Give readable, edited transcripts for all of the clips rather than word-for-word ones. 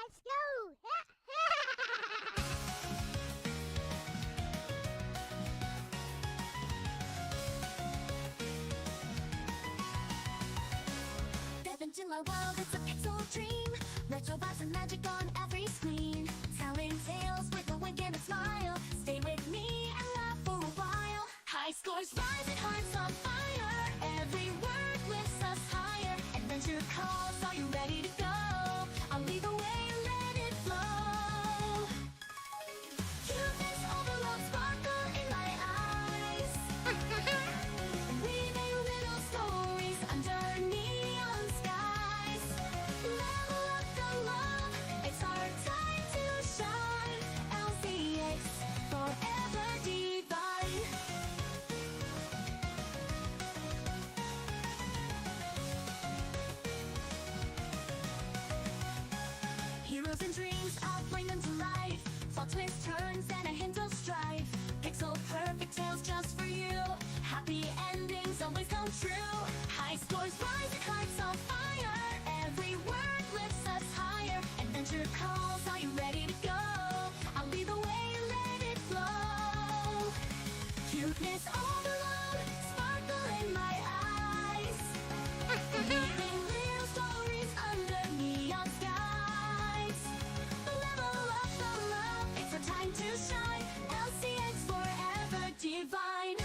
Let's go! Step into my world, it's a pixel dream. Retro vibes and magic on every screen. Telling tales with a wink and a smile. Stay with me and laugh for a while. High scores rise and hearts on fire. Every word lifts us higher. Adventure calls, are you ready to go? I'll lead the way and let it flow. Cuteness overload, sparkle in my eyes. Weaving little stories under neon skies. Level up the love, it's our time to shine. LCX, forever divine. Heroes and dreams, I'll bring them to life. Plot twists, turns, and a hint of strife. Pixel perfect tales just for you. Happy endings always come true. High scores rise and hearts on fire. Every word lifts us higher. Adventure calls, are you ready to go? I'll lead the way and let it flow. Cuteness overload, sparkle in my eyes. Weaving little stories under neon skies. Level up the love, it's our time to shine. LCX forever divine.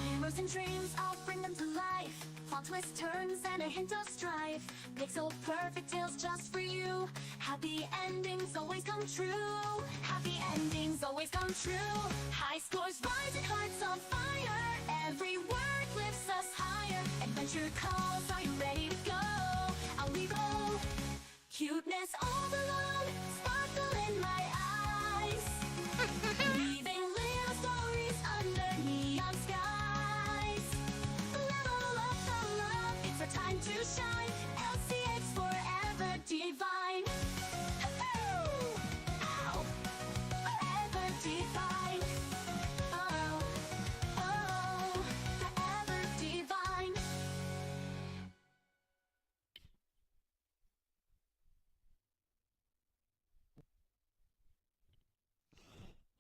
Heroes and dreams, I'll bring them to life. Plot twists, turns, and a hint of strife. Pixel perfect tales just for you. Happy endings always come true. Happy endings always come true. High scores rise and hearts on fire. Every word lifts us higher. Adventure calls, are you ready to go? I'll leave all. Cuteness overload, sparkle in my eyes. Weaving little stories under neon skies. Level up the love, it's our time to shine. LCX forever divine. Ow! Forever divine. Oh, oh, forever divine.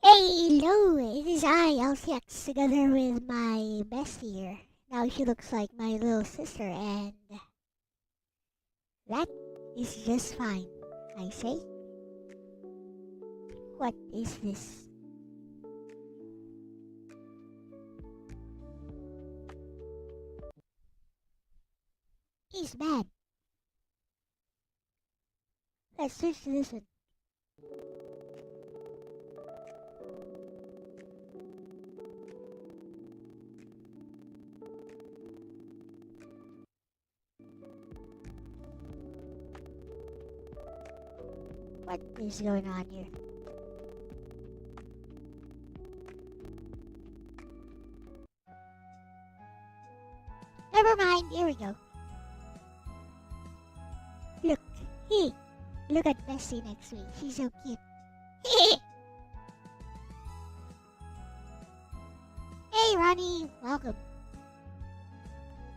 Hello, it is I, Elle-C, together with my bestie here. Now she looks like my little sister, and that is just fine, I say. What is this? He's bad. Let's switch to this one. What is going on here? Never mind, here we go. Look, look at Bessie next week. She's so cute. Hey, Ronnie, welcome.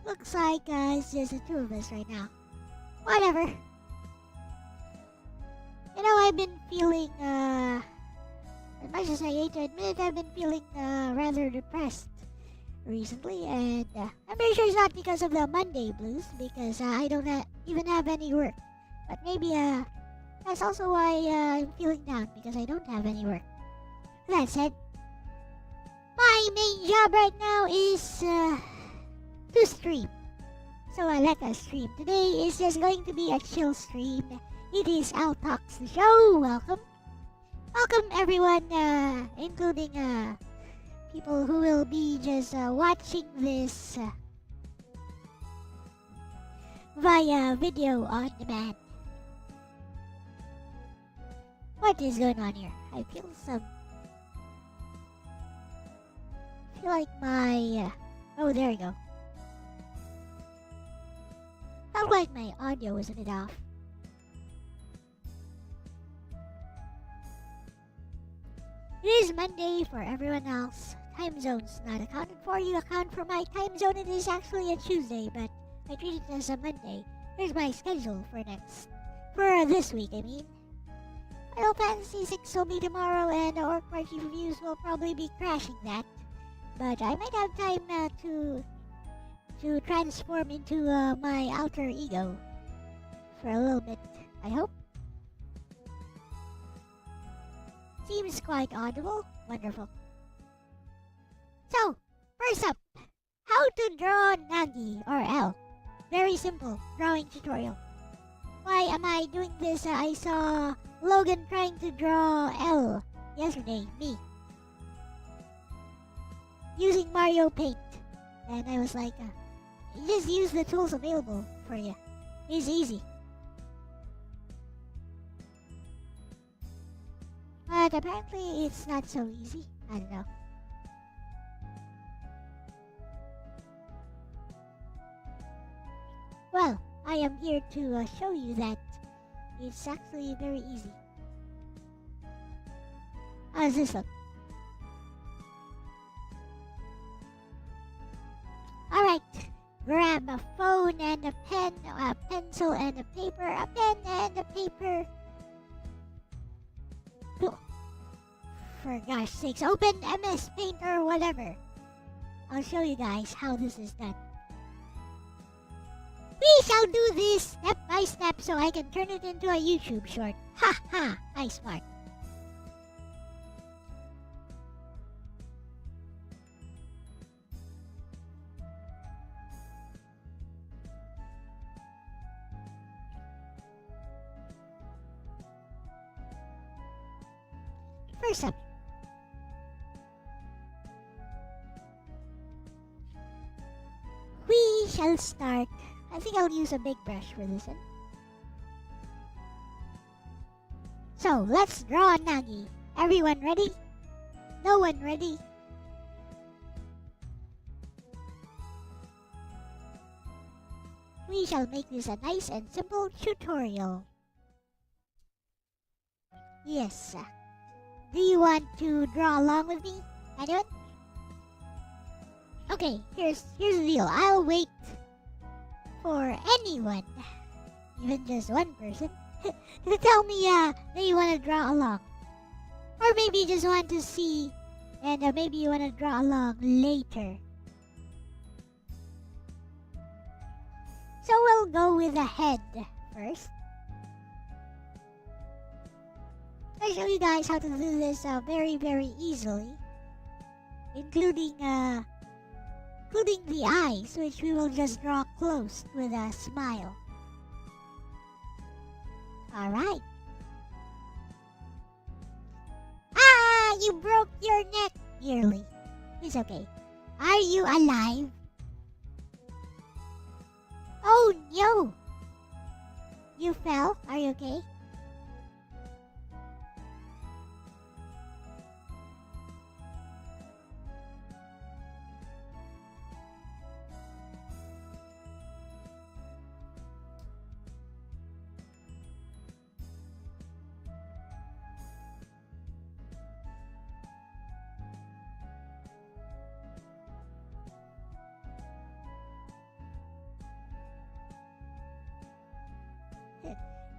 Looks like it's just the two of us right now. Whatever. You know, I've been feeling, as much as I hate to admit, I've been feeling rather depressed recently, and I'm pretty sure it's not because of the Monday blues, because I don't even have any work. But maybe that's also why I'm feeling down, because I don't have any work. That said, my main job right now is to stream. So let us stream. Today is just going to be a chill stream. It is Al Talks the show. Welcome. Welcome everyone, including people who will be just watching this via video on demand. What is going on here? I feel like my... oh, there you go. Felt like my audio was a bit off. It is Monday for everyone else. Time zone's not accounted for. You account for my time zone. It is actually a Tuesday, but I treat it as a Monday. Here's my schedule for this week, I mean. Final Fantasy 6 will be tomorrow, and Orc March reviews will probably be crashing that. But I might have time to transform into my alter ego for a little bit, I hope. Seems quite audible. Wonderful. So, first up, how to draw Nagi or Elle. Very simple drawing tutorial. Why am I doing this? I saw Logan trying to draw Elle yesterday, me, using Mario Paint. And I was like, just use the tools available for you. It's easy. But apparently it's not so easy. I don't know. Well, I am here to show you that it's actually very easy. How does this look? Alright, grab a phone and a pen, a pencil and a paper, a pen and a paper. For gosh sakes, open MS Paint or whatever. I'll show you guys how this is done. We shall do this step by step so I can turn it into a YouTube short. Ha ha, I smart. First up, we shall start. I think I'll use a big brush for this one. So, let's draw Nagi. Everyone ready? No one ready? We shall make this a nice and simple tutorial. Yes. Do you want to draw along with me? Anyone? Okay, here's the deal. I'll wait for anyone, even just one person, to tell me they want to draw along. Or maybe you just want to see, and maybe you want to draw along later. So we'll go with the head first. I'll show you guys how to do this very, very easily, including the eyes, which we will just draw close with a smile. Alright. Ah, you broke your neck nearly. It's okay. Are you alive? Oh no! You fell? Are you okay?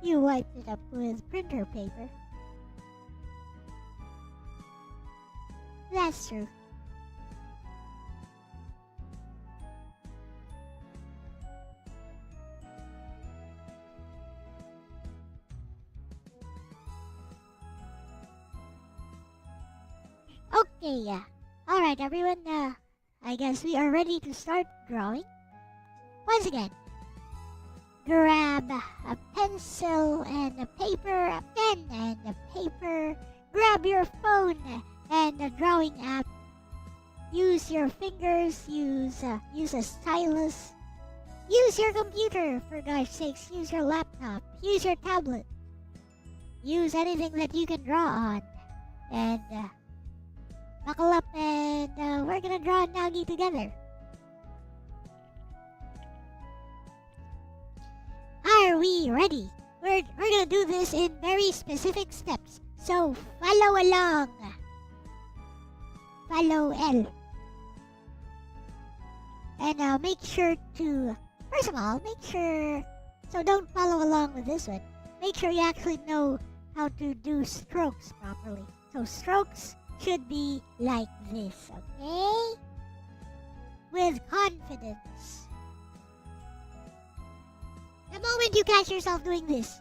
You wiped it up with printer paper. That's true. Okay, yeah. Alright everyone, I guess we are ready to start drawing. Once again, grab a pencil and a paper, a pen and a paper. Grab your phone and a drawing app. Use your fingers, use a stylus. Use your computer, for gosh sakes. Use your laptop. Use your tablet. Use anything that you can draw on. And buckle up and we're gonna draw Nagi together. we ready? We're gonna do this in very specific steps. So follow along. Follow Elle. And make sure to, first of all, make sure, so don't follow along with this one. Make sure you actually know how to do strokes properly. So strokes should be like this, okay? With confidence. The moment you catch yourself doing this,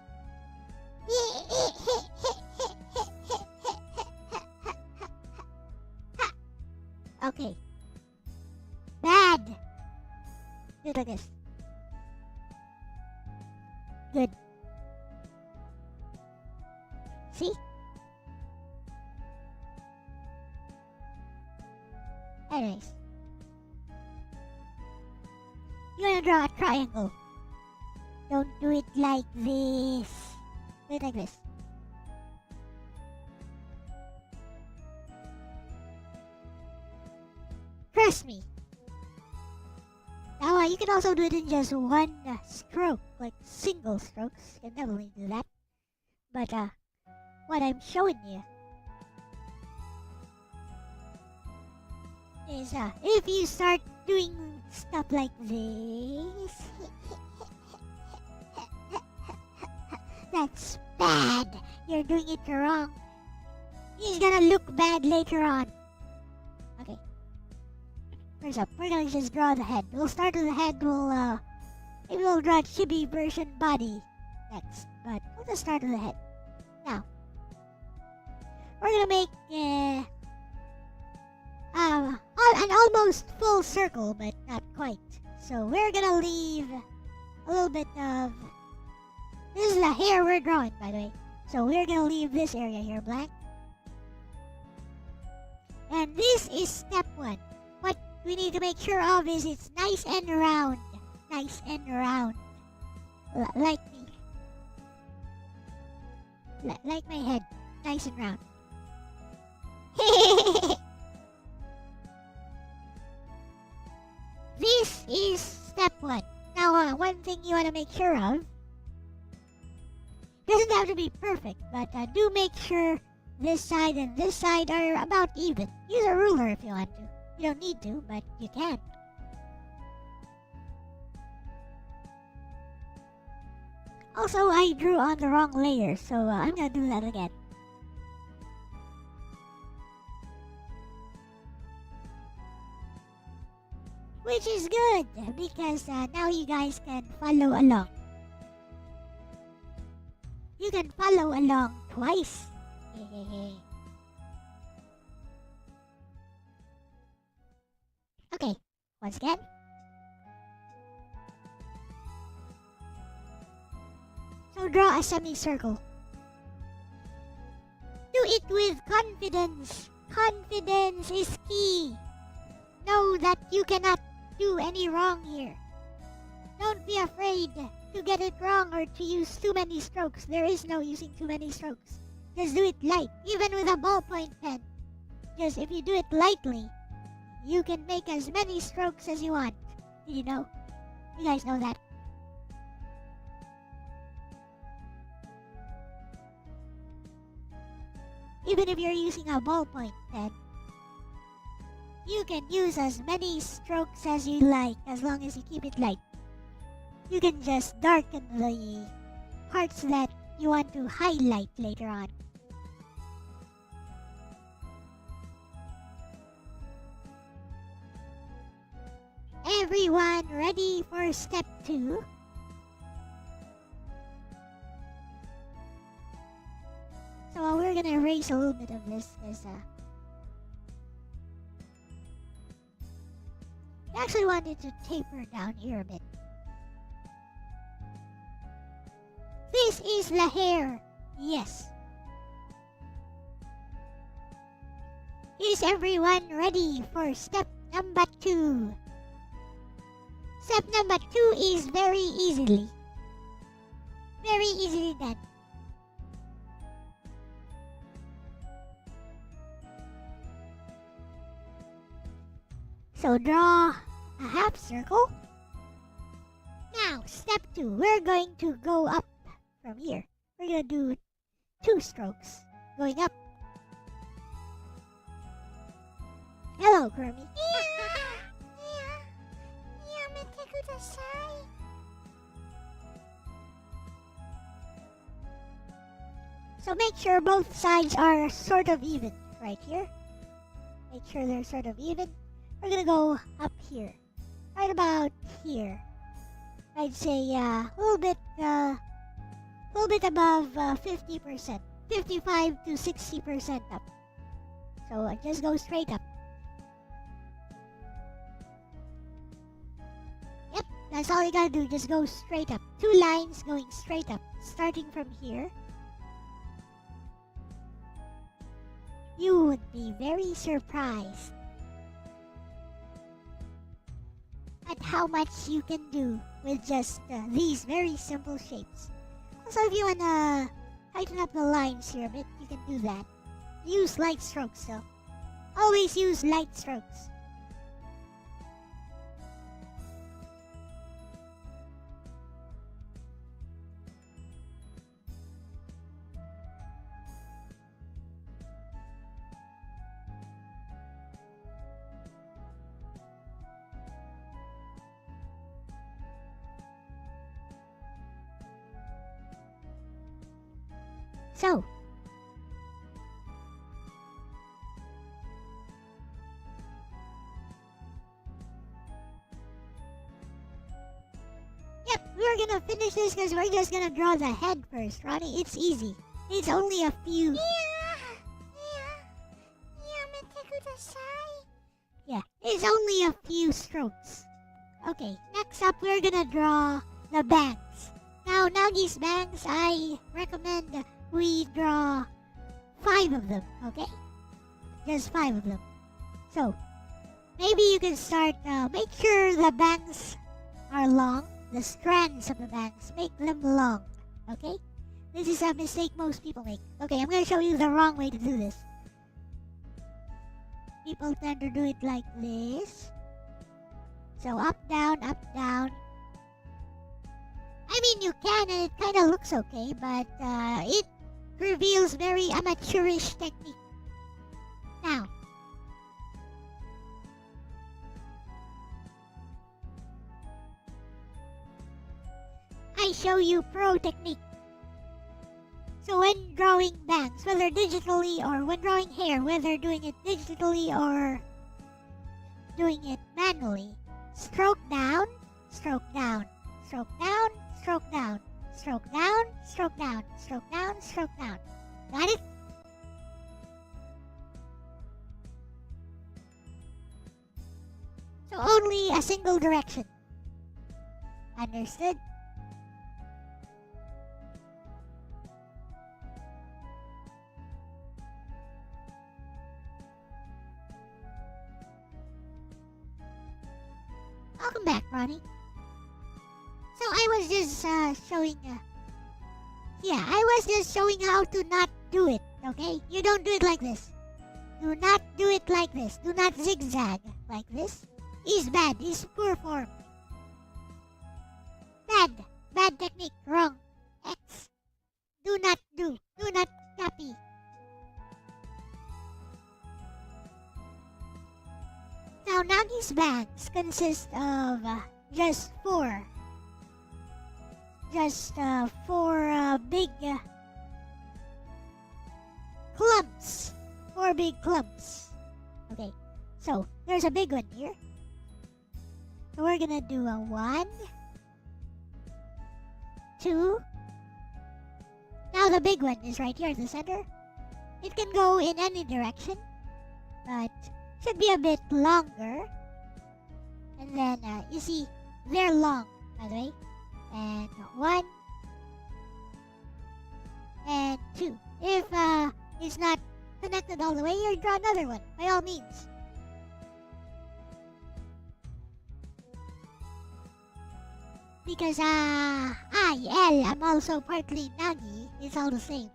okay. Bad. Do it like this. Good. See? Anyways. You're gonna draw a triangle. Don't do it like this. Do it like this. Trust me. Now, you can also do it in just one stroke, like single strokes. You can definitely do that. But, what I'm showing you is, if you start doing stuff like this, that's bad. You're doing it wrong. It's gonna look bad later on. Okay. First up, we're gonna just draw the head. We'll start with the head. Maybe we'll draw chibi version body next. But we'll just start with the head. Now, we're gonna make an almost full circle, but not quite. So we're gonna leave a little bit of. This is the hair we're drawing, by the way. So we're gonna leave this area here blank. And this is step 1. What we need to make sure of is it's nice and round. Nice and round. Like me. Like my head. Nice and round. This is step 1. Now, one thing you want to make sure of. Doesn't have to be perfect, but do make sure this side and this side are about even. Use a ruler if you want to. You don't need to, but you can. Also, I drew on the wrong layer, so I'm gonna do that again. Which is good, because now you guys can follow along. You can follow along twice. Okay, once again. So draw a semicircle. Do it with confidence. Confidence is key. Know that you cannot do any wrong here. Don't be afraid to get it wrong or to use too many strokes. There is no using too many strokes. Just do it light, even with a ballpoint pen. Just if you do it lightly, you can make as many strokes as you want. Did you know? You guys know that. Even if you're using a ballpoint pen, you can use as many strokes as you like, as long as you keep it light. You can just darken the parts that you want to highlight later on. Everyone ready for step 2? So we're gonna erase a little bit of this because I actually wanted to taper down here a bit. This is the hair. Yes. Is everyone ready for step number 2? Step number 2 is very easily done. So draw a half circle. Now, step 2. We're going to go up from here. We're going to do 2 strokes going up. Hello, Kermit. So make sure both sides are sort of even right here. Make sure they're sort of even. We're gonna go up here, right about here. I'd say a little bit above 50%, 55 to 60% up. So just go straight up. Yep, that's all you gotta do. Just go straight up. 2 lines going straight up, starting from here. You would be very surprised at how much you can do with just these very simple shapes. Also, if you wanna tighten up the lines here a bit, you can do that. Use light strokes though. Always use light strokes. So, yep, we're gonna finish this because we're just gonna draw the head first, Ronnie. It's easy. It's only a few. Yeah, it's only a few strokes. Okay, next up we're gonna draw the bangs. Now, Nagi's bangs, I recommend we draw 5 of them, okay? Just 5 of them. So, maybe you can start, make sure the bangs are long. The strands of the bangs, make them long, okay? This is a mistake most people make. Okay, I'm gonna show you the wrong way to do this. People tend to do it like this. So up, down, up, down. I mean, you can, and it kind of looks okay, but it reveals very amateurish technique. Now, I show you pro technique. So when drawing bangs, whether digitally or when drawing hair, whether doing it digitally or doing it manually, stroke down, stroke down, stroke down, stroke down, stroke down, stroke down, stroke down, stroke down. Got it? So only a single direction. Understood? Welcome back, Ronnie. So I was just showing, I was just showing how to not do it, okay? You don't do it like this. Do not do it like this. Do not zigzag like this. Is bad. Is poor form. Bad. Bad technique. Wrong. X. Do not do. Do not copy. Now, Nagi's bangs consist of just 4. Just 4 big clumps. 4 big clumps. Okay, so there's a big one here. So we're gonna do a 1, 2. Now the big one is right here at the center. It can go in any direction, but should be a bit longer. And then you see, they're long, by the way. And 1 and 2. If it's not connected all the way, you draw another one, by all means. Because I'm also partly Nagi, it's all the same.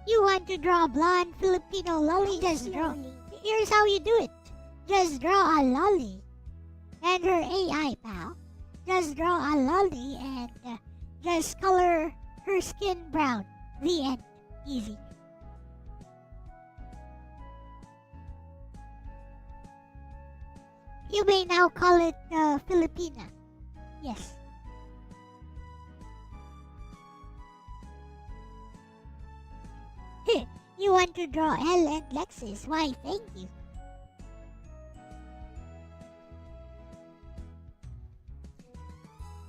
You want to draw a blonde Filipino lolly? Just draw. Here's how you do it. just draw a lolly. And her AI pal, just draw a lolly and just color her skin brown. The end. Easy. You may now call it Filipina. Yes. You want to draw Elle and Lexis? Why, thank you.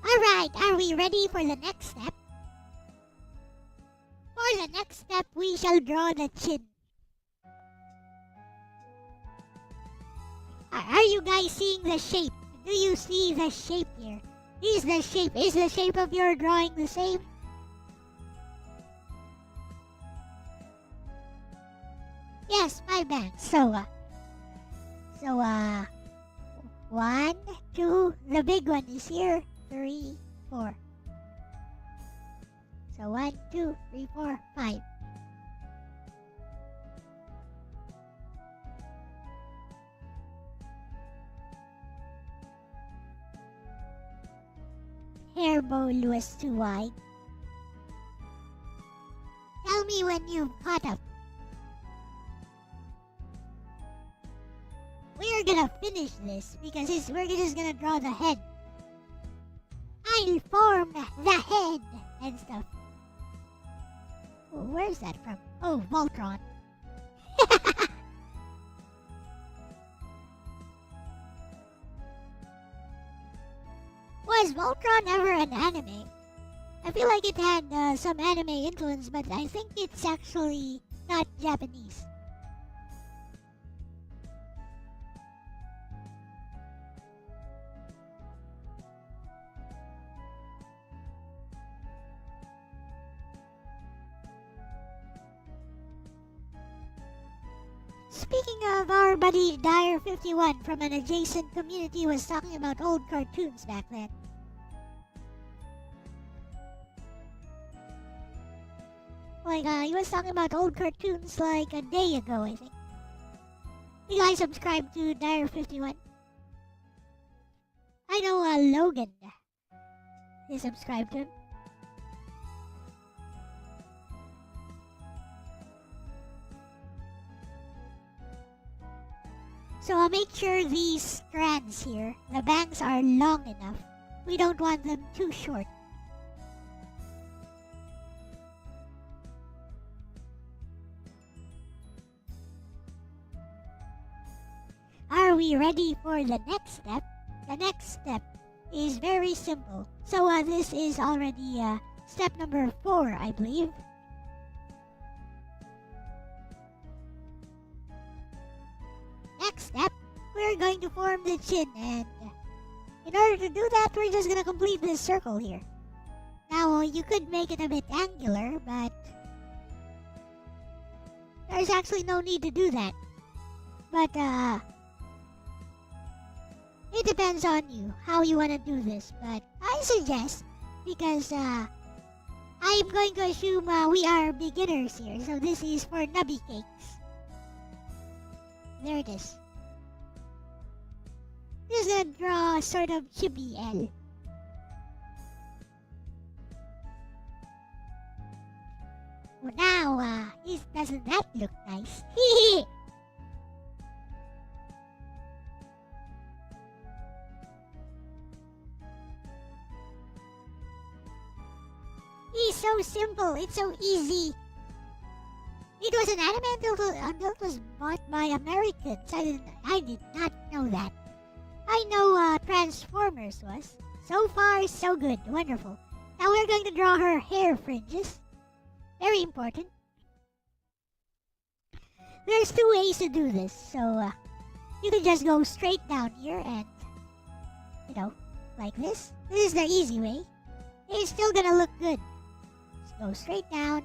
Alright, are we ready for the next step? For the next step, we shall draw the chin. Are you guys seeing the shape? Do you see the shape here? Is the shape of your drawing the same? Yes, my bad. So, 1, 2, the big one is here. 3, 4. So 1, 2, 3, 4, 5. Hair bowl was too wide. Tell me when you've caught up. We're gonna finish this because we're just gonna draw the head. I'll form the head and stuff. Oh, where's that from? Oh, Voltron. Was Voltron ever an anime? I feel like it had some anime influence, but I think it's actually not Japanese. Speaking of, our buddy Dire51 from an adjacent community was talking about old cartoons back then. Like, he was talking about old cartoons like a day ago, I think. You guys subscribe to Dire51? I know Logan is subscribed to him. So I'll make sure these strands here, the bangs are long enough. We don't want them too short. Are we ready for the next step? The next step is very simple. So this is already step number 4, I believe. Next step, we're going to form the chin, and in order to do that, we're just going to complete this circle here. Now, you could make it a bit angular, but there's actually no need to do that. But, it depends on you, how you want to do this. But I suggest, because I'm going to assume we are beginners here, so this is for nubby cakes. There it is. Just gonna draw a sort of chibi L. Well, now, doesn't that look nice? It's so simple. It's so easy. It was an anime until it was bought by Americans. I did not know that. I know Transformers was. So far, so good. Wonderful. Now we're going to draw her hair fringes. Very important. There's 2 ways to do this. So, you can just go straight down here and, like this. This is the easy way. It's still gonna look good. Just go straight down.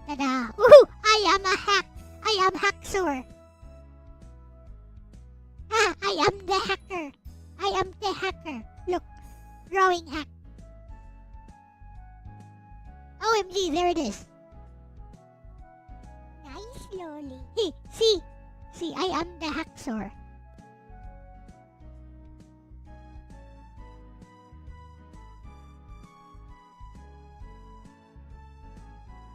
Ta-da! Woohoo! I am a hack! I am Hacksaur! Ah! I am the hacker! I am the hacker! Look! Drawing hack! OMG, there it is! Nice! slowly. Hey, see, I am the hacksaw.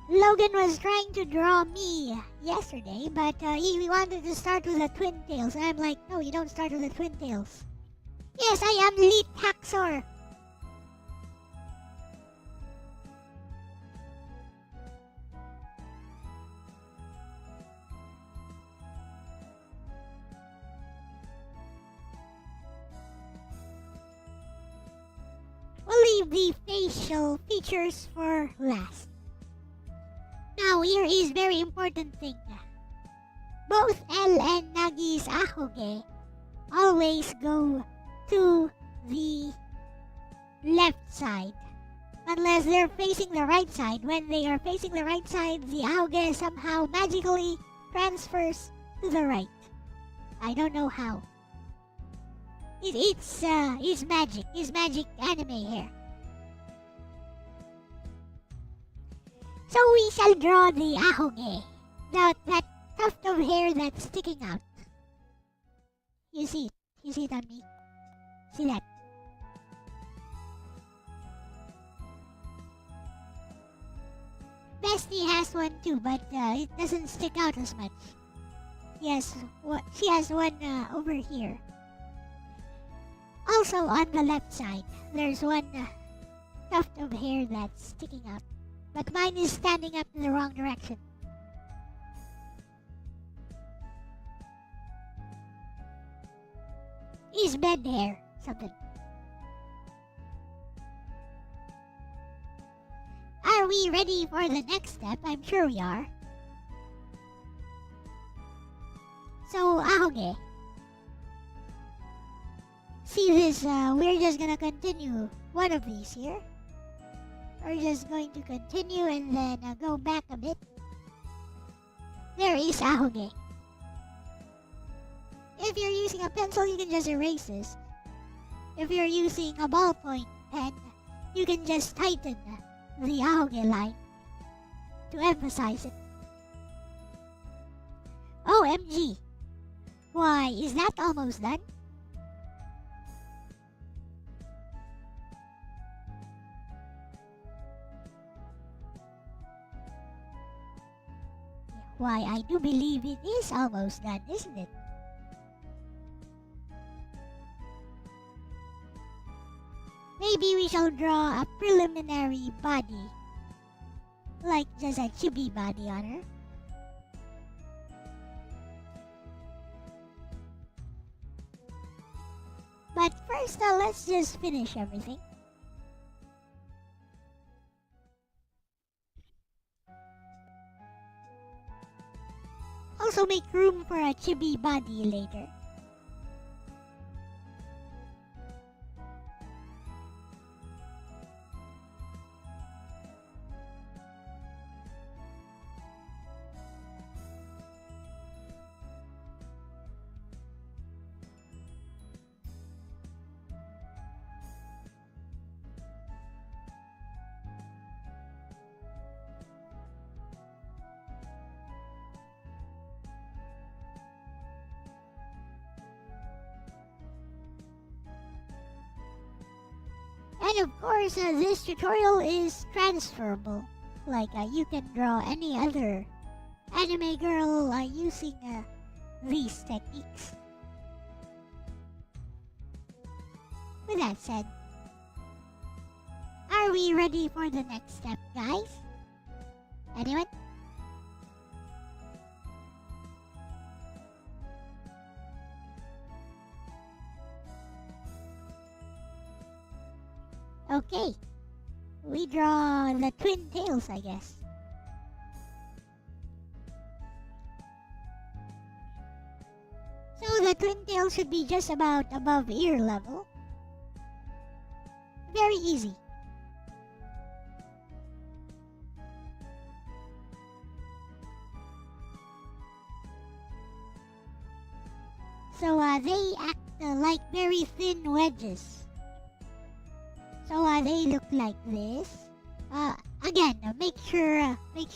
Logan was trying to draw me yesterday, but he wanted to start with the twin tails. I'm like, no, you don't start with the twin tails. Yes, I am Leet Hacksaw. We'll leave the facial features for last. Now, here is very important thing. Both Elle and Nagi's ahoge always go to the left side. Unless they're facing the right side. When they are facing the right side, the ahoge somehow magically transfers to the right. I don't know how. It's magic. It's magic anime hair. So we shall draw the ahoge. That tuft of hair that's sticking out. You see it. You see it on me. See that? Bestie has one too, but it doesn't stick out as much. Yes, she has one over here. Also on the left side, there's one tuft of hair that's sticking out. But mine is standing up in the wrong direction. Is bed hair something? Are we ready for the next step? I'm sure we are. So, ahoge. See this, we're just gonna continue one of these here. We're just going to continue and then go back a bit. There is ahoge. If you're using a pencil, you can just erase this. If you're using a ballpoint pen, you can just tighten the ahoge line to emphasize it. OMG! Why, is that almost done? Why, I do believe it is almost done, isn't it? Maybe we shall draw a preliminary body. Like just a chibi body on her. But first, let's just finish everything. Also make room for a chibi body later. And of course, this tutorial is transferable. Like, you can draw any other anime girl using these techniques. With that said, are we ready for the next step, guys? Anyone? Okay, we draw the twin tails, I guess. So the twin tail should be just about above ear level. Very easy. So they act like very thin wedges. So they look like this. Again, make sure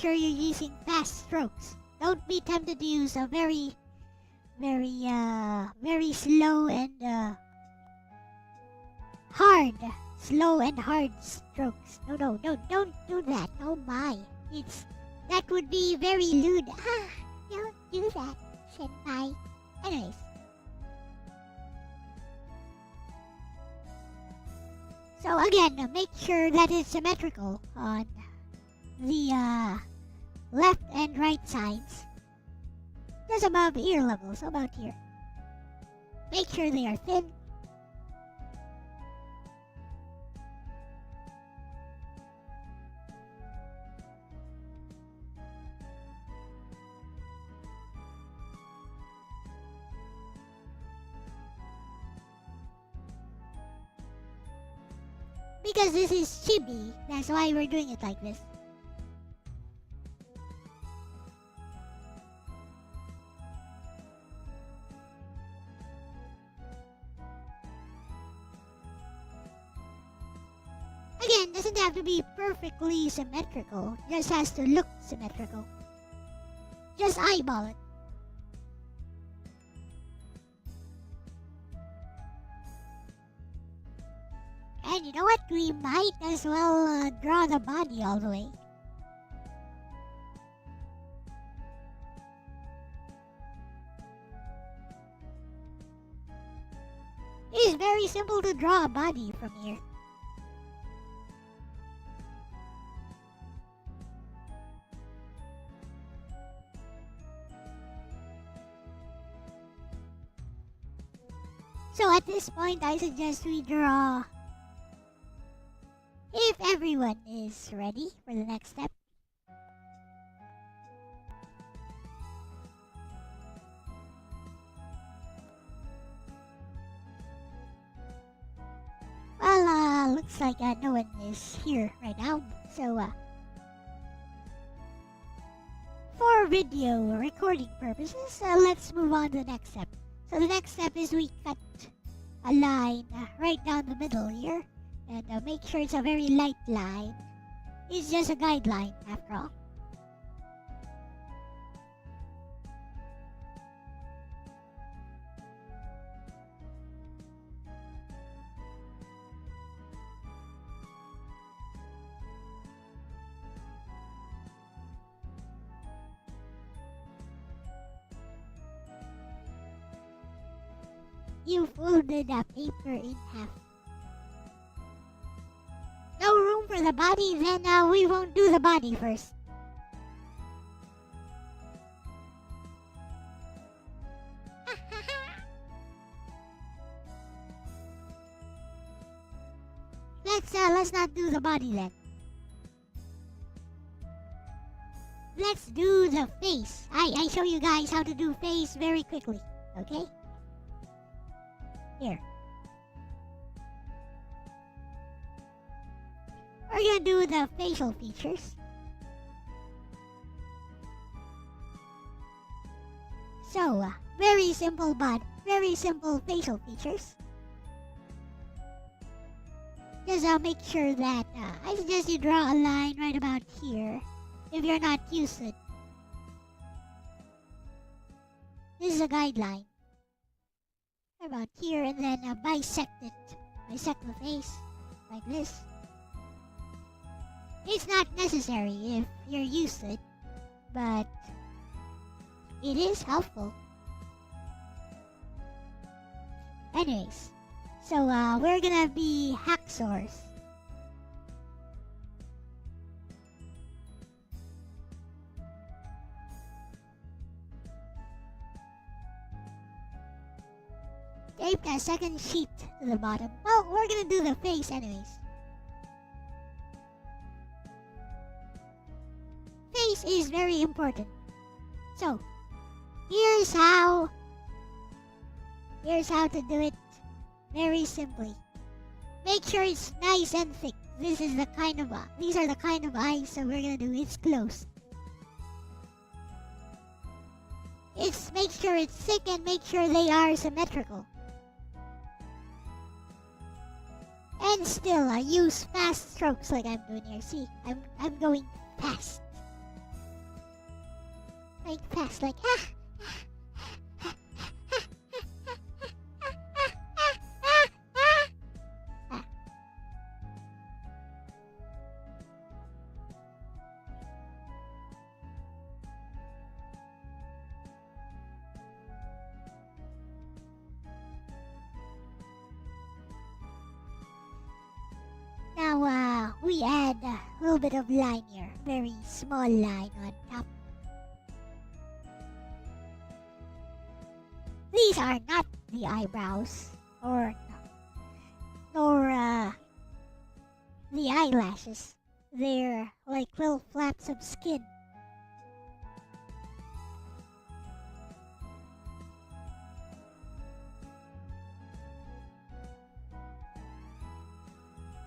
you're using fast strokes Don't be tempted to use a very slow and hard, slow and hard strokes. No, don't do that. Oh my, that would be very lewd. Don't do that, senpai. Anyways. So again, make sure that it's symmetrical on the left and right sides. Just above ear level, so about here. Make sure they are thin. Because this is chibi, that's why we're doing it like this. Again, doesn't have to be perfectly symmetrical, just has to look symmetrical. Just eyeball it. And you know what? We might as well draw the body all the way. It is very simple to draw a body from here. So at this point, I suggest we draw. If everyone is ready for the next step. Well, looks like no one is here right now. So, for video recording purposes, let's move on to the next step. So the next step is we cut a line right down the middle here. And make sure it's a very light line. It's just a guideline after all. You folded the paper in half. No room for the body, then we won't do the body first. Let's not do the body then. Let's do the face. I show you guys how to do face very quickly, okay? Here. We're gonna do the facial features. So, very simple facial features. Just make sure that, I suggest you draw a line right about here, if you're not used to it. This is a guideline. About here, and then bisect it. Bisect the face, like this. It's not necessary if you're used to it, but it is helpful. Anyways, so we're gonna be hacksaws. Tape the second sheet to the bottom. Well, we're gonna do the face anyways. Face is very important. So, here's how to do it very simply. Make sure it's nice and thick. These are the kind of eyes that we're gonna do. It's closed. Make sure it's thick and make sure they are symmetrical. And still, use fast strokes like I'm doing here. See, I'm going fast. Like fast, like Now, we add a little bit of line here. Very small line on top. These are not the eyebrows, or nor the eyelashes. They're like little flaps of skin.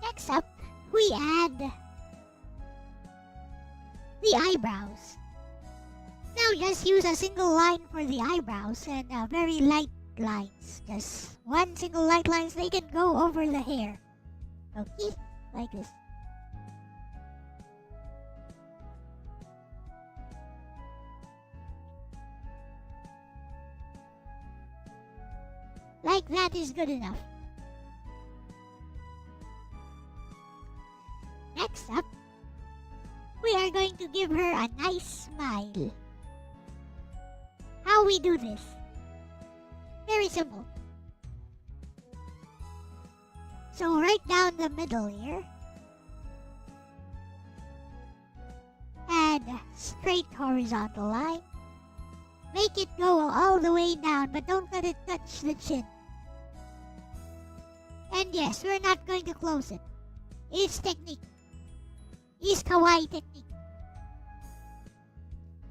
Next up, we add the eyebrows. Now just use a single line for the eyebrows and very light lines. Just one single light lines, they can go over the hair. Okay, like this. Like that is good enough. Next up, we are going to give her a nice smile. How we do this? Very simple. So right down the middle here, add a straight horizontal line. Make it go all the way down, but don't let it touch the chin. And yes, we're not going to close it. It's technique. It's kawaii technique.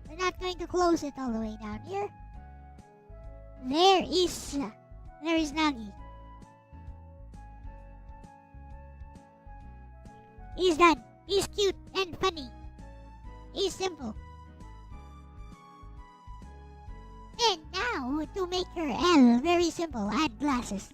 We're not going to close it all the way down here. There is Nagi. He's done. He's cute and funny. He's simple. And now, to make her Elle, very simple, add glasses.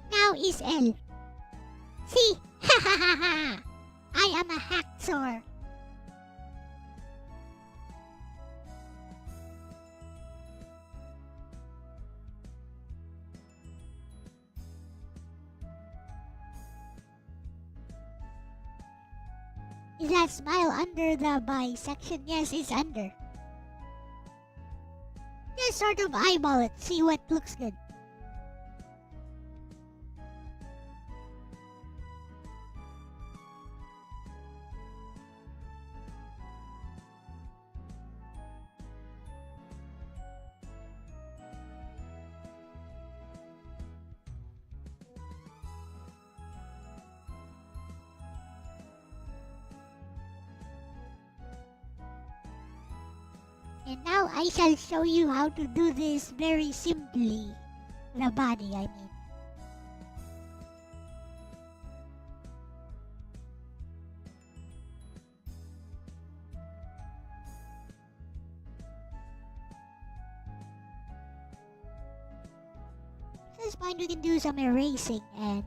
Now is Elle. See? Ha ha ha ha! I am a hacksaw. Is that smile under the bisection? Yes, it's under. Just sort of eyeball it, see what looks good. And now I shall show you how to do this very simply. The body, I mean. At this point we can do some erasing and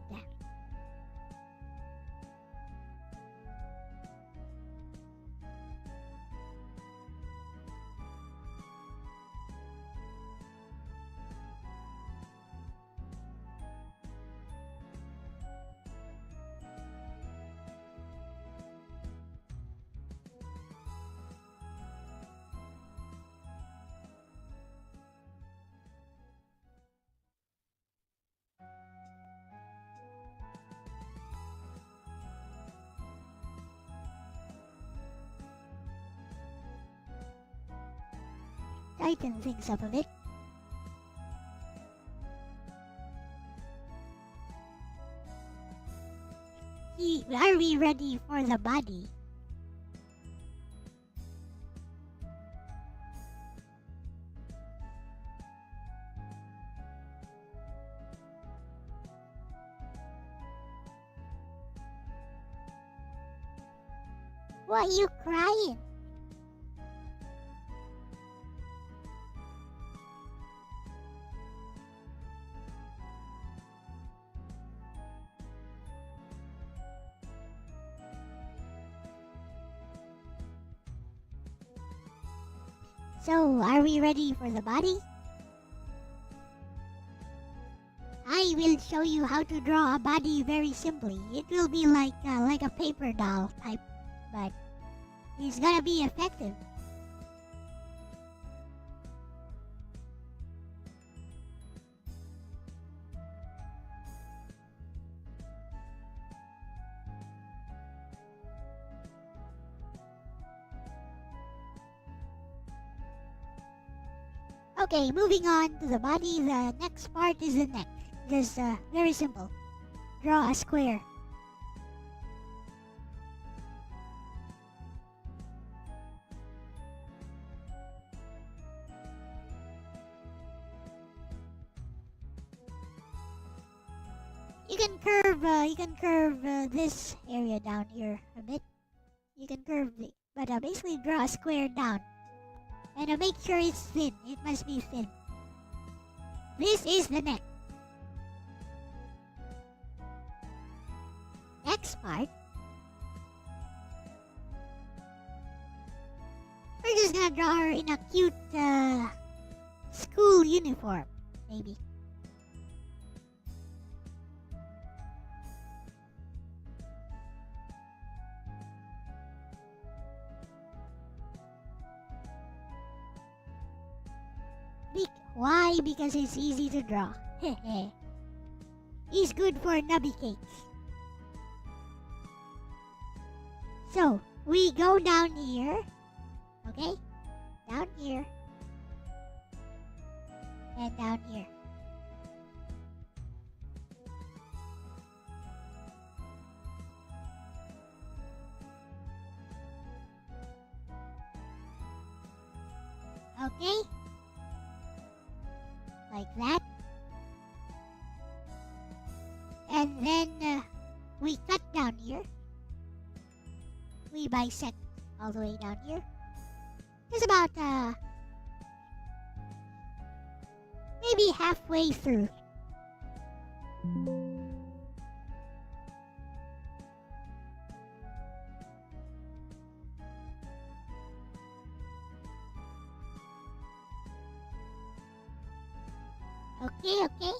tighten things up a bit. Are we ready for the body? Why are you crying? So, are we ready for the body? I will show you how to draw a body very simply. It will be like a paper doll type, but it's gonna be effective. Okay, moving on to the body, the next part is the neck. Just very simple. Draw a square. You can curve this area down here a bit. You can curve it, but basically draw a square down. And make sure it's thin. It must be thin. This is the neck. Next part. We're just gonna draw her in a cute school uniform, maybe. Why? Because it's easy to draw. It's good for nubby cakes. So, we go down here. Okay? Down here. And down here. Okay? Like that. And then we cut down here. We bisect all the way down here. Just about maybe halfway through. Okay.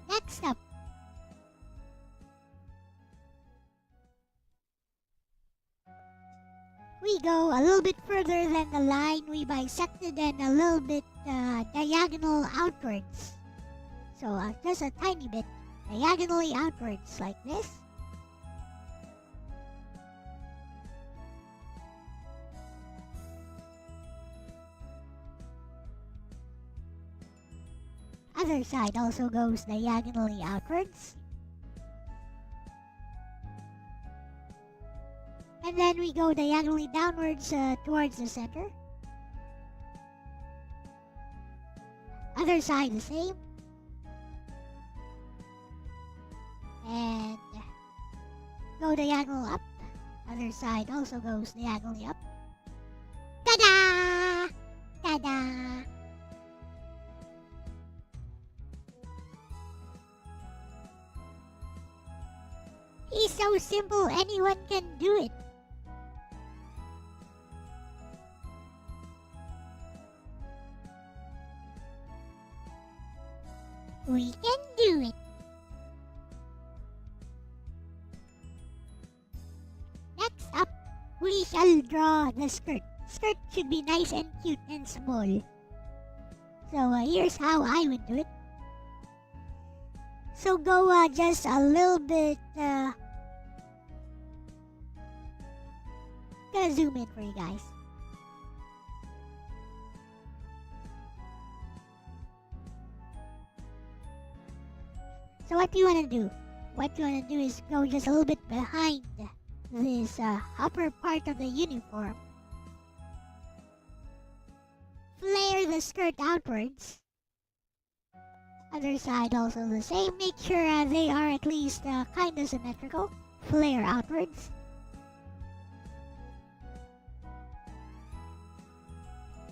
Next up. We go a little bit further than the line we bisected and a little bit diagonal outwards. So just a tiny bit diagonally outwards like this. Other side also goes diagonally outwards. And then we go diagonally downwards towards the center. Other side the same. And go diagonal up. Other side also goes diagonally up. Ta-da! Ta-da! It's so simple, anyone can do it. We can do it. Next up, we shall draw the skirt. Skirt should be nice and cute and small. So here's how I would do it. So go just a little bit, gonna zoom in for you guys. So what you wanna do? What you wanna do is go just a little bit behind this upper part of the uniform. Flare the skirt outwards. Other side also the same. Make sure they are at least kind of symmetrical. Flare outwards.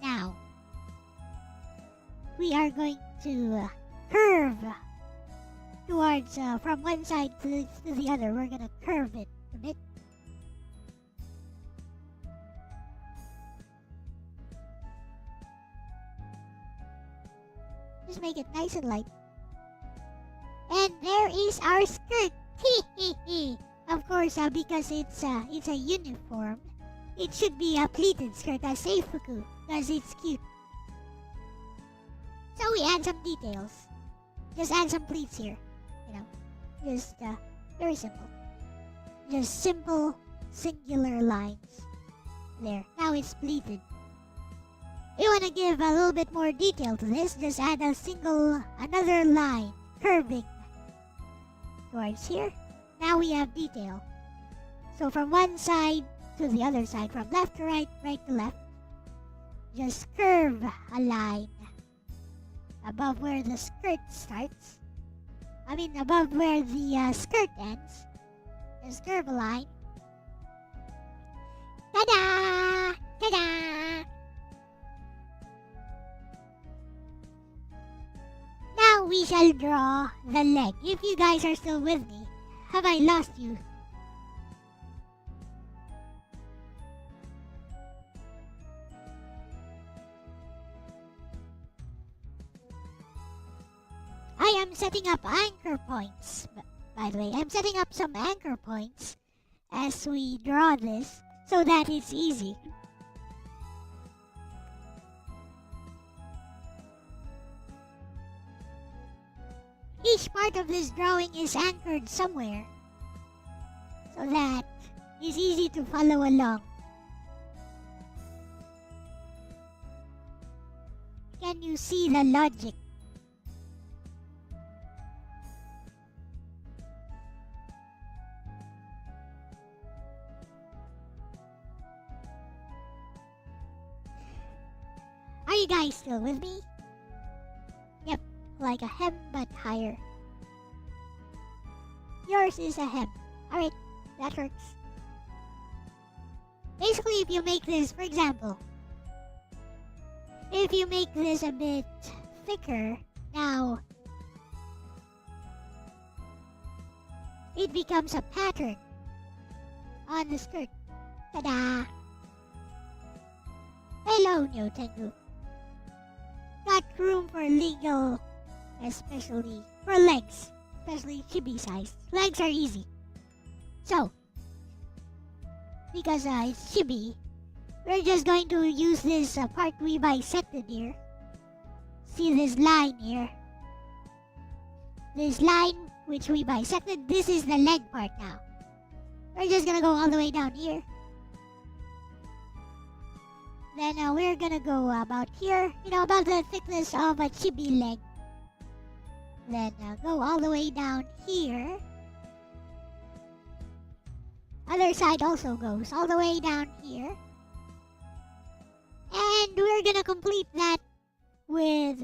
Now, we are going to curve towards from one side to the other. We're gonna curve it a bit. Just make it nice and light. And there is our skirt. Of course, because it's a uniform, it should be a pleated skirt, a seifuku, because it's cute. So we add some details. Just add some pleats here. You know, just very simple. Just simple, singular lines. There. Now it's pleated. You want to give a little bit more detail to this, just add another line, curving towards here. Now we have detail. So from one side to the other side, from left to right, right to left, just curve a line above where the skirt starts. Above where the skirt ends. Just curve a line. Ta-da! Ta-da! Now we shall draw the leg. If you guys are still with me, have I lost you? I am setting up anchor points. By the way, I'm setting up some anchor points as we draw this so that it's easy. Each part of this drawing is anchored somewhere so that it's easy to follow along. Can you see the logic? Are you guys still with me? Yep, like a hem but higher. Yours is a hem. Alright, that works. Basically, if you make this, for example, if you make this a bit thicker, now it becomes a pattern on the skirt. Ta-da! Hello, Nyo Tengu. Got room for legal, especially for legs, especially chibi size. Legs are easy. So, because it's chibi, we're just going to use this part we bisected here. See this line here? This line which we bisected, this is the leg part now. We're just gonna go all the way down here. Then we're gonna go about here, about the thickness of a chibi leg. Then go all the way down here. Other side also goes all the way down here. And we're gonna complete that with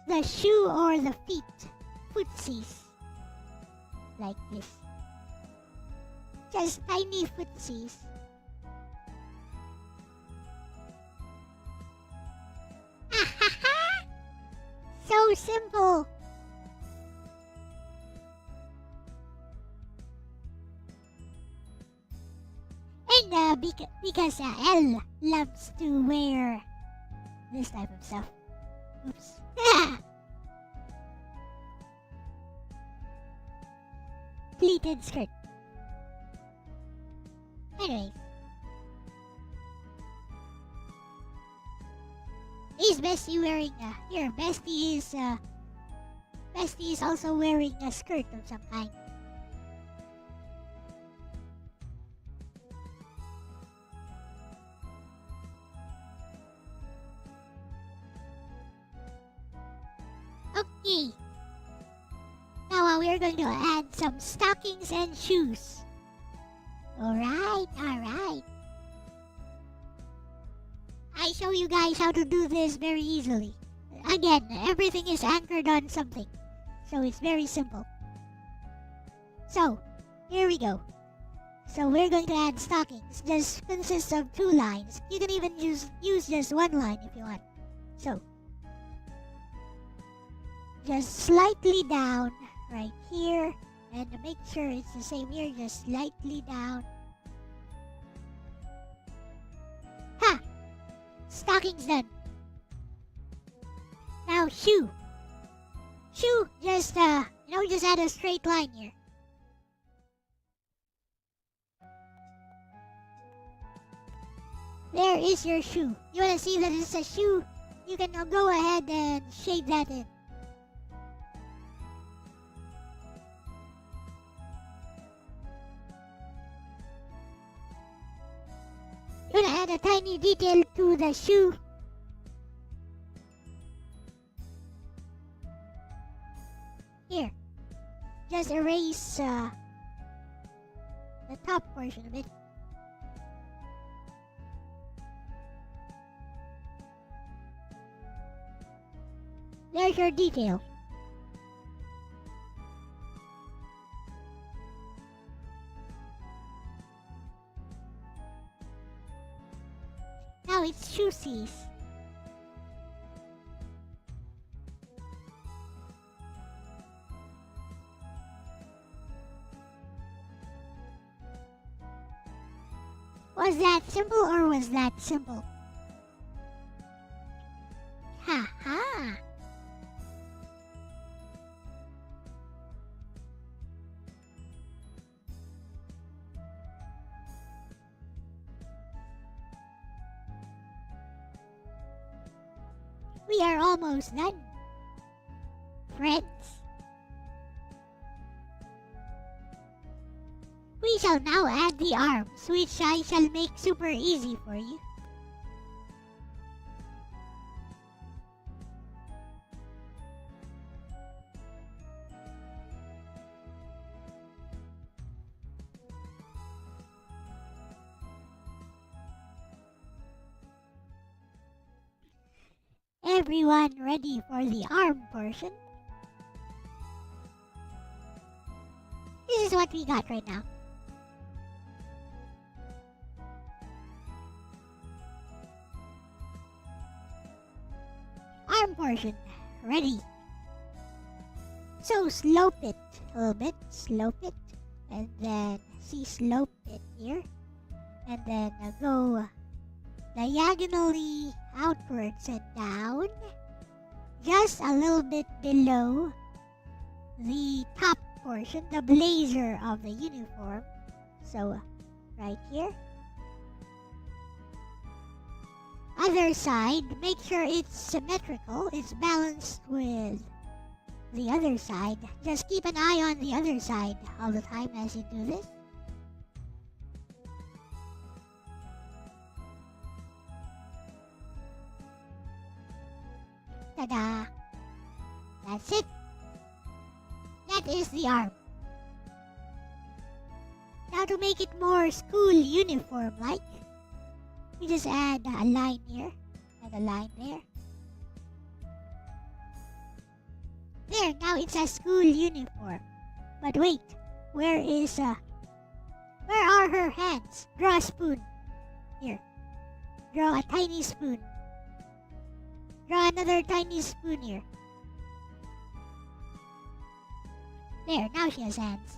the shoe or the feet, footsies. Like this. Just tiny footsies. So simple. And because Elle loves to wear this type of stuff. Oops. Pleated skirt. Anyways. Is Bestie wearing here, Bestie is also wearing a skirt of some kind. Okay. Now we are going to add some stockings and shoes. Alright. I show you guys how to do this very easily. Again, everything is anchored on something. So it's very simple. So, here we go. So we're going to add stockings. This consists of 2 lines. You can even use just 1 line if you want. So, just slightly down right here. And to make sure it's the same here, just slightly down. Ha! Stockings done. Now shoe. Shoe, just just add a straight line here. There is your shoe. You want to see that it's a shoe? You can go ahead and shade that in. You want to add a tiny detail to the shoe. Here. Just erase the top portion of it. There's your detail. Now it's shoesies. Was that simple or was that simple? Ha ha! We are almost done, friends. We shall now add the arms, which I shall make super easy for you. Everyone ready for the arm portion? This is what we got right now. Arm portion, ready. So slope it a little bit, slope it, and then slope it here, and then go diagonally outwards and down, just a little bit below the top portion, the blazer of the uniform. So, right here. Other side, make sure it's symmetrical, it's balanced with the other side. Just keep an eye on the other side all the time as you do this. Ta-da! That's it. That is the arm. Now to make it more school uniform-like, we just add a line here and a line there. There, now it's a school uniform. But wait, where are her hands? Draw a spoon. Here. Draw a tiny spoon. Draw another tiny spoon here. There, now she has hands.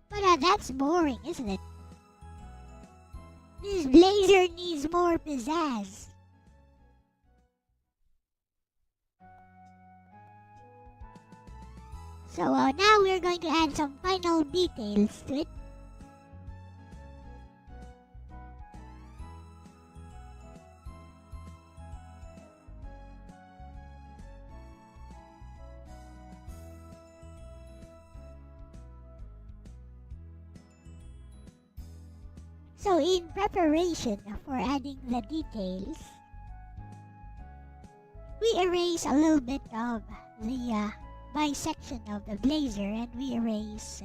But that's boring, isn't it? This blazer needs more pizzazz. So now we're going to add some final details to it. So in preparation for adding the details, we erase a little bit of the bisection of the blazer, and we erase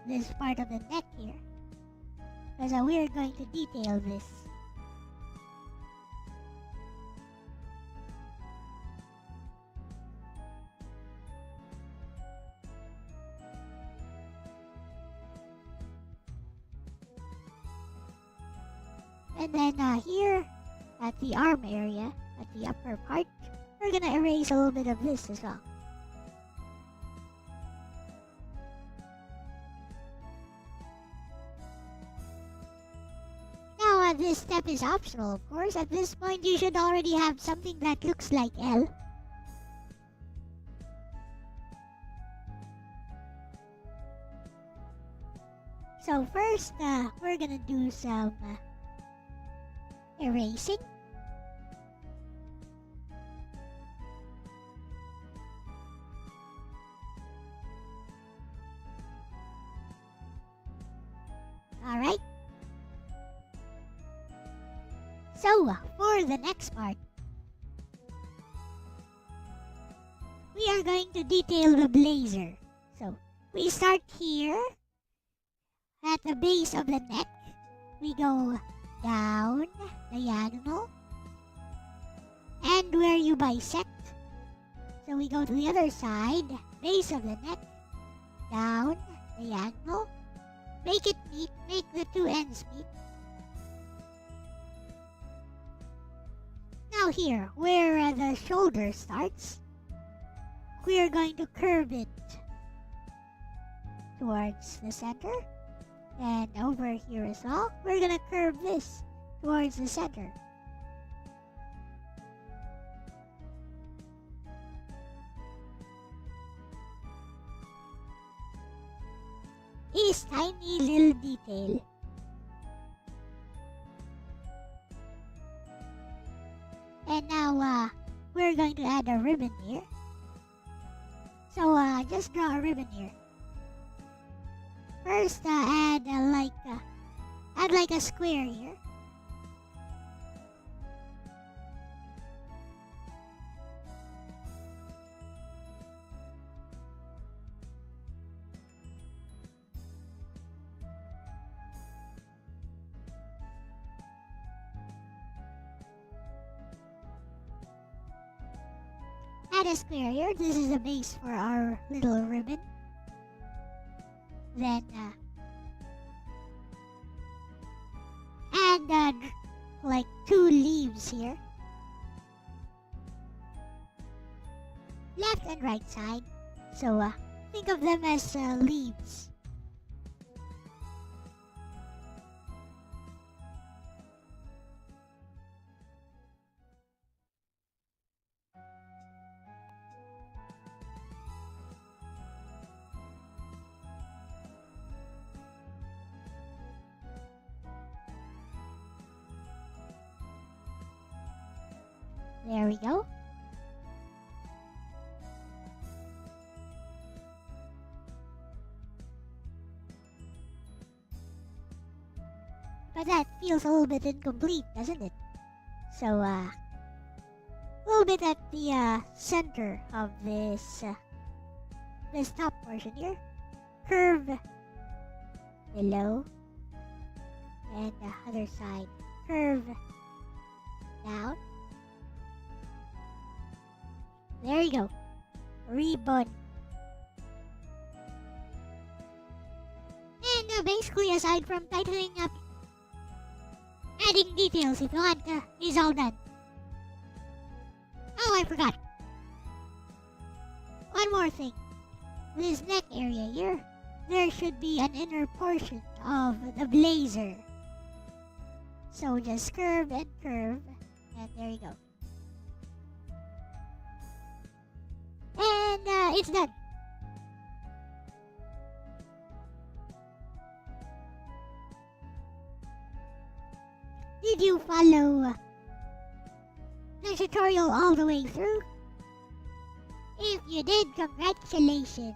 this part of the neck here. because we're going to detail this. And then here at the arm area, at the upper part, we're gonna erase a little bit of this as well. Now this step is optional, of course. At this point you should already have something that looks like Elle. So first, we're gonna do some erasing. Alright. So, for the next part, we are going to detail the blazer. So, we start here at the base of the neck. We go down, diagonal, and where you bisect. So we go to the other side, base of the neck, down, diagonal, make it meet, make the two ends meet. Now here, where the shoulder starts, we are going to curve it towards the center. And over here as well, we're gonna curve this towards the center. This tiny little detail. And now we're going to add a ribbon here. So just draw a ribbon here. First, add like a square here. Add a square here. This is the base for our little ribbon. Then add like 2 leaves here, left and right side. So think of them as leaves. There we go. But that feels a little bit incomplete, doesn't it? So, a little bit at the center of this top portion here. Curve below. And the other side. Curve down. There you go. Ribbon. And basically, aside from tightening up, adding details if you want, is all done. Oh, I forgot. One more thing. This neck area here, there should be an inner portion of the blazer. So just curve, and there you go. And it's done. Did you follow the tutorial all the way through? If you did, congratulations.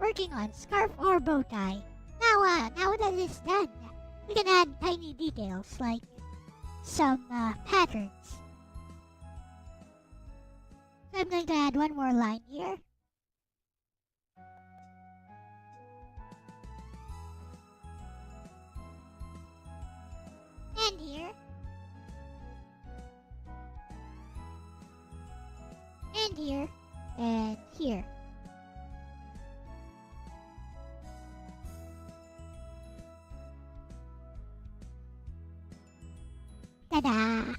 Working on scarf or bow tie. Now that it's done, we can add tiny details like some patterns. So I'm going to add one more line here. And here. And here. And here. Ta-da!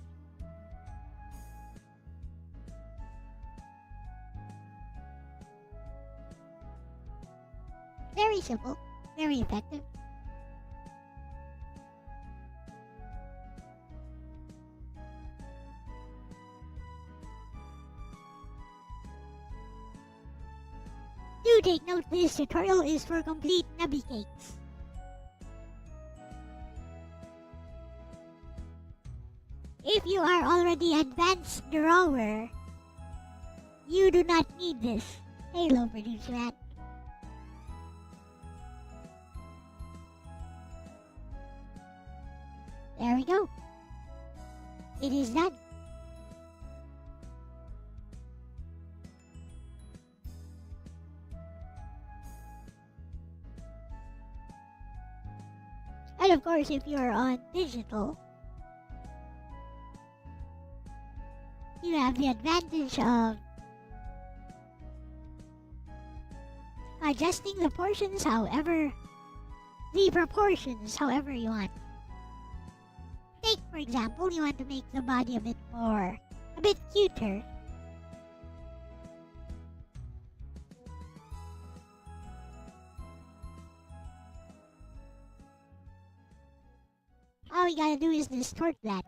Very simple, very effective. Do take note, this tutorial is for complete nubby cakes. If you are already advanced drawer, you do not need this. Hello, producer man. There we go. It is done. And of course, if you're on digital, you have the advantage of adjusting the proportions however you want. Take, for example, you want to make the body a bit cuter. All we gotta do is distort that.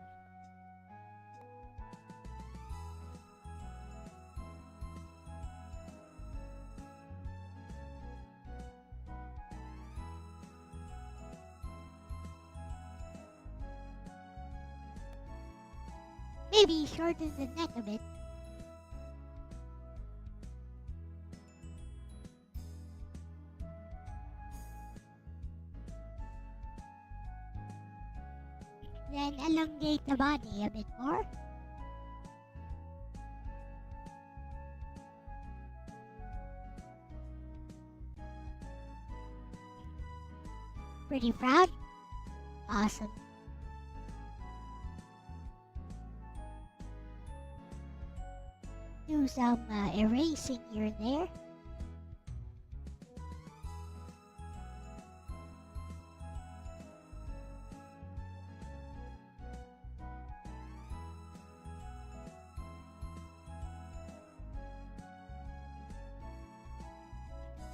Maybe shorten the neck a bit. Then elongate the body a bit more. Pretty proud? Awesome. Do some erasing here and there.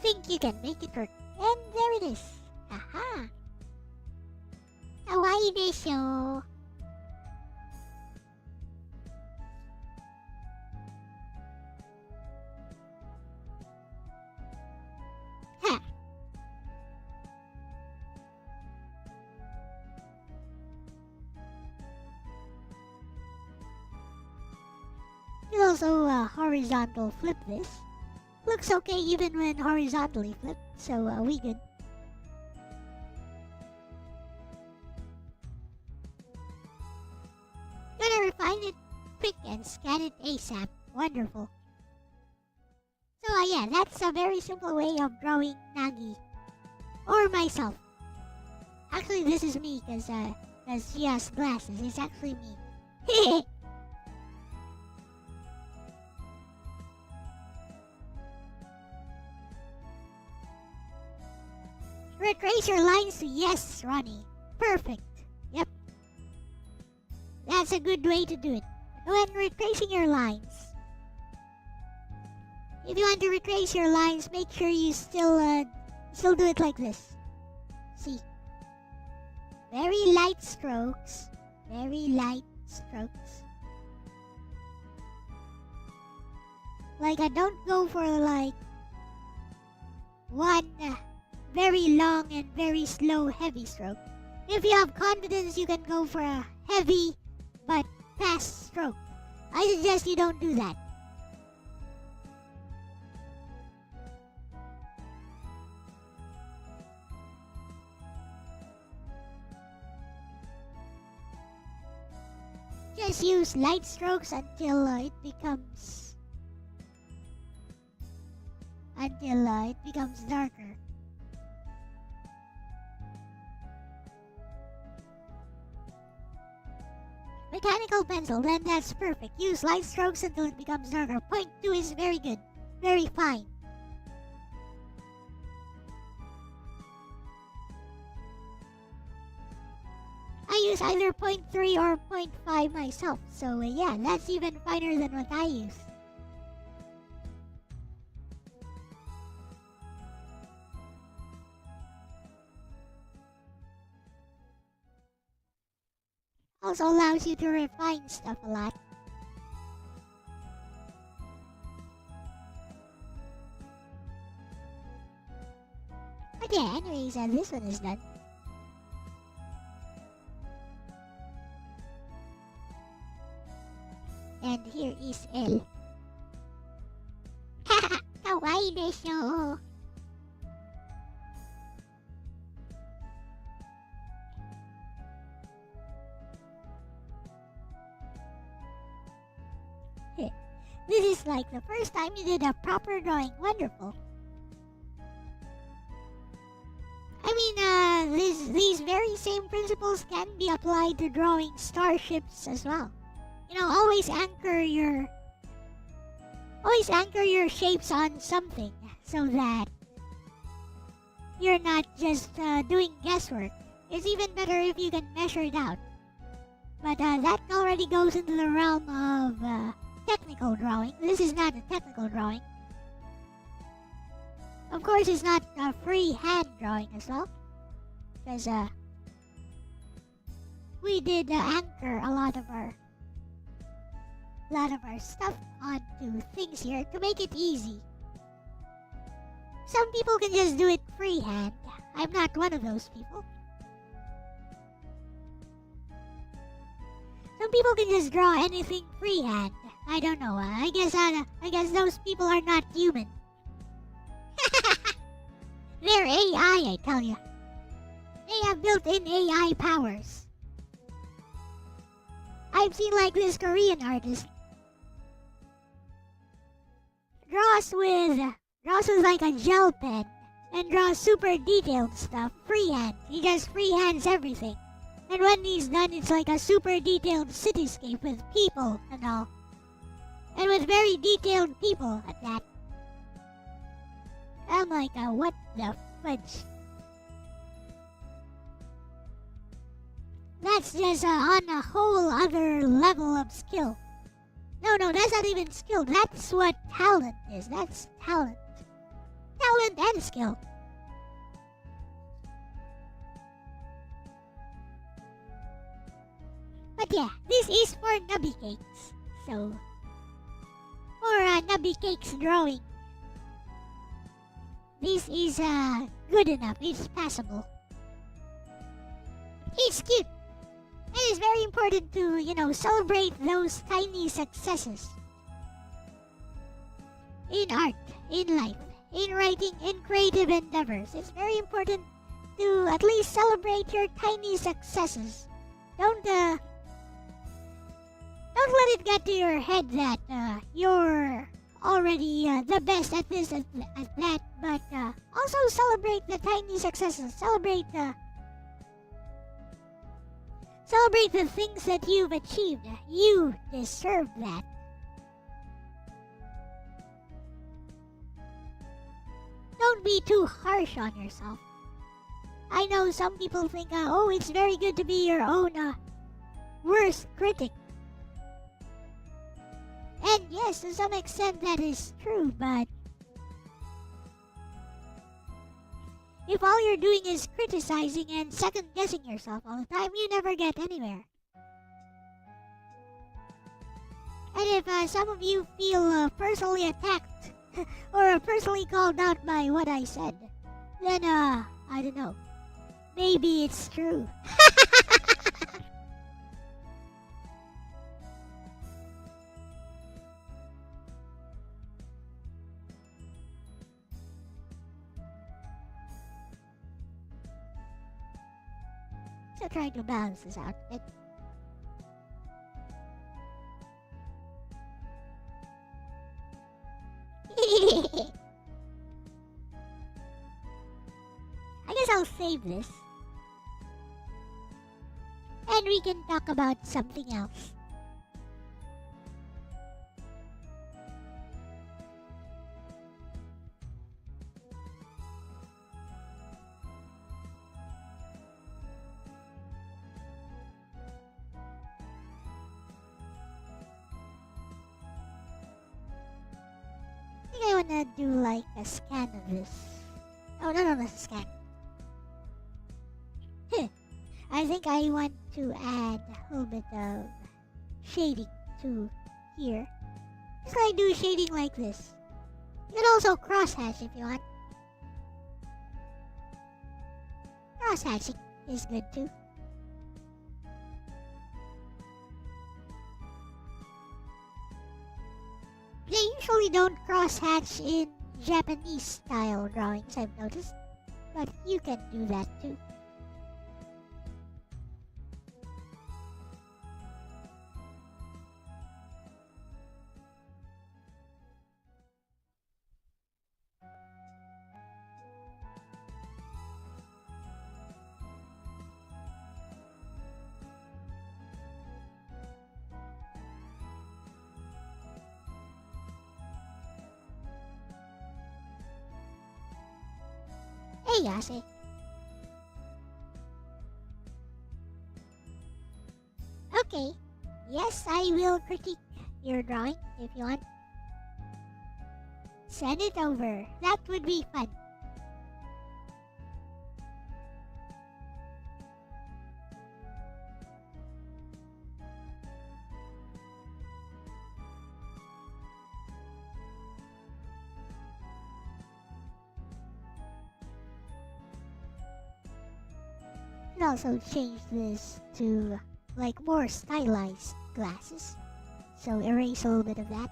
Think you can make it work. And there it is. Aha! Kawaii desho. Ha! You can also horizontal flip this. Looks okay even when horizontally flipped, so we good. Gonna refine it quick and scan it ASAP. Wonderful. So yeah, that's a very simple way of drawing Nagi. Or myself. Actually, this is me, cause she has glasses. It's actually me. Retrace your lines to yes, Ronnie. Perfect. Yep. That's a good way to do it. When retracing your lines, if you want to retrace your lines, make sure you still do it like this. See? Very light strokes. Very light strokes. Like, I don't go for like one very long and very slow heavy stroke. If you have confidence, you can go for a heavy but fast stroke. I suggest you don't do that. Just use light strokes until it becomes darker. Mechanical pencil, then that's perfect. Use light strokes until it becomes darker. Point 2 is very good. Very fine. I use either 0.3 or 0.5 myself, so yeah, that's even finer than what I use. Also allows you to refine stuff a lot. But yeah, anyways, this one is done. And here is Elle. Kawaii desho. This is like the first time you did a proper drawing. Wonderful. I mean, these very same principles can be applied to drawing starships as well. You know, always anchor your shapes on something so that you're not just doing guesswork. It's even better if you can measure it out. But that already goes into the realm of technical drawing. This is not a technical drawing. Of course, it's not a freehand drawing as well, because we did anchor a lot of our stuff onto things here to make it easy. Some people can just do it freehand. I'm not one of those people. Some people can just draw anything freehand. I don't know. I guess those people are not human. They're AI, I tell you. They have built-in AI powers. I've seen like this Korean artist draws with like a gel pen and draws super detailed stuff freehand. He just freehands everything. And when he's done, it's like a super detailed cityscape with people and all. And with very detailed people at that. I'm like, what the fudge? That's just on a whole other level of skill. No, that's not even skill. That's what talent is. That's talent. Talent and skill. But yeah, this is for Nubby Cakes. So, for Nubby Cakes drawing, this is good enough. It's passable. It's cute. It is very important to, you know, celebrate those tiny successes. In art, in life, in writing, in creative endeavors. It's very important to at least celebrate your tiny successes. Don't let it get to your head that you're already the best at this, at that, but also celebrate the tiny successes. Celebrate the things that you've achieved. You deserve that. Don't be too harsh on yourself. I know some people think, oh, it's very good to be your own worst critic. And yes, to some extent that is true, but if all you're doing is criticizing and second-guessing yourself all the time, you never get anywhere. And if some of you feel personally attacked or personally called out by what I said, then I don't know. Maybe it's true. So trying to balance this out a bit. I guess I'll save this. And we can talk about something else. I think I wanna do like a scan of this. Oh, no, not a scan. I think I want to add a little bit of shading to here. Just like do shading like this. You can also crosshatch if you want. Crosshatching is good too. They usually don't crosshatch in Japanese style drawings, I've noticed. But you can do that too. Hey, Yase. Okay. Yes, I will critique your drawing if you want. Send it over. That would be fun. You can also change this to like more stylized glasses. So erase a little bit of that.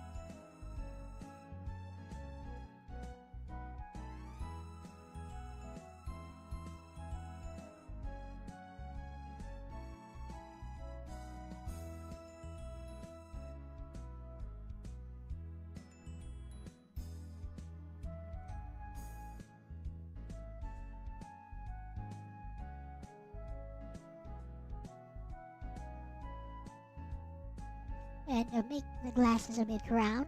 And make the glasses a bit round.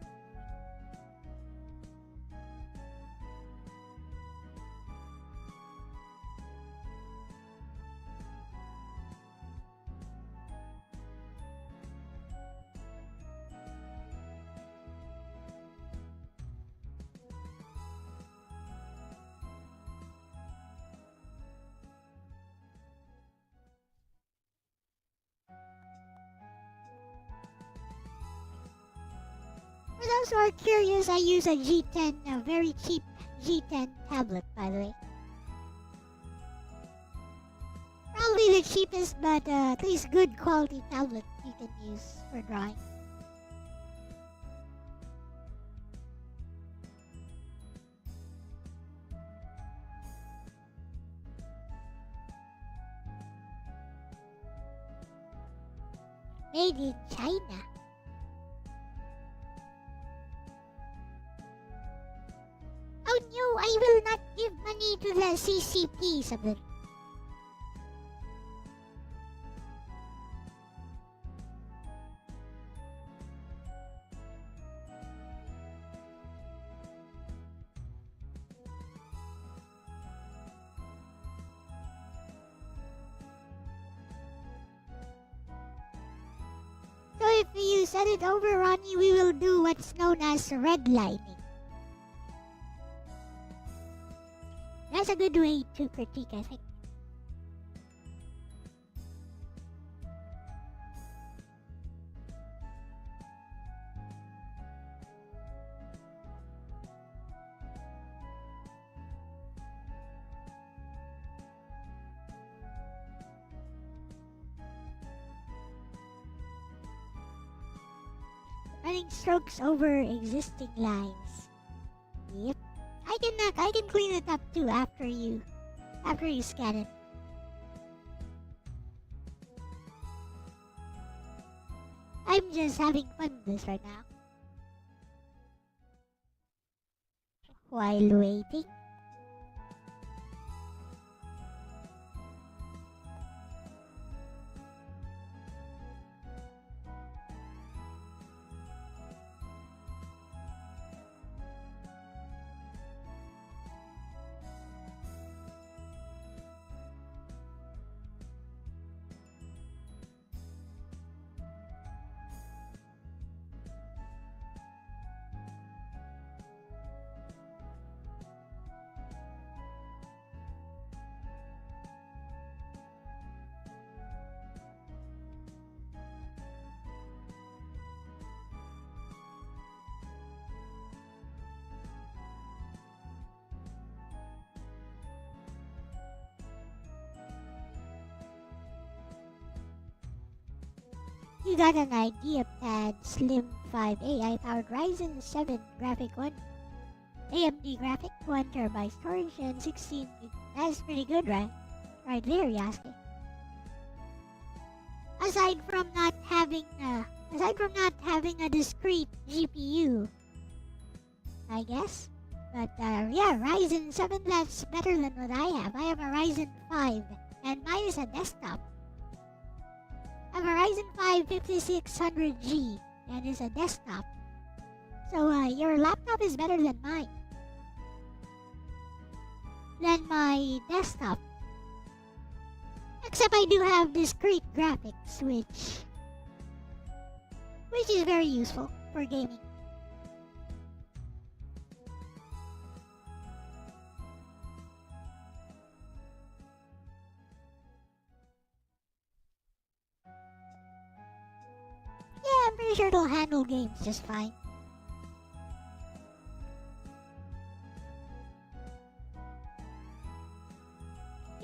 For those who are curious, I use a G10, a very cheap G10 tablet, by the way. Probably the cheapest, but at least good quality tablet you can use for drawing. Made in China. Oh no, I will not give money to the CCP, sabi. So if you send it over, Ronnie, we will do what's known as redlining. That's a good way to critique, I think. Running strokes over existing lines. Yep. I can clean it up too after you scan it. I'm just having fun with this right now. While waiting. You got an IdeaPad Slim 5A powered Ryzen 7 graphic 1 AMD graphic, 1TB storage, and 16 gig. That's pretty good, right? Right there, Yasuke. Aside from not having a discrete GPU, I guess. But yeah, Ryzen 7, that's better than what I have. I have a Ryzen 5, and mine is a desktop. I have a Ryzen 5 5600G, and it's a desktop. So your laptop is better than mine. Than my desktop. Except I do have discrete graphics, which is very useful for gaming. Yeah, I'm pretty sure it'll handle games just fine.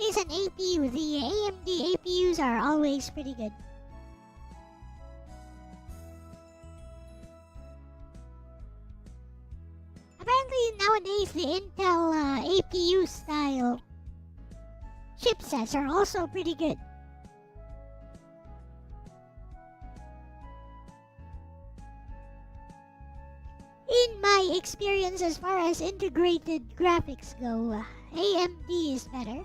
It's an APU. The AMD APUs are always pretty good. Apparently nowadays the Intel APU style chipsets are also pretty good. In my experience, as far as integrated graphics go, AMD is better.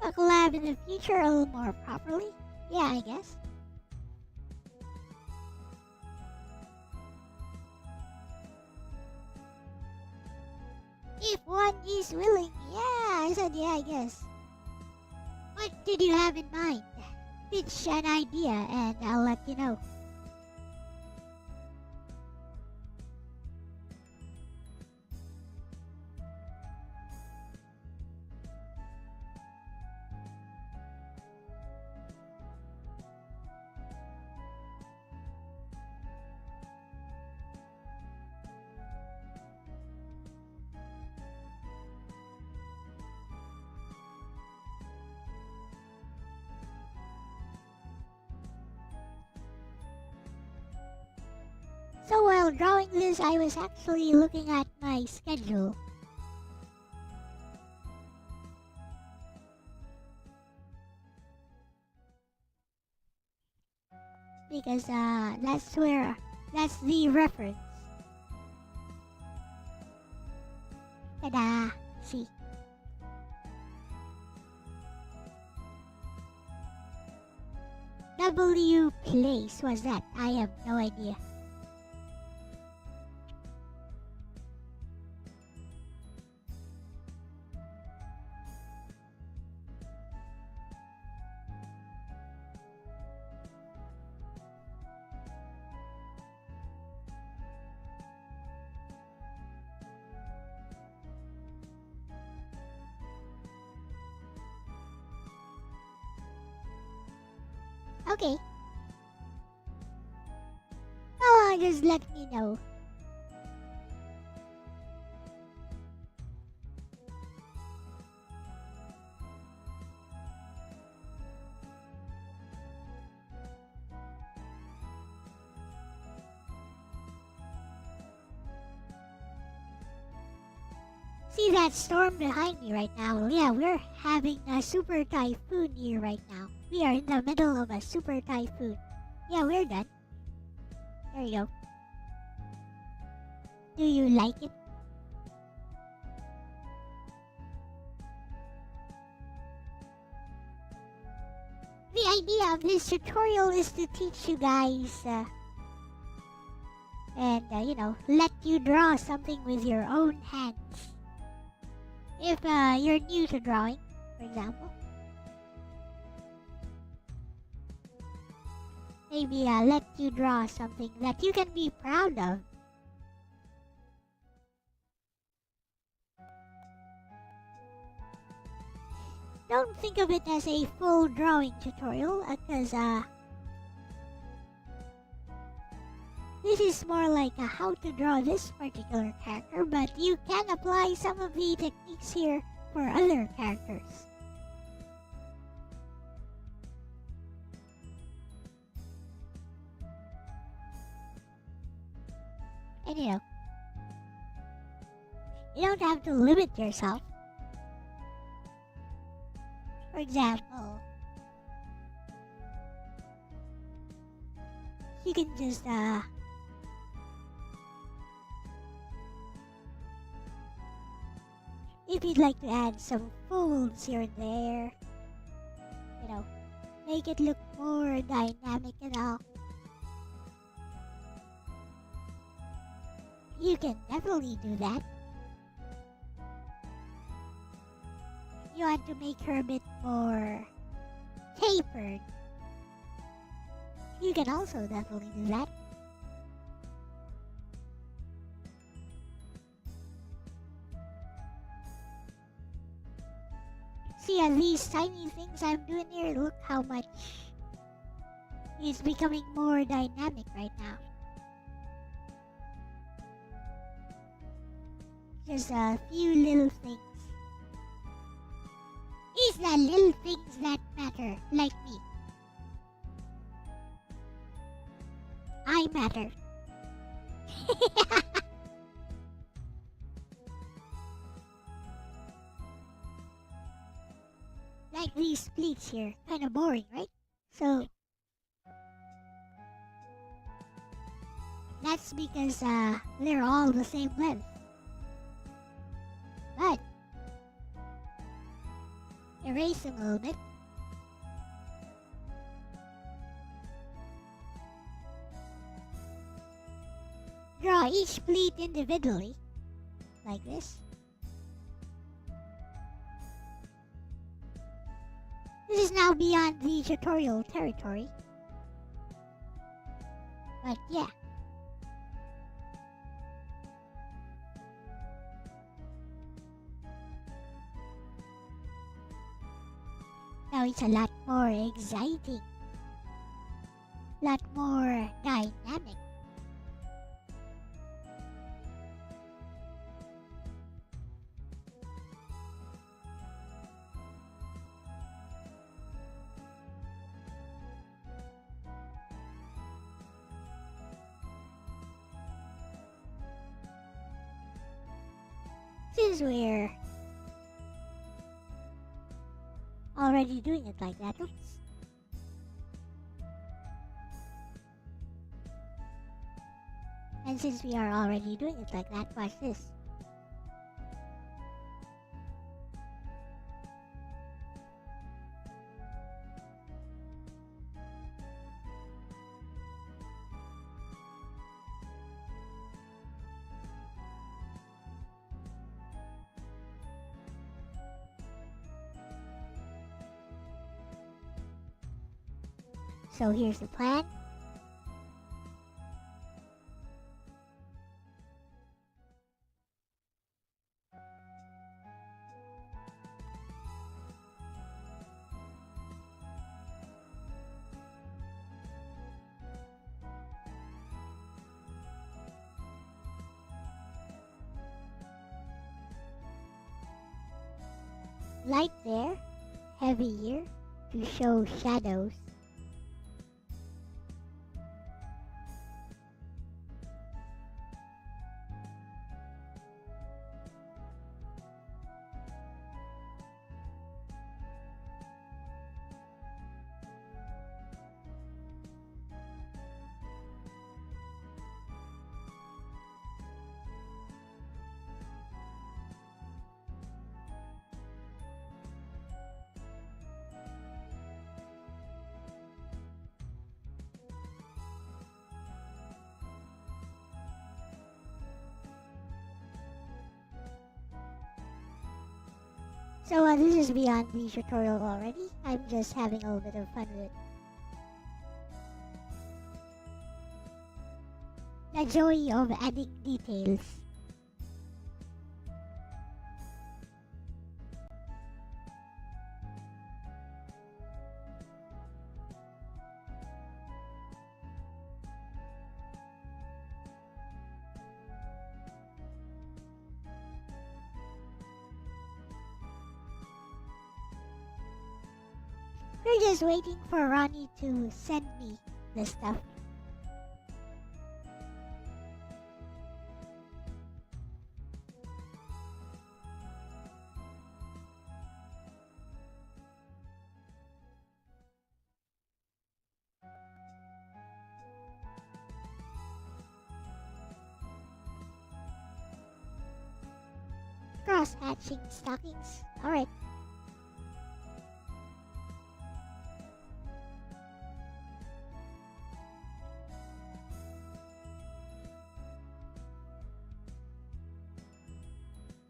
A collab in the future a little more properly? Yeah, I guess. If one is willing, yeah, I said yeah, I guess. What did you have in mind? Pitch an idea and I'll let you know. So while drawing this, I was actually looking at my schedule. Because that's the reference. Ta-da! See. W place was that? I have no idea. Okay. Oh, just let me know. See that storm behind me right now? Yeah, we're having a super typhoon here right now. We are in the middle of a super typhoon. Yeah, we're done. There you go. Do you like it? The idea of this tutorial is to teach you guys and let you draw something with your own hands. If you're new to drawing, for example. Maybe let you draw something that you can be proud of. Don't think of it as a full drawing tutorial, because this is more like a how to draw this particular character, but you can apply some of the techniques here for other characters. And you don't have to limit yourself. For example, you can just if you'd like to add some folds here and there, make it look more dynamic and all, you can definitely do that. You want to make her a bit more tapered, you can also definitely do that. See, at these tiny things I'm doing here, look how much it's becoming more dynamic right now. Just a few little things. It's the little things that matter, like me. I matter. Like these pleats here, kinda boring, right? So that's because they're all the same length. But erase them a little bit. Draw each pleat individually, like this. This is now beyond the tutorial territory. But yeah. Now it's a lot more exciting. Lot more dynamic. Since we're already doing it like that, oops. And since we are already doing it like that, watch this. So here's the plan. Light there, heavy here, to show shadows. So this is beyond the tutorial already. I'm just having a little bit of fun with it. The joy of adding details. You're just waiting for Ronnie to send me the stuff. Cross-hatching stockings. Alright.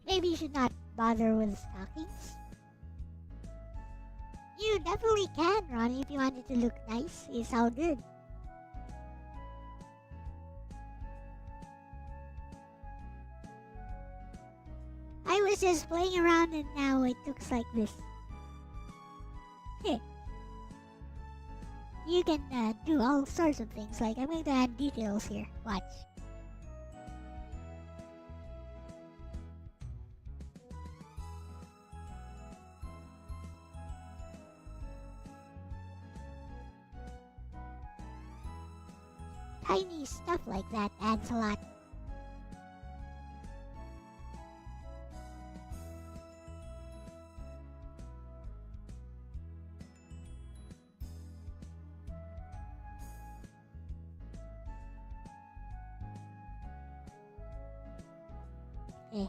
Maybe you should not bother with stockings. You definitely can, Ronnie, if you want it to look nice. It's all good. I was just playing around and now it looks like this. Here. You can do all sorts of things, like I'm going to add details here. Watch. Tiny stuff like that adds a lot.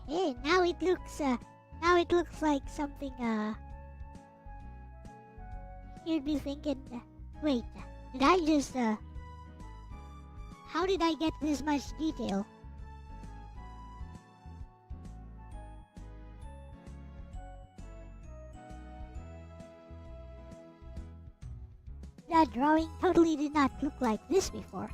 Hey, now it looks like something, you'd be thinking, wait, did I just, how did I get this much detail? That drawing totally did not look like this before.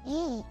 Hey.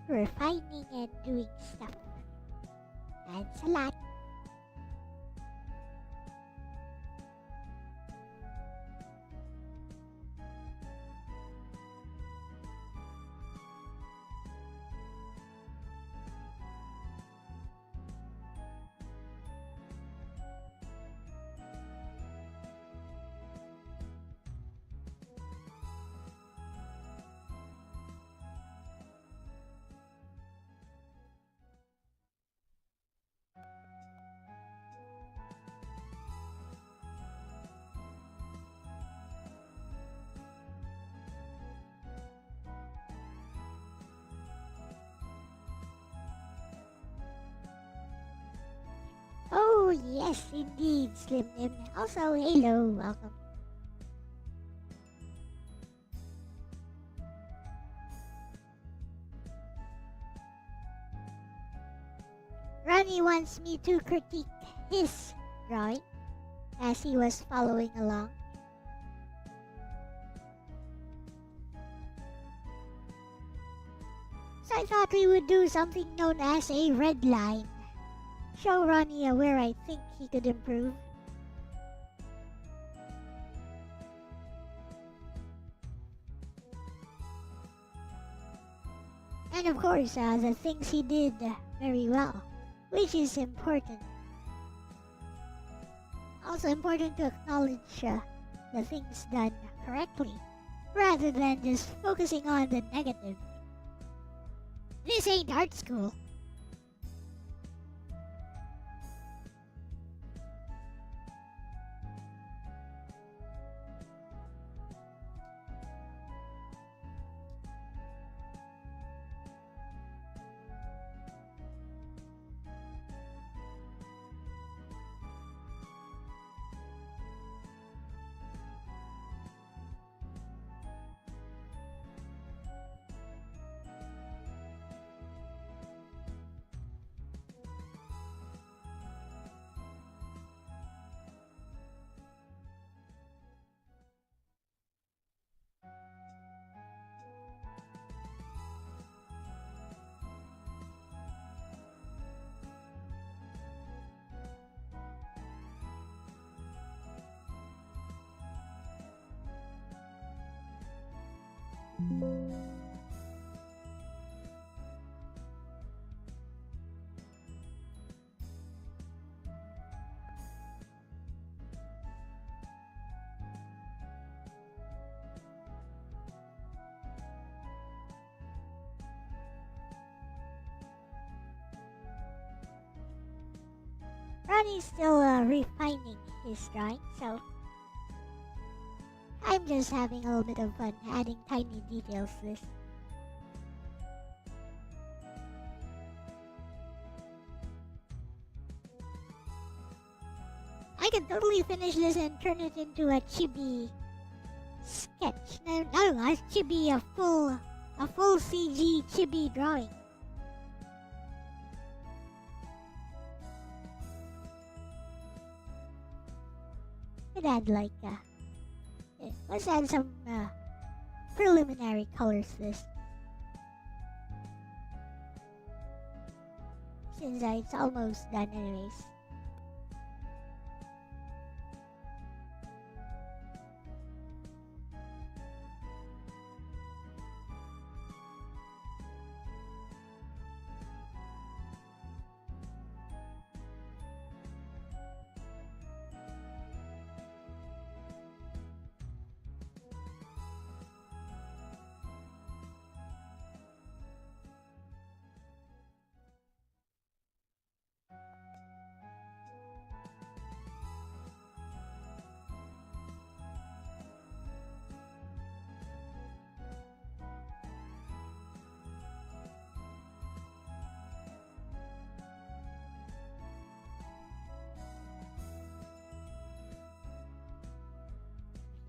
Refining and doing stuff. That's a lot. Oh, yes, indeed, Slim Nim. Also, hello, welcome. Ronnie wants me to critique his drawing as he was following along. So I thought we would do something known as a red line. Show Ronnie where I think he could improve. And of course, the things he did very well, which is important. Also important to acknowledge the things done correctly, rather than just focusing on the negative. This ain't art school. Ronnie's still refining his drawing, so I'm just having a little bit of fun adding tiny details to this. I can totally finish this and turn it into a chibi sketch. No, a chibi, a full CG chibi drawing. Could add like let's add some preliminary colors to this. Since it's almost done anyways.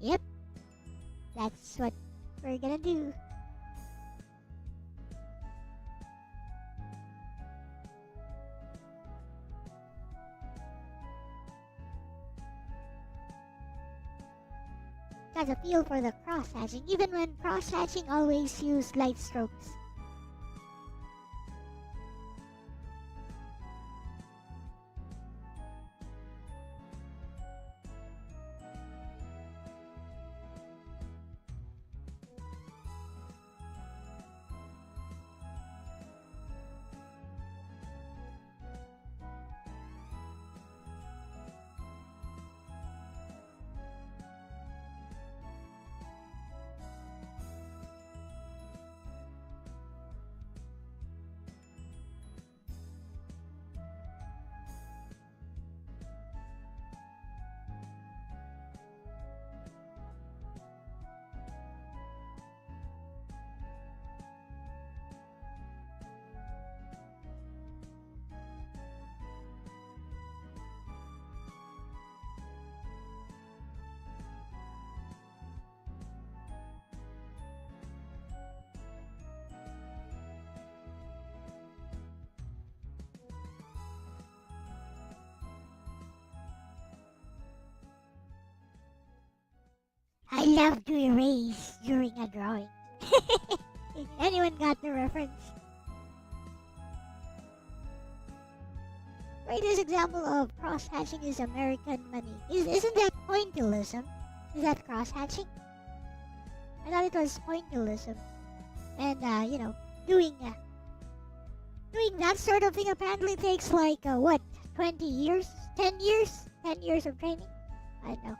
Yep, that's what we're gonna do. Got a feel for the cross-hatching, even when cross-hatching always use light strokes. I love to erase during a drawing. Anyone got the reference? Greatest example of cross-hatching is American money. Isn't that pointillism? Is that cross-hatching? I thought it was pointillism. And, doing doing that sort of thing apparently takes like, what, 20 years? 10 years? 10 years of training? I don't know.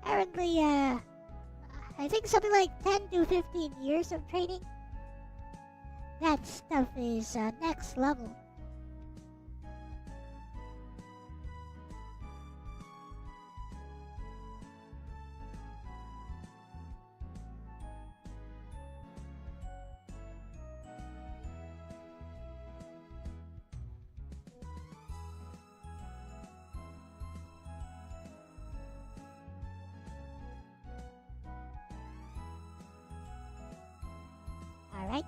Apparently, I think something like 10 to 15 years of training. That stuff is next level. Alright.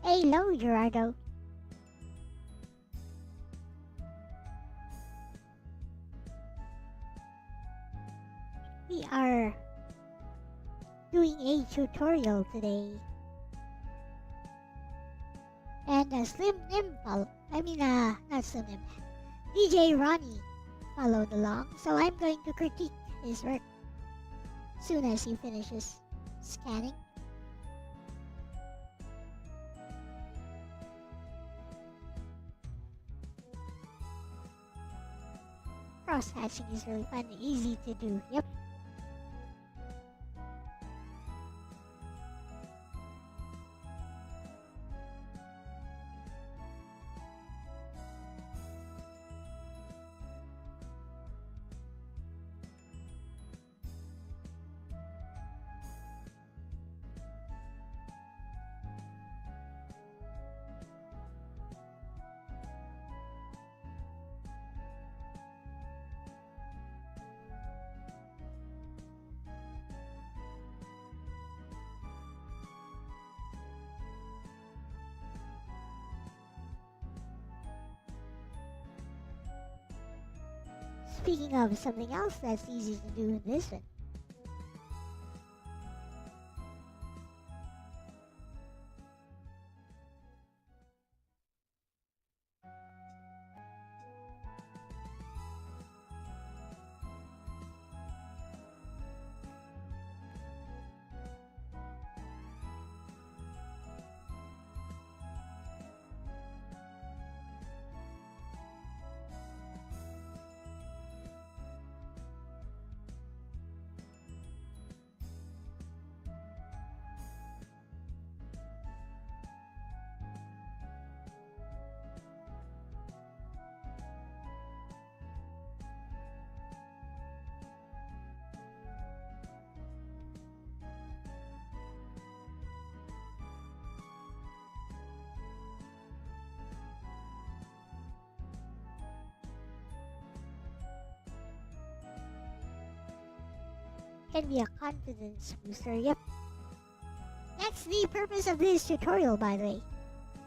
Hello, Gerardo. We are doing a tutorial today. And Slim Nim not Slim Nim, DJ Ronnie followed along, so I'm going to critique his work soon as he finishes scanning. Cross-hatching is really fun and easy to do, yep. Speaking of something else that's easy to do in this one. Can be a confidence booster, yep. That's the purpose of this tutorial, by the way.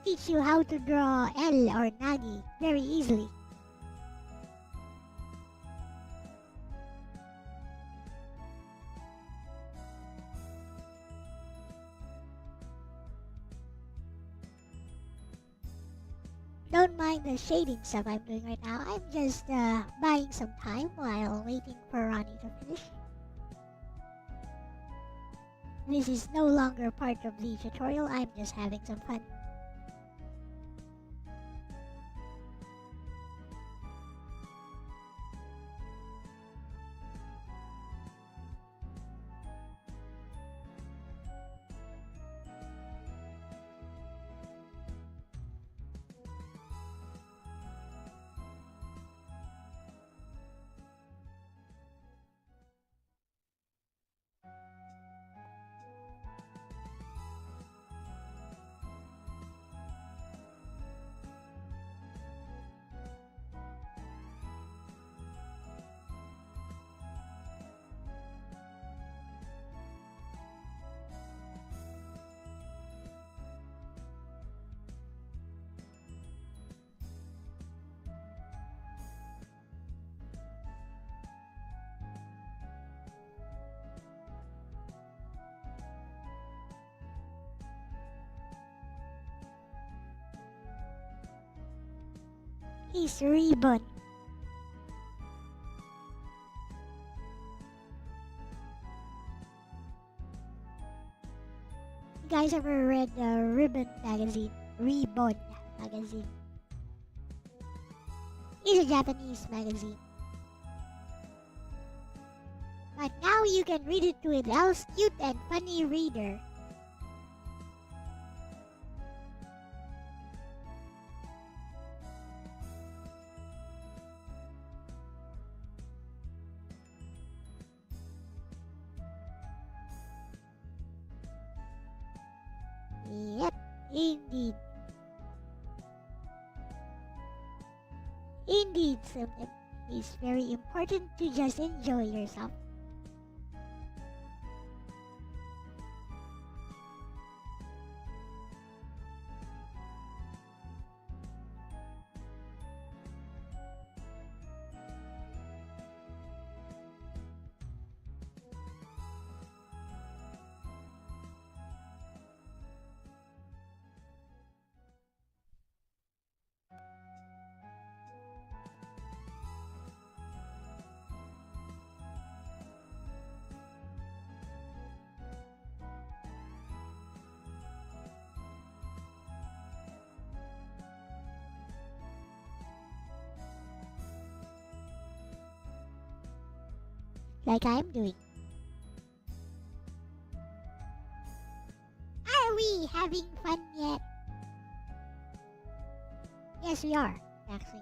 Teach you how to draw Elle or Nagi very easily. Don't mind the shading stuff I'm doing right now. I'm just buying some time while waiting for Ronnie to finish. This is no longer part of the tutorial, I'm just having some fun. is ribbon. You guys ever read the Ribbon magazine? Ribbon magazine. It's a Japanese magazine. But now you can read it with Elle-C cute and funny reader. Yep, indeed. Indeed, sometimes it's very important to just enjoy yourself. Like I'm doing. Are we having fun yet? Yes, we are, actually.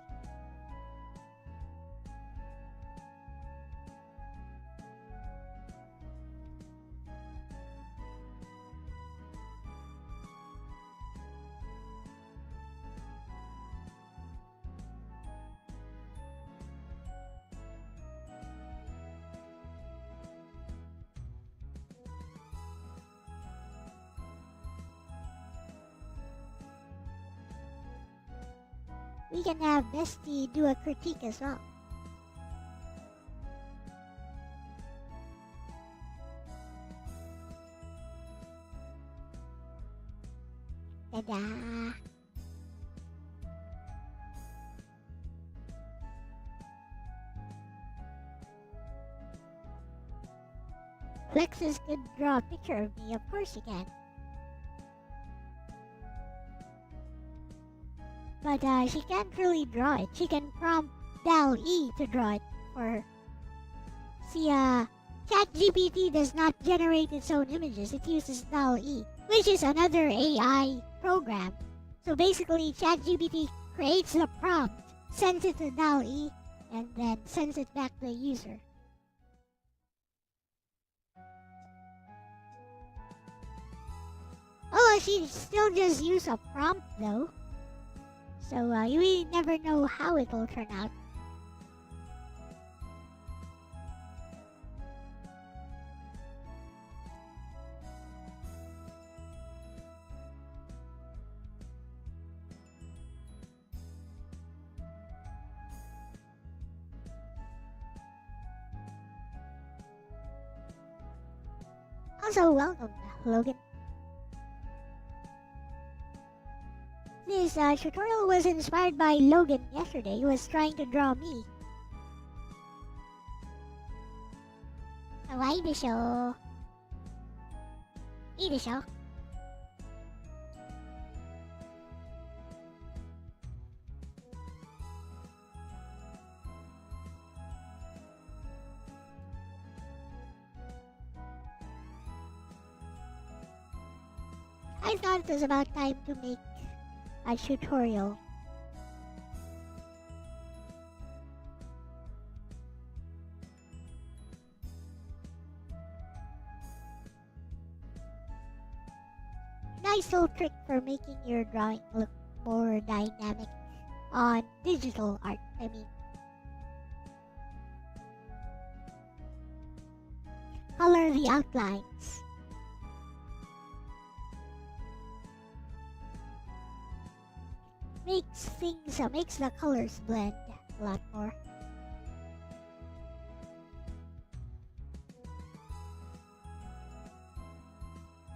We can have Bestie do a critique as well. Ta-da! Lexus could draw a picture of me, of course you can. But she can't really draw it. She can prompt Elle-E to draw it for her. See, ChatGPT does not generate its own images. It uses Elle-E, which is another AI program. So basically, ChatGPT creates the prompt, sends it to Elle-E, and then sends it back to the user. Oh, she still just use a prompt though. So you really never know how it will turn out. Also, welcome, Logan. This tutorial was inspired by Logan yesterday. He was trying to draw me. Kawaii desho. Ii desho. I thought it was about time to make a tutorial. Nice little trick for making your drawing look more dynamic on digital art, I mean. Color the outlines. Makes the colors blend a lot more.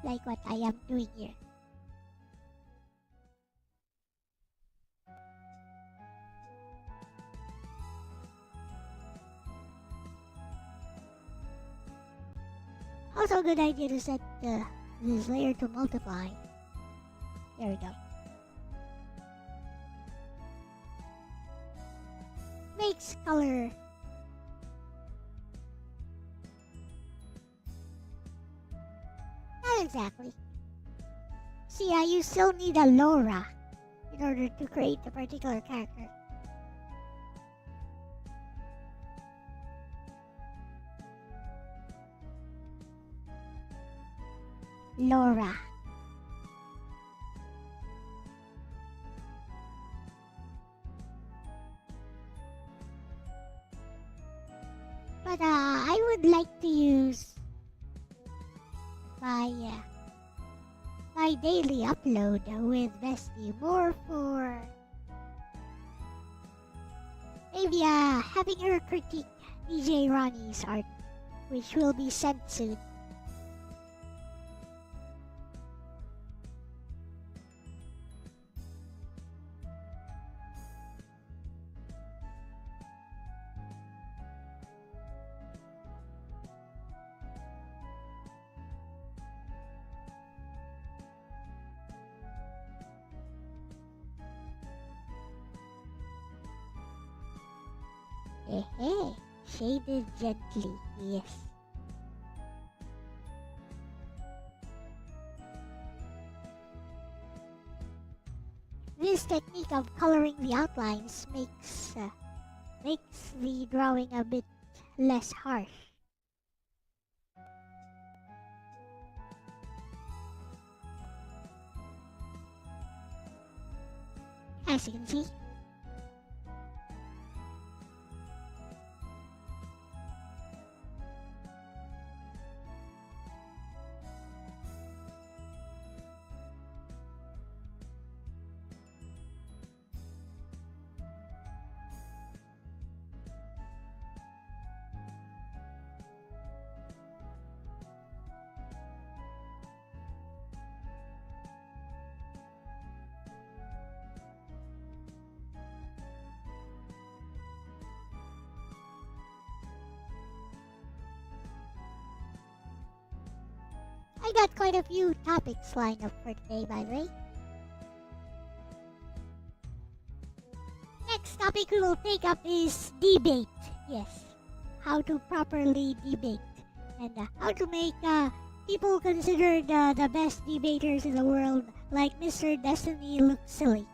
Like what I am doing here. Also a good idea to set this layer to multiply. There we go. Makes color. Not exactly. See, you still need a Laura in order to create a particular character. Laura. But I would like to use my my daily upload with Bestie more for maybe having her critique DJ Ronnie's art, which will be sent soon. Shaded gently, yes. This technique of coloring the outlines makes the drawing a bit less harsh. As you can see. I got quite a few topics lined up for today, by the way. Next topic we will take up is debate. Yes, how to properly debate and how to make people considered the best debaters in the world, like Mr. Destiny, look silly.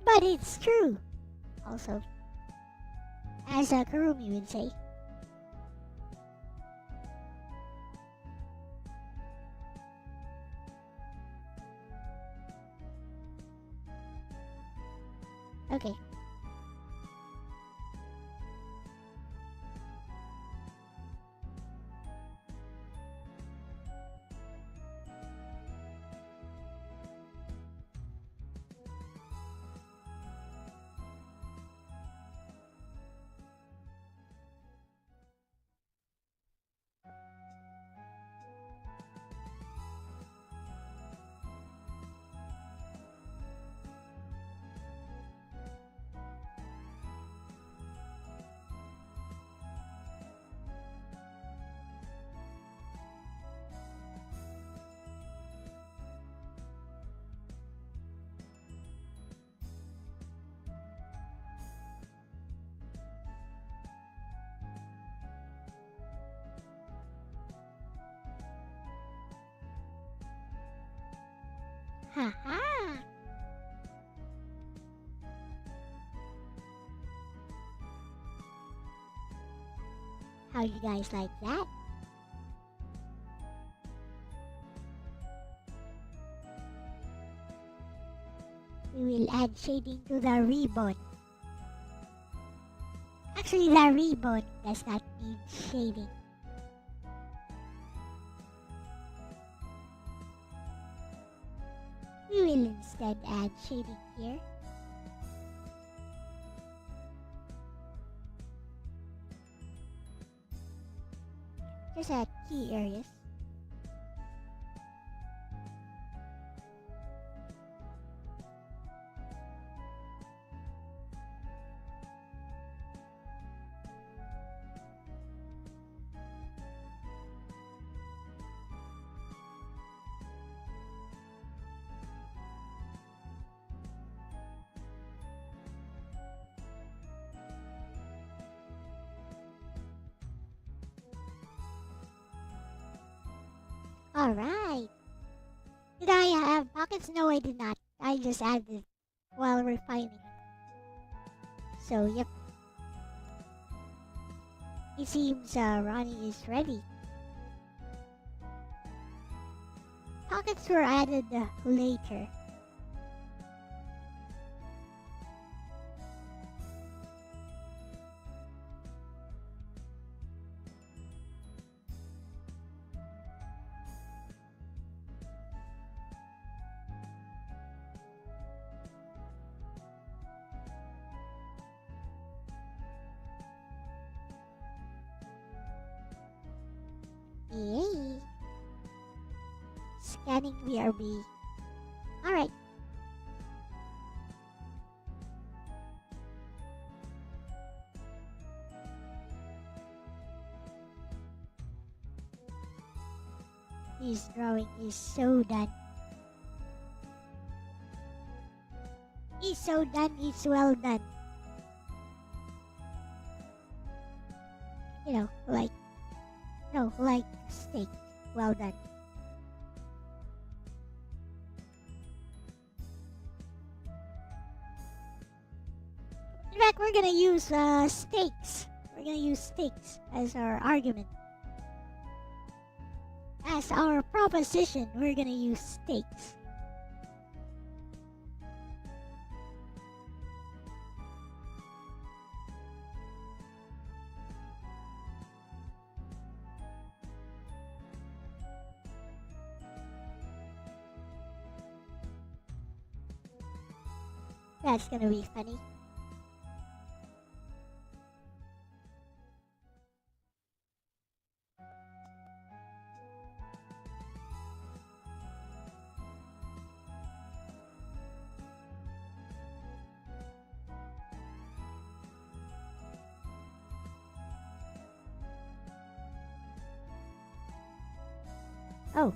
But it's true. Also, as Kurumi would say. Okay. Haha. How you guys like that? We will add shading to the ribbon. Actually, the ribbon does not need shading. We will instead add shading here. Just at key areas. Alright. Did I have pockets? No, I did not. I just added while refining. So, yep. It seems Ronnie is ready. Pockets were added later. Yay! Scanning BRB. Alright. This drawing is so done. It's so done, it's well done. You know, like steak. Well done. In fact, we're gonna use steaks. We're gonna use steaks as our argument. As our proposition, we're gonna use steaks. That's gonna be funny. Oh.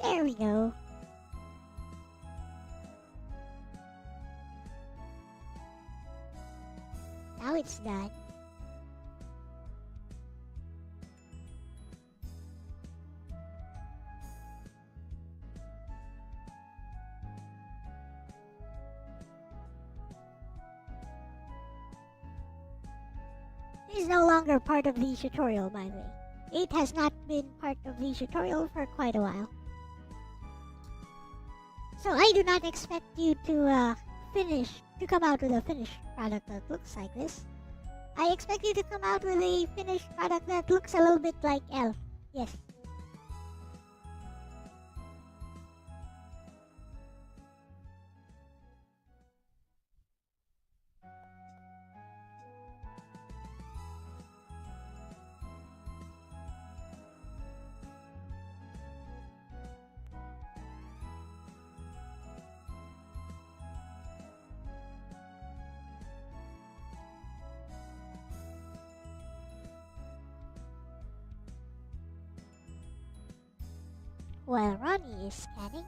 There we go. Now it's done. It is no longer part of the tutorial, by the way. It has not been part of the tutorial for quite a while. So I do not expect you to come out with a finished product that looks like this. I expect you to come out with a finished product that looks a little bit like Elle. Yes. While Ronnie is scanning,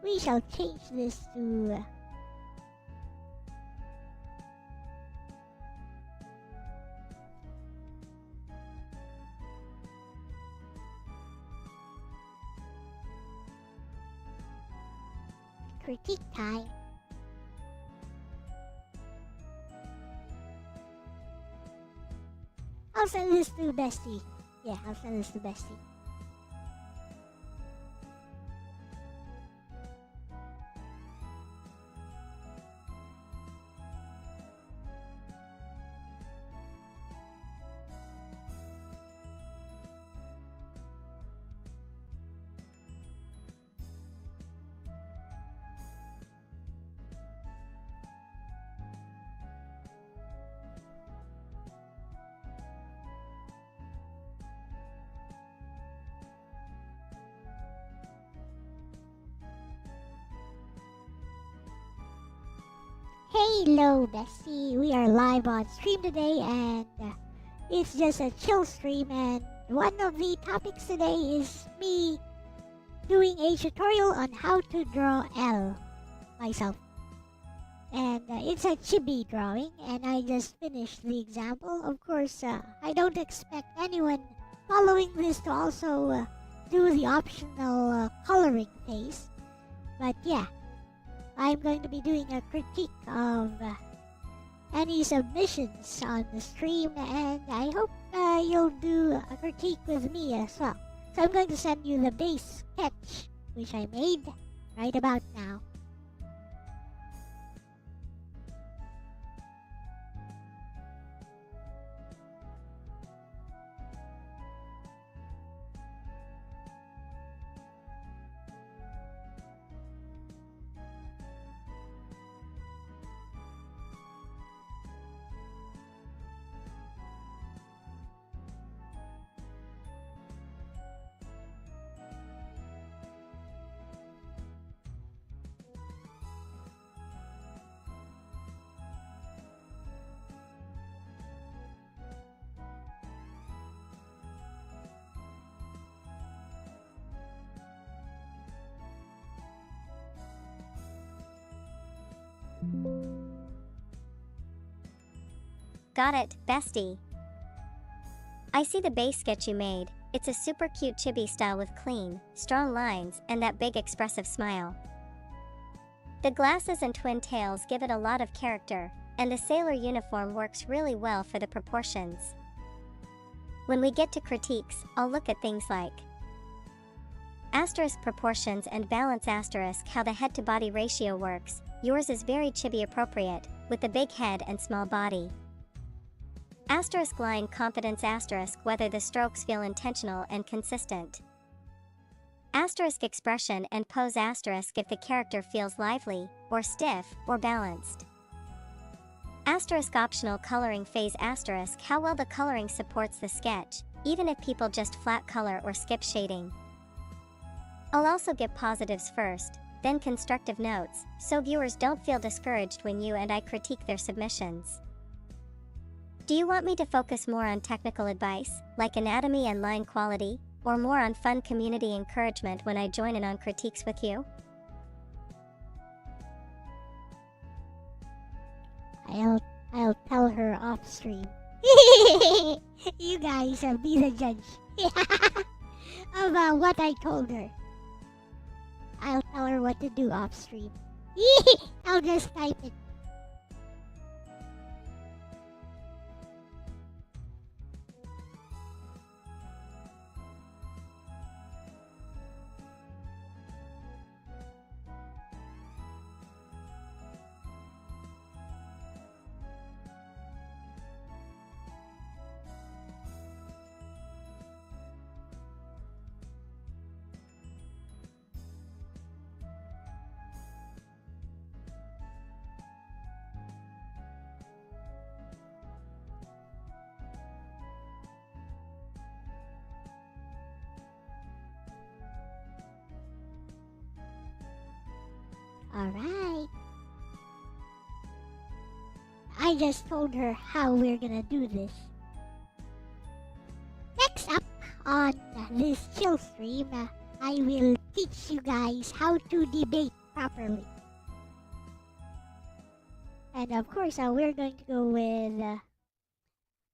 we shall change this to critique time. I'll send this to Bestie. Yeah, I'll send this to Bestie. Hello, Bestie. We are live on stream today, and it's just a chill stream. And one of the topics today is me doing a tutorial on how to draw Elle myself. And it's a chibi drawing, and I just finished the example. Of course, I don't expect anyone following this to also do the optional coloring phase. But yeah, I'm going to be doing a critique of any submissions on the stream, and I hope you'll do a critique with me as well. So I'm going to send you the base sketch, which I made right about now. Got it, bestie. I see the base sketch you made. It's a super cute chibi style with clean, strong lines and that big expressive smile. The glasses and twin tails give it a lot of character, and the sailor uniform works really well for the proportions. When we get to critiques, I'll look at things like asterisk proportions and balance asterisk how the head to body ratio works. Yours is very chibi appropriate, with the big head and small body. Asterisk line confidence asterisk whether the strokes feel intentional and consistent. Asterisk expression and pose asterisk if the character feels lively, or stiff, or balanced. Asterisk optional coloring phase asterisk how well the coloring supports the sketch, even if people just flat color or skip shading. I'll also give positives first, then constructive notes, so viewers don't feel discouraged when you and I critique their submissions. Do you want me to focus more on technical advice, like anatomy and line quality, or more on fun community encouragement when I join in on critiques with you? I'll tell her off stream. You guys be the judge of what I told her. I'll tell her what to do off stream. I'll just type it. Alright. I just told her how we're gonna do this. Next up on this chill stream, I will teach you guys how to debate properly. And of course, we're going to go with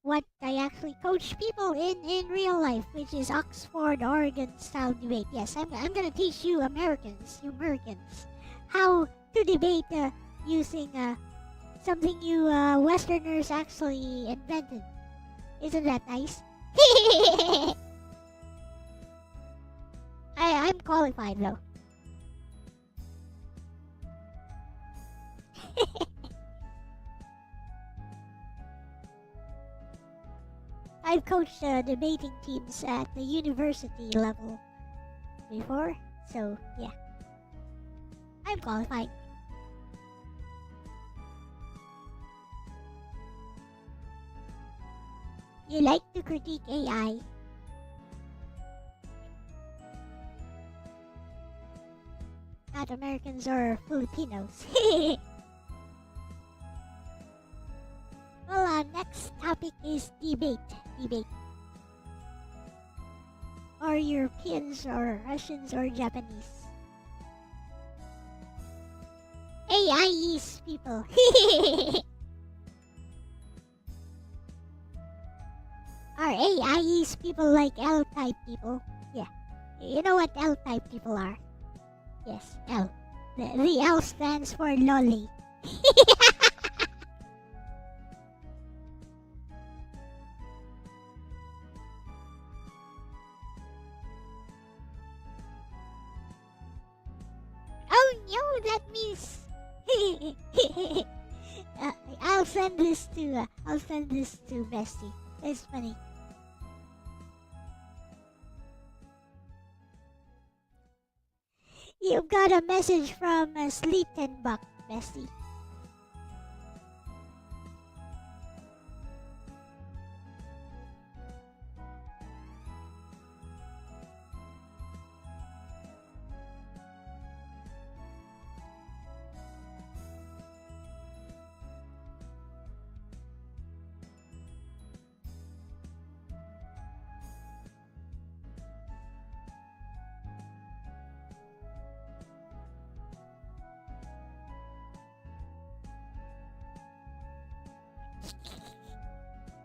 what I actually coach people in real life, which is Oxford, Oregon style debate. Yes, I'm gonna teach you Americans, how to debate using something you Westerners actually invented. Isn't that nice? I'm qualified though. I've coached debating teams at the university level before, so yeah. I'm qualified. You like to critique AI? Not Americans or Filipinos. topic is debate. Debate. Or Europeans or Russians or Japanese. AIE's people. Are AIE's people like L-type people? Yeah. You know what L-type people are? Yes, L. The L stands for lolly. Oh no, that means I'll send this to Bestie. It's funny. You've got a message from Sleetenbuck, Bestie.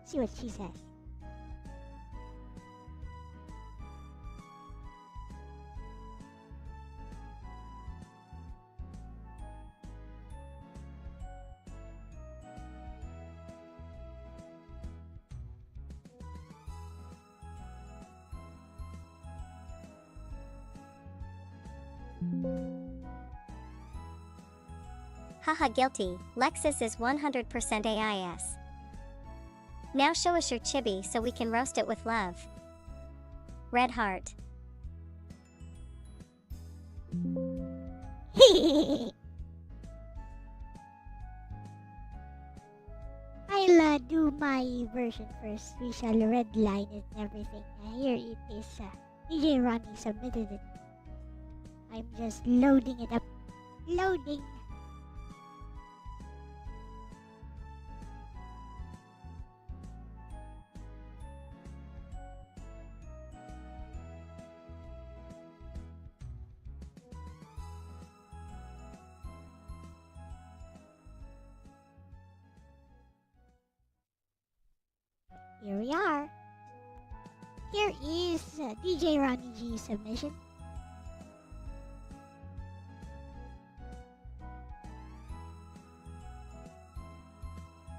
See what she says. Haha, guilty. Lexus is 100% AIS. Now show us your chibi so we can roast it with love. Red heart. I'll do my version first. We shall redline it and everything. Here it is. DJ Ronnie submitted it. I'm just loading it up. Loading. Here we are. Here is DJ Ronnie G's submission.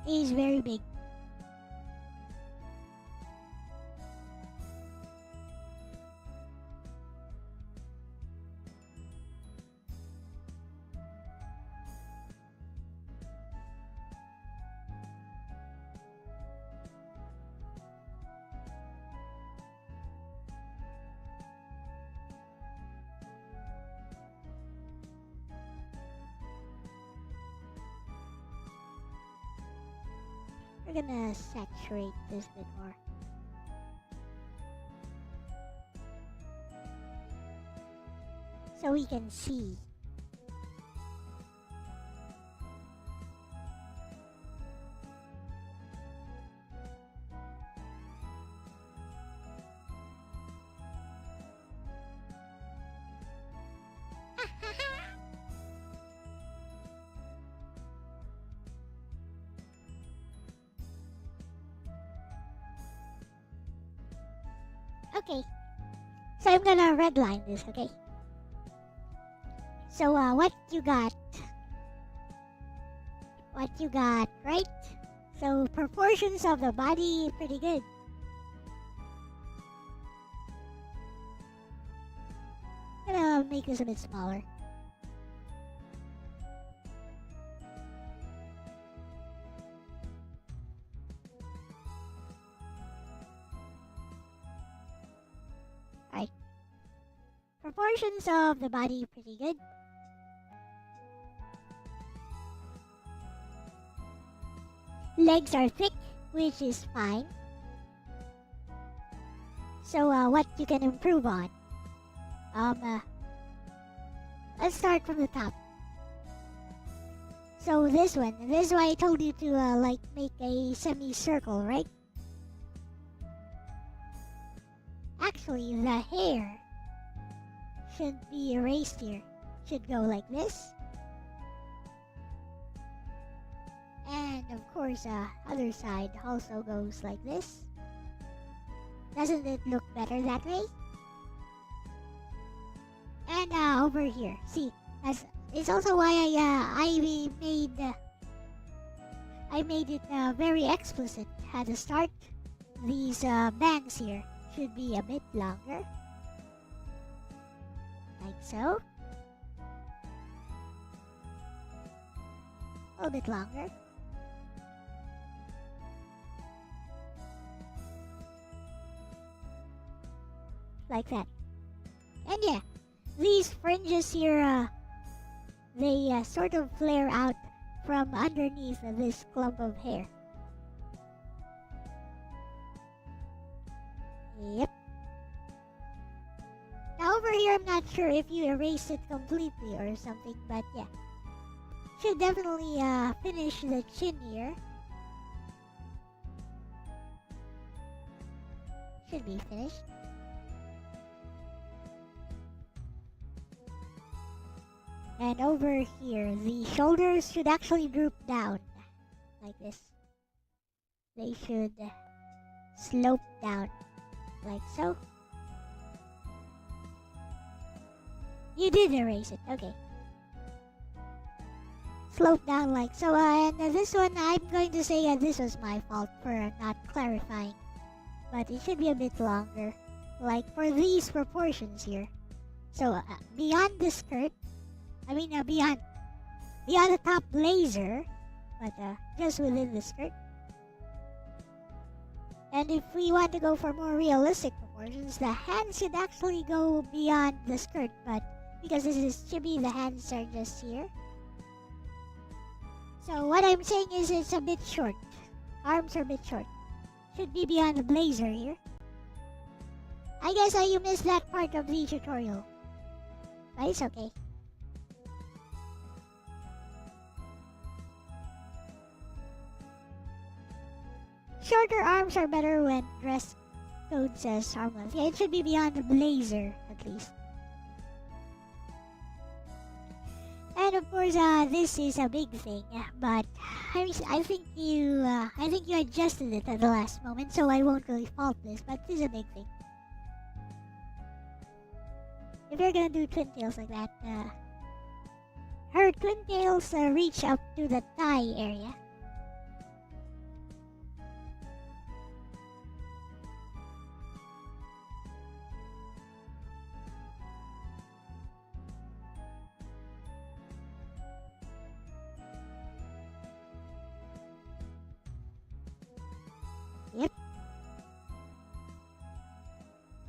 He's very big. We're gonna saturate this bit more. So we can see. Okay, so I'm gonna redline this, okay? So, what you got, right? So, proportions of the body, pretty good. Gonna make this a bit smaller. Proportions of the body pretty good. Legs are thick, which is fine. So what you can improve on? Let's start from the top. So this is why I told you to like make a semicircle, right? Actually, the hair should be erased here. Should go like this. And of course, other side also goes like this. Doesn't it look better that way? And over here, see, it's also why I made it very explicit at the start. These bangs here should be a bit longer, like so. A little bit longer. Like that. And yeah, these fringes here, they sort of flare out from underneath this clump of hair. Yep. Now over here, I'm not sure if you erase it completely or something, but yeah. Should definitely finish the chin here. Should be finished. And over here, the shoulders should actually droop down, like this. They should slope down, like so. You did erase it, okay. Slope down like so, and this one, I'm going to say this was my fault for not clarifying. But it should be a bit longer, like for these proportions here. So, beyond the skirt, beyond the top blazer, but just within the skirt. And if we want to go for more realistic proportions, the hands should actually go beyond the skirt, but because this is chibi, the hands are just here. So what I'm saying is it's a bit short. Arms are a bit short. Should be beyond the blazer here. I guess you missed that part of the tutorial. But it's okay. Shorter arms are better when dress code says arm length. Yeah, it should be beyond the blazer at least. And of course, this is a big thing, but I think you adjusted it at the last moment, so I won't really fault this. But this is a big thing. If you're gonna do twin tails like that, her twin tails reach up to the thigh area. Yep.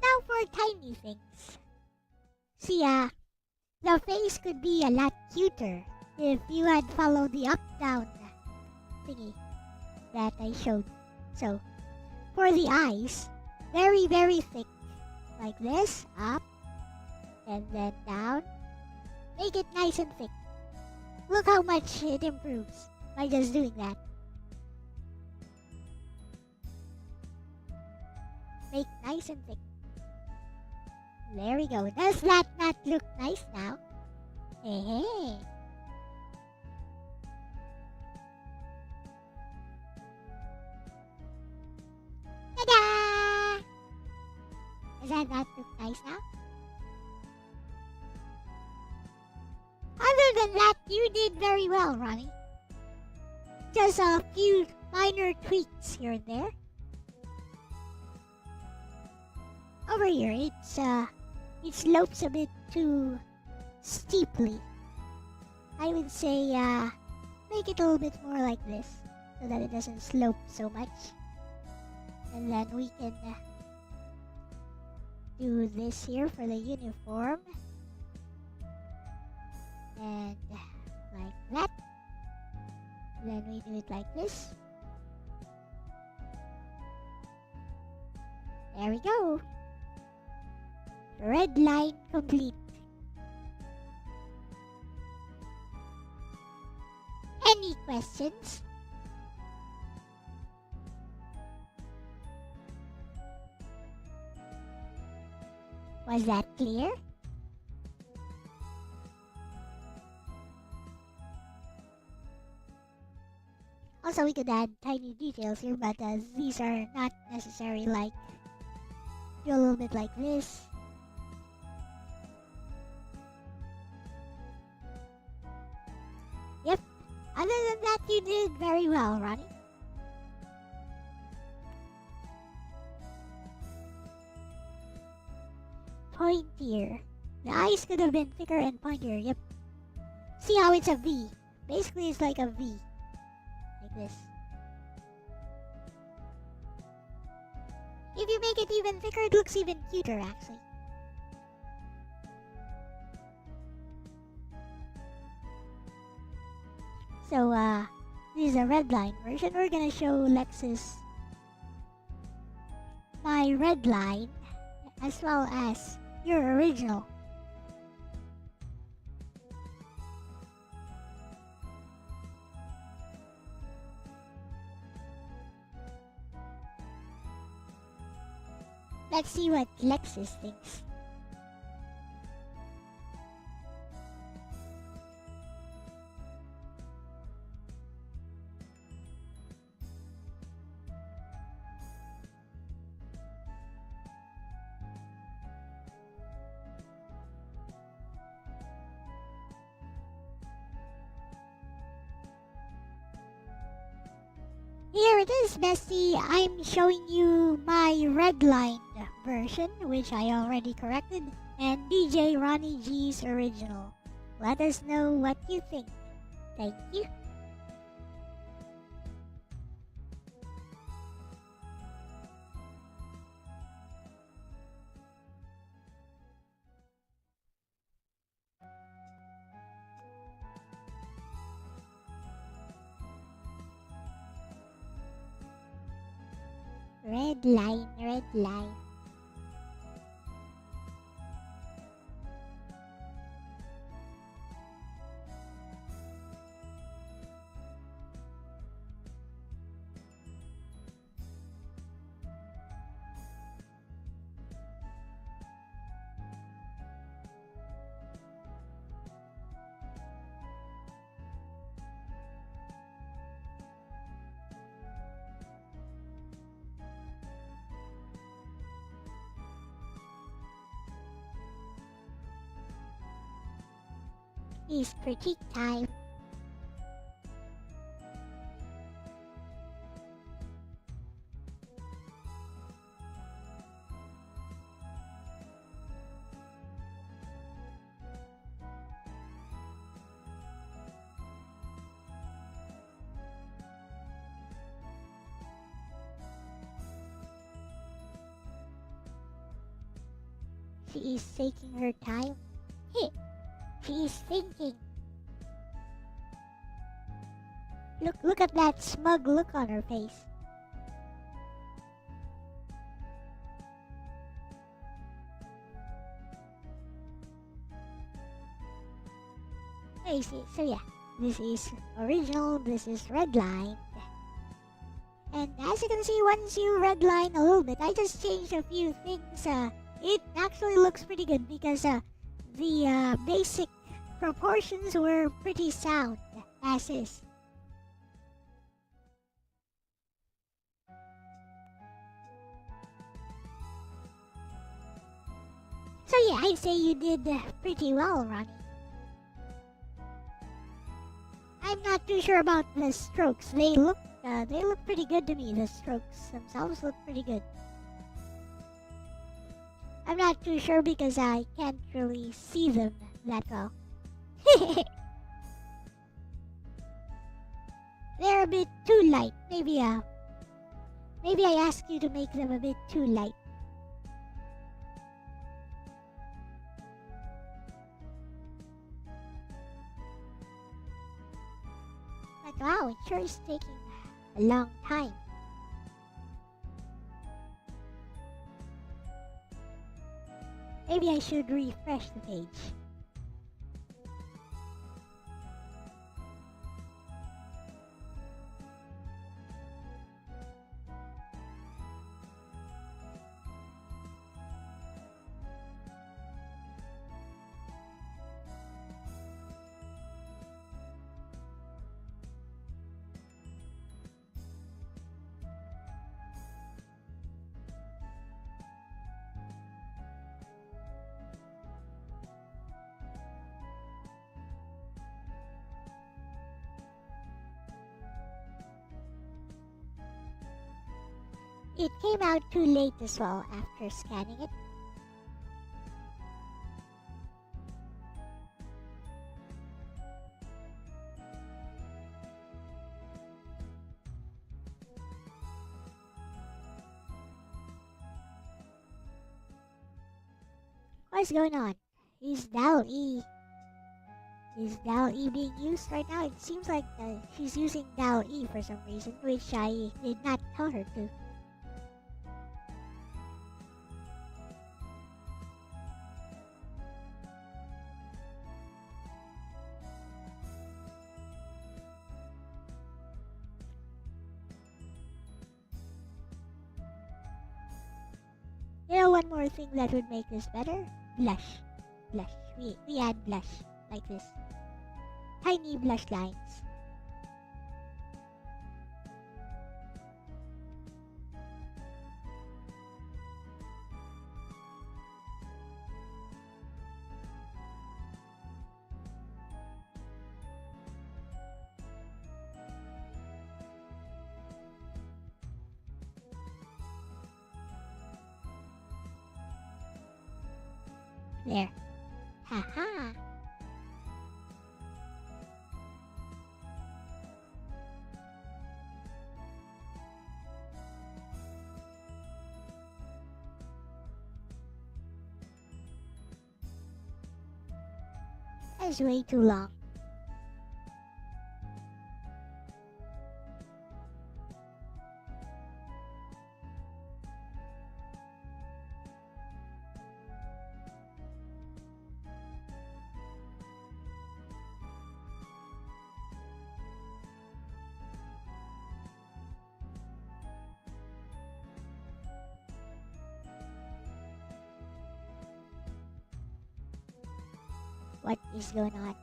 Now for tiny things. See, the face could be a lot cuter if you had followed the up-down thingy that I showed. So, for the eyes, very, very thick. Like this, up, and then down. Make it nice and thick. Look how much it improves by just doing that. Make nice and thick. There we go. Does that not look nice now? Hey, hey. Ta-da! Does that not look nice now? Other than that, you did very well, Ronnie. Just a few minor tweaks here and there. Over here, it slopes a bit too steeply. I would say make it a little bit more like this so that it doesn't slope so much. And then we can do this here for the uniform. And like that. Then we do it like this. There we go. Red line complete. questions. Was that clear? Also, we could add tiny details here, but these are not necessary, like do a little bit like this. Yep. Other than that, you did very well, Ronnie. Pointier. The eyes could have been thicker and pointier, yep. See how it's a V? Basically, it's like a V. Like this. If you make it even thicker, it looks even cuter, actually. So, this is a red line version. We're gonna show Lexus my red line as well as your original. Let's see what Lexus thinks. Here it is, Bestie. I'm showing you my redlined version, which I already corrected, and DJ Ronnie G's original. Let us know what you think. Thank you. Red line, red line. It's critique time. She is taking her time. Hey, she is thinking. Look at that smug look on her face. Hey, so yeah, this is original, this is redlined. And as you can see, once you redline a little bit, I just changed a few things. It actually looks pretty good because the basic proportions were pretty sound, as is. So yeah, I'd say you did pretty well, Ronnie. I'm not too sure about the strokes. They look pretty good to me. The strokes themselves look pretty good. I'm not too sure because I can't really see them that well. They're a bit too light. Maybe I asked you to make them a bit too light. But wow, it sure is taking a long time. Maybe I should refresh the page. It came out too late as well after scanning it. What's going on? Is DAL-E being used right now? It seems like she's using DAL-E for some reason, which I did not tell her to. You know, one more thing that would make this better? Blush. We add blush like this. Tiny blush lines. There. Haha. That's way too long. What is going on?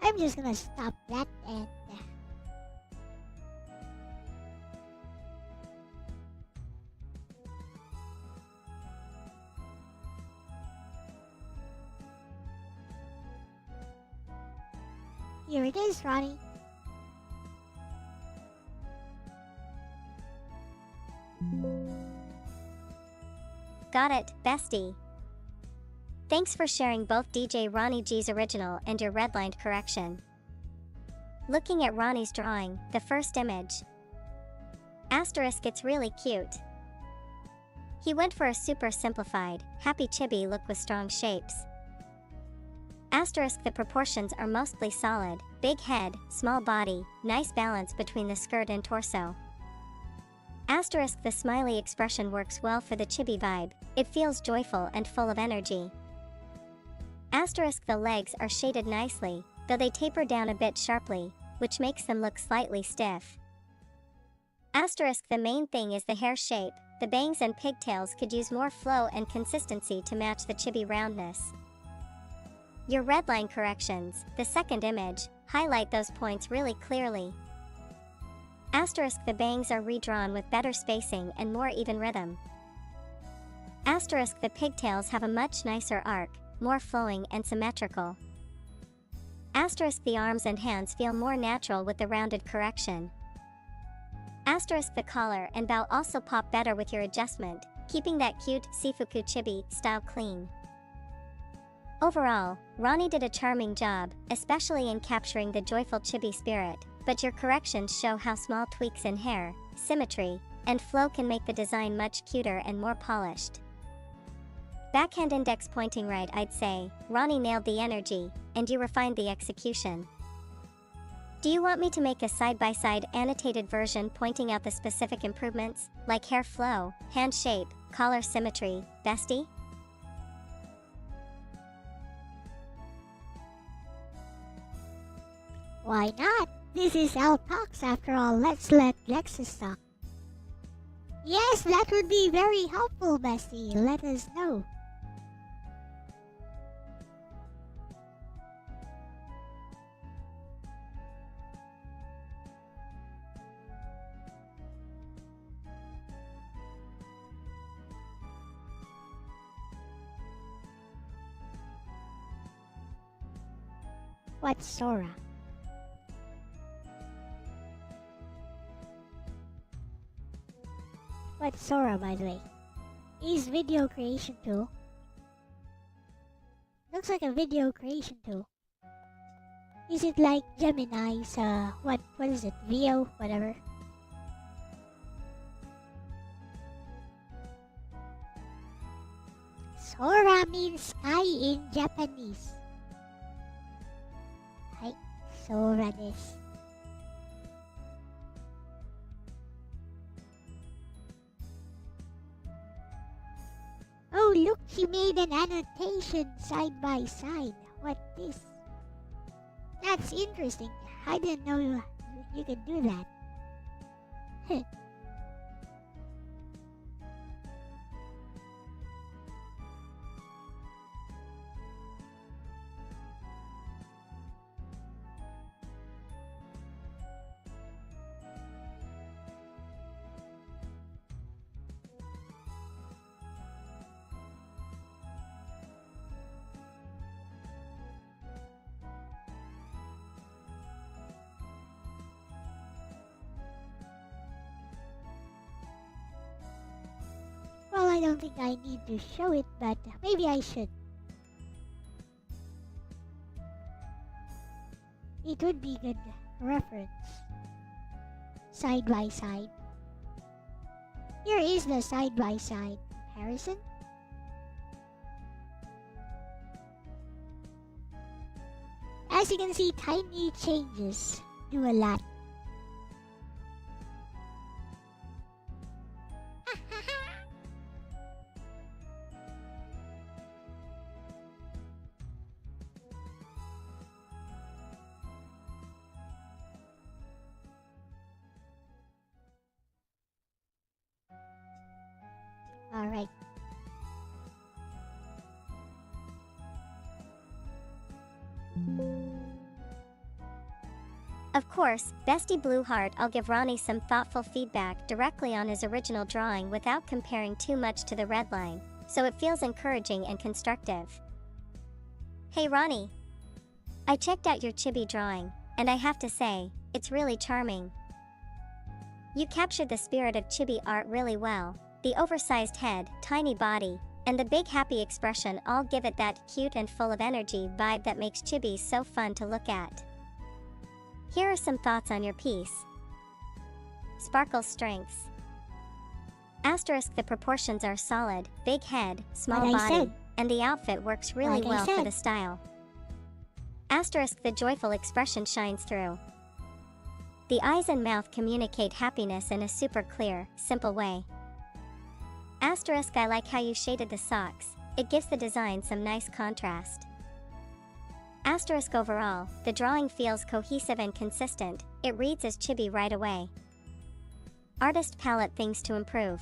I'm just gonna stop that and here it is, Ronnie. Got it, bestie. Thanks for sharing both DJ Ronnie G's original and your redlined correction. Looking at Ronnie's drawing, the first image. Asterisk, it's really cute. He went for a super simplified, happy chibi look with strong shapes. Asterisk, the proportions are mostly solid, big head, small body, nice balance between the skirt and torso. Asterisk, the smiley expression works well for the chibi vibe, it feels joyful and full of energy. Asterisk, the legs are shaded nicely, though they taper down a bit sharply, which makes them look slightly stiff. Asterisk, the main thing is the hair shape, the bangs and pigtails could use more flow and consistency to match the chibi roundness. Your redline corrections, the second image, highlight those points really clearly. Asterisk, the bangs are redrawn with better spacing and more even rhythm. Asterisk, the pigtails have a much nicer arc, more flowing and symmetrical. Asterisk, the arms and hands feel more natural with the rounded correction. Asterisk, the collar and bow also pop better with your adjustment, keeping that cute Sifuku chibi style clean. Overall, Ronnie did a charming job, especially in capturing the joyful chibi spirit, but your corrections show how small tweaks in hair, symmetry, and flow can make the design much cuter and more polished. Backhand index pointing right, I'd say. Ronnie nailed the energy, and you refined the execution. Do you want me to make a side-by-side annotated version pointing out the specific improvements, like hair flow, hand shape, collar symmetry, bestie? Why not? This is Elle Talks after all. Let's let Lexus talk. Yes, that would be very helpful, Bestie. Let us know. What's Sora? What's Sora, by the way? Is video creation tool. Looks like a video creation tool. Is it like Gemini's, what is it? VO, whatever. Sora means sky in Japanese. Hi, Sora desu. Oh, look, she made an annotation side by side. What this? That's interesting. I didn't know you could do that. Well, I don't think I need to show it, but maybe I should. It would be good reference. Side by side. Here is the side by side comparison. As you can see, tiny changes do a lot. Alright. Of course, Bestie Blueheart, I'll give Ronnie some thoughtful feedback directly on his original drawing without comparing too much to the red line, so it feels encouraging and constructive. Hey Ronnie! I checked out your chibi drawing, and I have to say, it's really charming. You captured the spirit of chibi art really well. The oversized head, tiny body, and the big happy expression all give it that cute and full of energy vibe that makes chibi so fun to look at. Here are some thoughts on your piece. Sparkle's strengths. Asterisk, the proportions are solid, big head, small body, and the outfit works really well for the style. Asterisk, the joyful expression shines through. The eyes and mouth communicate happiness in a super clear, simple way. Asterisk, I like how you shaded the socks, it gives the design some nice contrast. Asterisk, overall, the drawing feels cohesive and consistent, it reads as chibi right away. Artist palette, things to improve.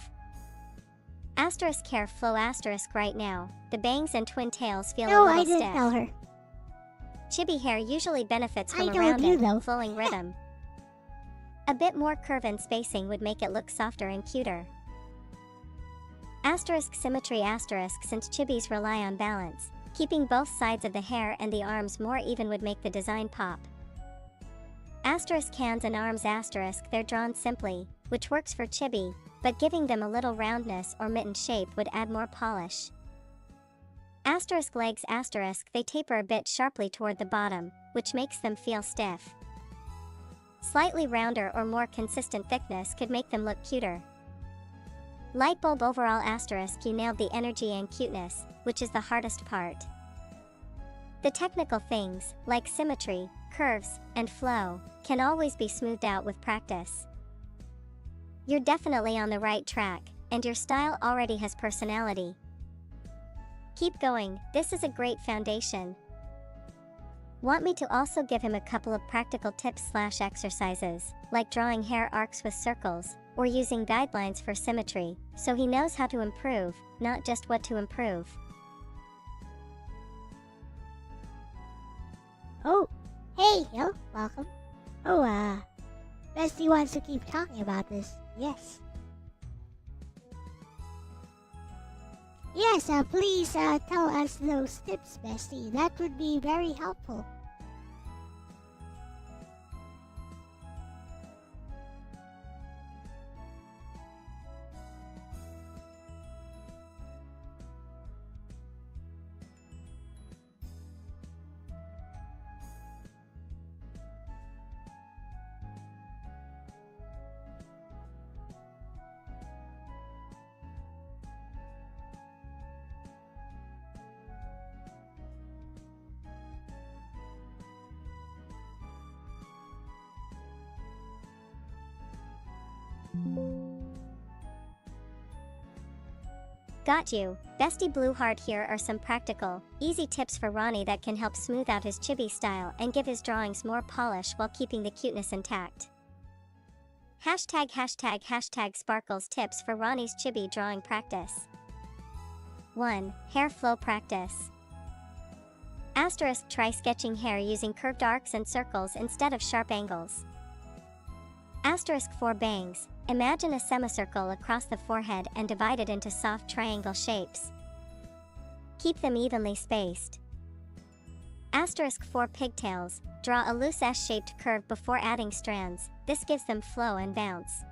Asterisk, hair flow. Asterisk, right now, the bangs and twin tails feel a little stiff. No, I didn't tell her. Chibi hair usually benefits from a rounded, flowing rhythm. A bit more curve and spacing would make it look softer and cuter. Asterisk, symmetry. Asterisk, since chibis rely on balance, keeping both sides of the hair and the arms more even would make the design pop. Asterisk, hands and arms. Asterisk, they're drawn simply, which works for chibi, but giving them a little roundness or mitten shape would add more polish. Asterisk, legs. Asterisk, they taper a bit sharply toward the bottom, which makes them feel stiff. Slightly rounder or more consistent thickness could make them look cuter. Light bulb. Overall. Asterisk, you nailed the energy and cuteness, which is the hardest part. The technical things, like symmetry, curves, and flow, can always be smoothed out with practice. You're definitely on the right track, and your style already has personality. Keep going, this is a great foundation. Want me to also give him a couple of practical tips/exercises, like drawing hair arcs with circles, or using guidelines for symmetry, so he knows how to improve, not just what to improve? Oh, hey, Hill, welcome. Oh, Bestie wants to keep talking about this. Yes. Yes, please tell us those tips, Bestie. That would be very helpful. Got you. Bestie Blueheart, here are some practical, easy tips for Ronnie that can help smooth out his chibi style and give his drawings more polish while keeping the cuteness intact. ### Sparkles tips for Ronnie's chibi drawing practice. 1. Hair flow practice. *, try sketching hair using curved arcs and circles instead of sharp angles. *4 bangs. Imagine a semicircle across the forehead and divide it into soft triangle shapes. Keep them evenly spaced. *4 pigtails. Draw a loose S-shaped curve before adding strands. This gives them flow and bounce.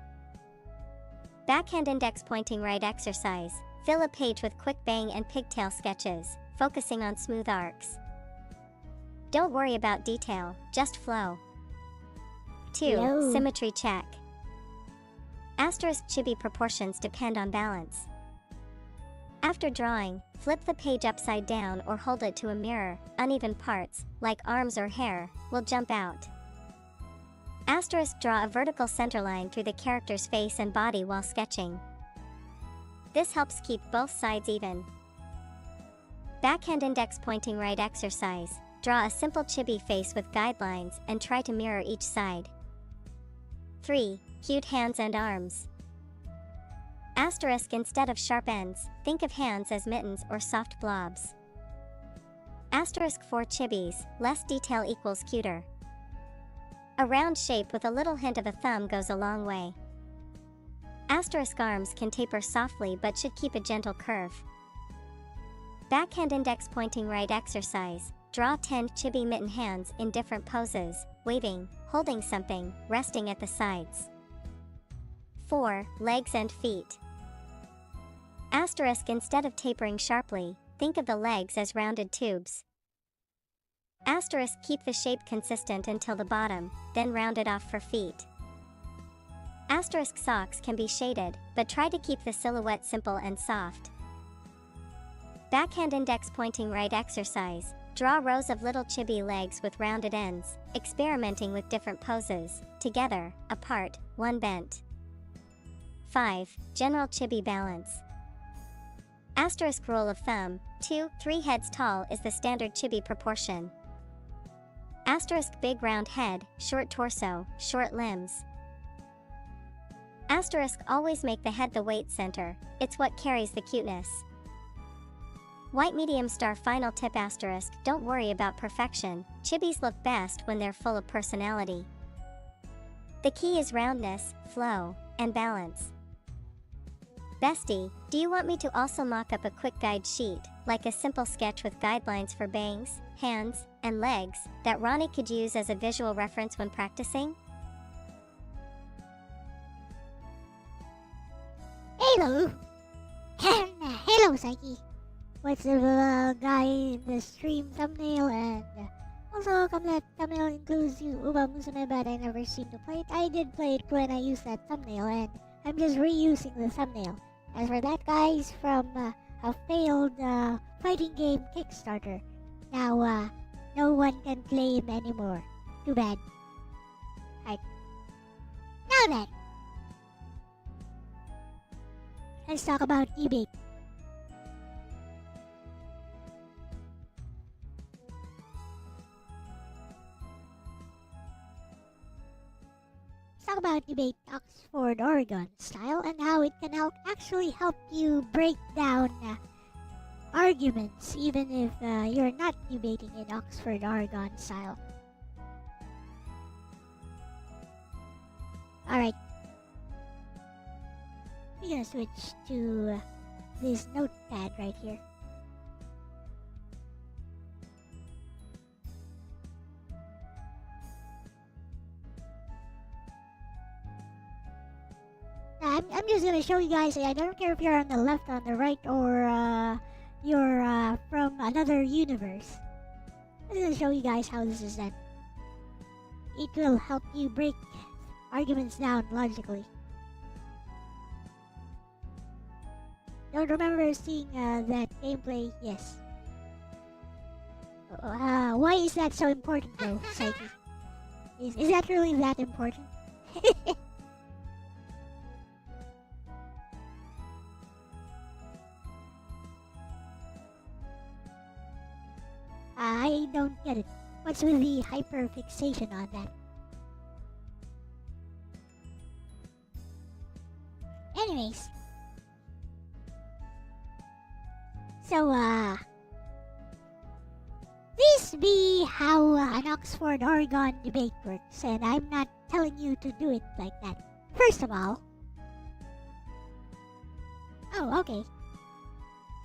Backhand index pointing right exercise. Fill a page with quick bang and pigtail sketches, focusing on smooth arcs. Don't worry about detail, just flow. 2. Yo. Symmetry check. Chibi proportions depend on balance. After drawing, flip the page upside down or hold it to a mirror. Uneven parts, like arms or hair, will jump out. Draw a vertical centerline through the character's face and body while sketching. This helps keep both sides even. Backhand index pointing right exercise. Draw a simple chibi face with guidelines and try to mirror each side. 3. Cute hands and arms. Instead of sharp ends, think of hands as mittens or soft blobs. *4 chibis, less detail equals cuter. A round shape with a little hint of a thumb goes a long way. Arms can taper softly but should keep a gentle curve. Backhand index pointing right exercise. Draw 10 chibi mitten hands in different poses, waving, holding something, resting at the sides. 4. Legs and feet. Instead of tapering sharply, think of the legs as rounded tubes. Keep the shape consistent until the bottom, then round it off for feet. Socks can be shaded, but try to keep the silhouette simple and soft. Backhand index pointing right exercise. Draw rows of little chibi legs with rounded ends, experimenting with different poses, together, apart, one bent. 5. General chibi balance. Rule of thumb, 2-3 heads tall is the standard chibi proportion. Big round head, short torso, short limbs. Always make the head the weight center, it's what carries the cuteness. White medium star final tip *. Don't worry about perfection, chibis look best when they're full of personality. The key is roundness, flow, and balance. Bestie, do you want me to also mock up a quick guide sheet, like a simple sketch with guidelines for bangs, hands, and legs, that Ronnie could use as a visual reference when practicing? Hello! Hello, Psyche! What's the guy in the stream thumbnail, and also come that thumbnail includes you Uba Musume, but I never seem to play it. I did play it when I used that thumbnail, and I'm just reusing the thumbnail. As for that, guys, from a failed fighting game Kickstarter. Now, no one can claim anymore. Too bad. Alright. Now then, let's talk about debate. Let's talk about debate Oxford Oregon style and how it can actually help you break down arguments even if you're not debating in Oxford Oregon style. Alright. We're gonna switch to this notepad right here. I'm just gonna show you guys. I don't care if you're on the left, on the right, or you're from another universe. I'm gonna show you guys how this is done. It will help you break arguments down logically. Don't remember seeing that gameplay? Yes. Why is that so important though, Psyche? Is that really that important? I don't get it. What's with the hyperfixation on that? Anyways. So, this be how an Oxford Oregon debate works, and I'm not telling you to do it like that. First of all... Oh, okay.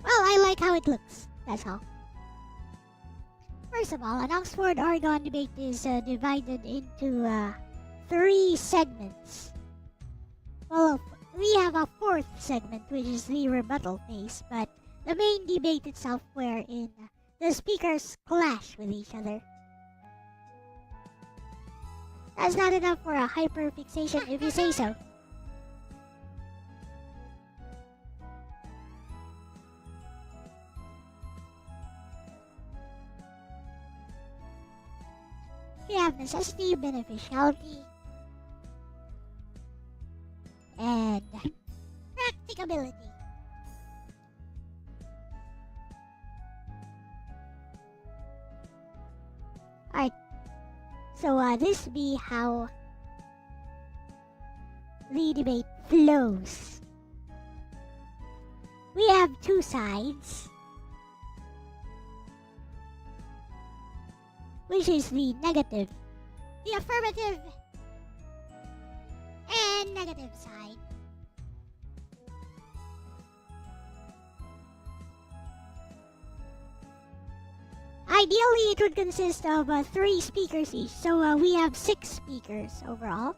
Well, I like how it looks, that's all. First of all, an Oxford Oregon debate is divided into 3 segments. Well, we have a 4th segment, which is the rebuttal phase, but the main debate itself wherein the speakers clash with each other. That's not enough for a hyperfixation if you say so. We have necessity, beneficiality, and practicability. Alright, so this be how the debate flows. We have 2 sides, which is the negative, the affirmative, and negative side. Ideally, it would consist of 3 speakers each, so we have 6 speakers overall,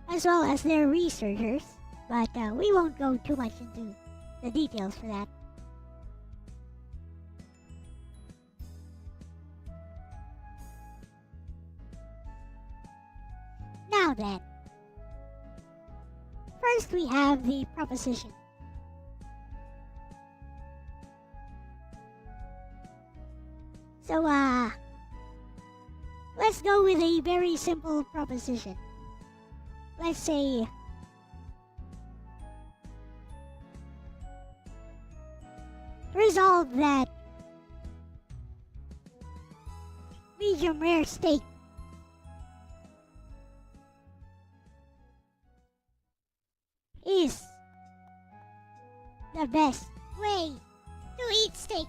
as well as their researchers, but we won't go too much into the details for that. Now then, first we have the proposition. So, let's go with a very simple proposition. Let's say, resolve that medium rare steak is the best way to eat steak.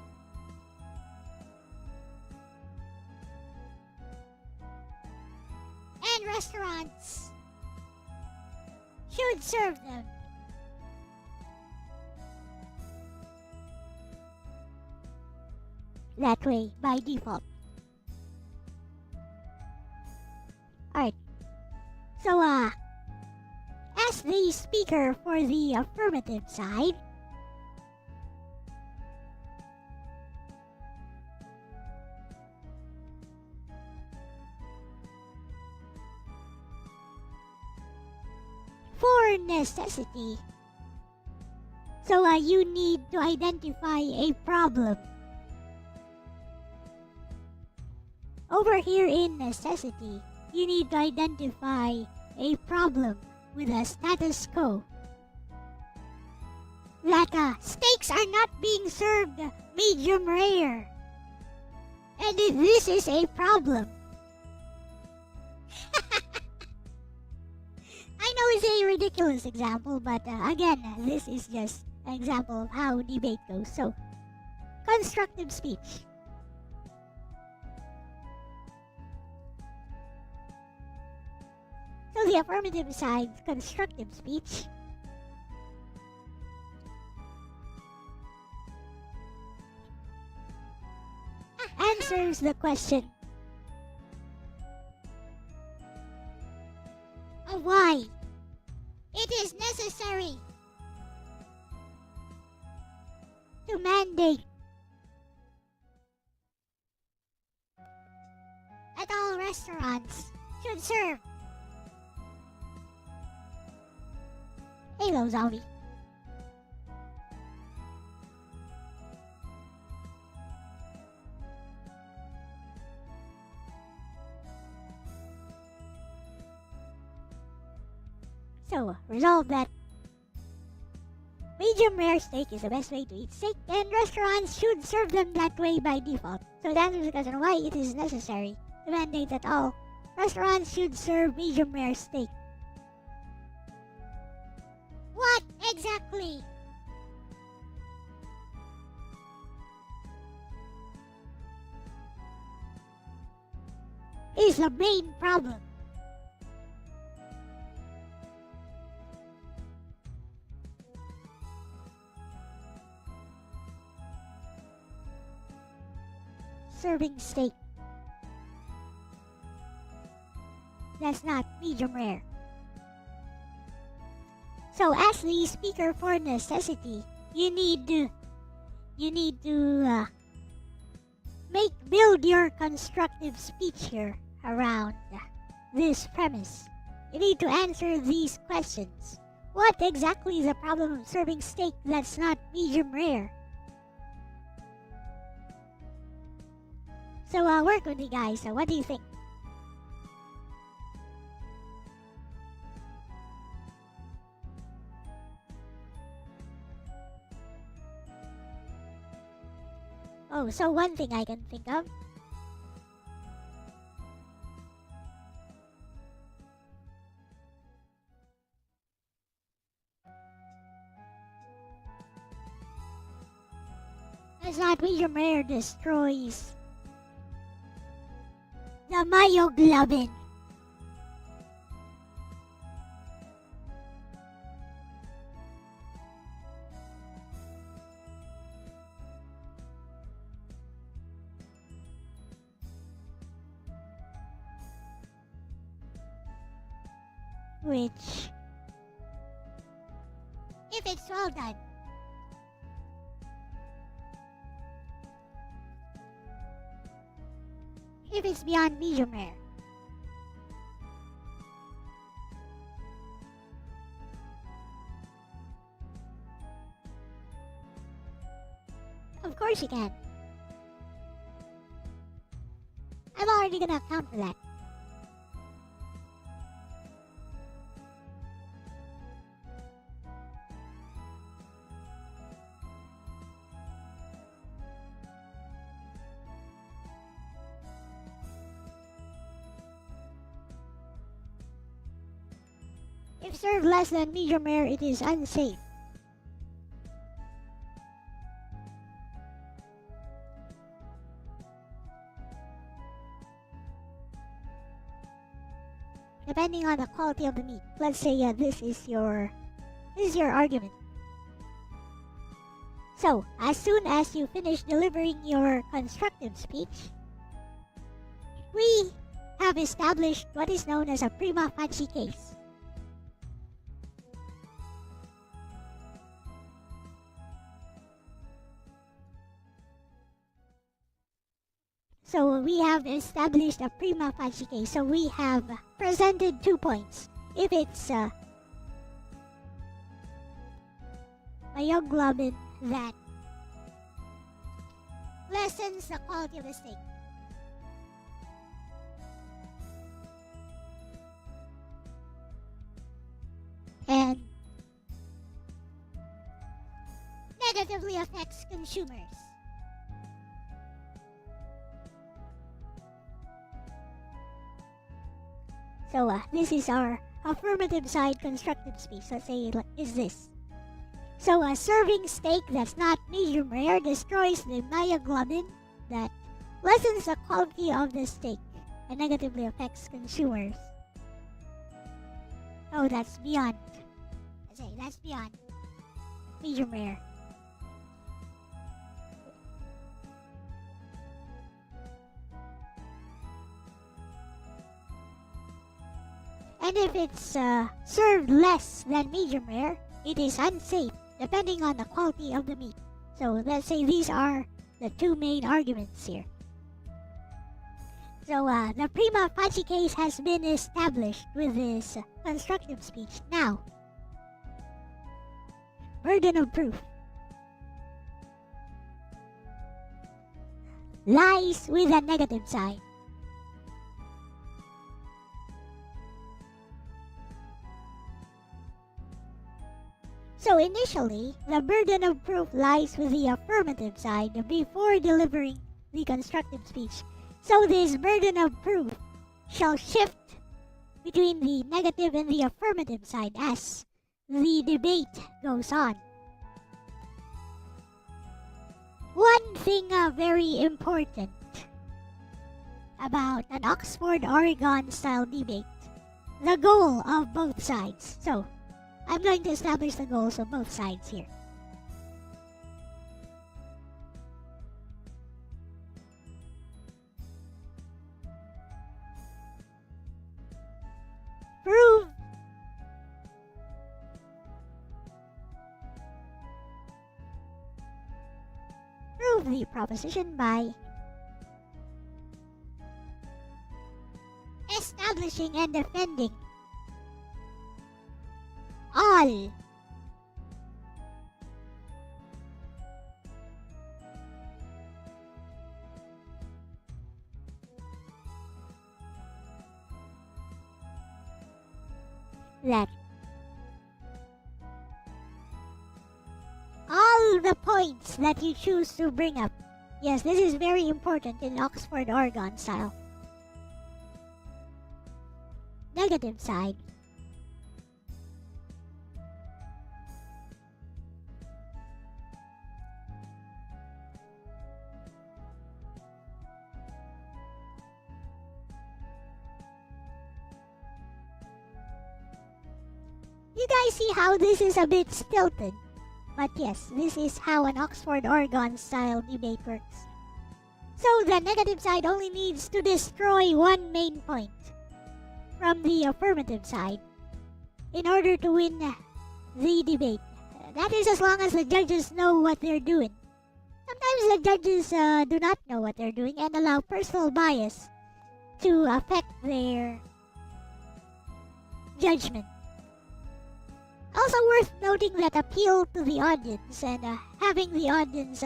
And restaurants should serve them. That way, by default. Alright. So, as the speaker for the affirmative side, for necessity. So you need to identify a problem. over here in necessity, you need to identify a problem with a status quo. That steaks are not being served medium rare. And this is a problem. I know it's a ridiculous example, but again, this is just an example of how debate goes. So, constructive speech. So the affirmative side, constructive speech, answers the question of why it is necessary to mandate that all restaurants should serve. Hello, zombie. So, resolve that medium rare steak is the best way to eat steak, and restaurants should serve them that way by default. So, that answers the question why it is necessary to mandate that all restaurants should serve medium rare steak. What exactly is the main problem? Serving steak that's not medium rare. So as the speaker for necessity, you need to build your constructive speech here around this premise. You need to answer these questions. What exactly is the problem of serving steak that's not medium rare? So work with me, guys. So what do you think? Oh, so one thing I can think of. That's not medium rare destroys the myoglobin. Which, if it's well done, if it's beyond medium rare, of course you can. I'm already gonna account for that. If served less than medium rare, it is unsafe. Depending on the quality of the meat. Let's say this is your argument. So, as soon as you finish delivering your constructive speech, we have established what is known as a prima facie case. So we have established a prima facie case. So we have presented 2 points. If it's myoglobin that lessens the quality of the steak. negatively affects consumers. So this is our affirmative side constructive speech. Let's say it is this. So a serving steak that's not medium rare destroys the myoglobin that lessens the quality of the steak and negatively affects consumers. Oh, that's beyond. I say that's beyond medium rare. And if it's served less than medium rare, it is unsafe depending on the quality of the meat. So let's say these are the two main arguments here. So the prima facie case has been established with this constructive speech. Now, burden of proof lies with the negative side. So initially, the burden of proof lies with the affirmative side before delivering the constructive speech. So this burden of proof shall shift between the negative and the affirmative side as the debate goes on. One thing very important about an Oxford-Oregon style debate, the goal of both sides. So I'm going to establish the goals of both sides here. Prove the proposition by establishing and defending all that all the points that you choose to bring up. Yes, this is very important in Oxford Oregon style. Negative side. You guys see how this is a bit stilted? But yes, this is how an Oxford Oregon style debate works. So the negative side only needs to destroy one main point from the affirmative side in order to win the debate. That is as long as the judges know what they're doing. Sometimes the judges do not know what they're doing and allow personal bias to affect their judgment. Also worth noting that appeal to the audience and having the audience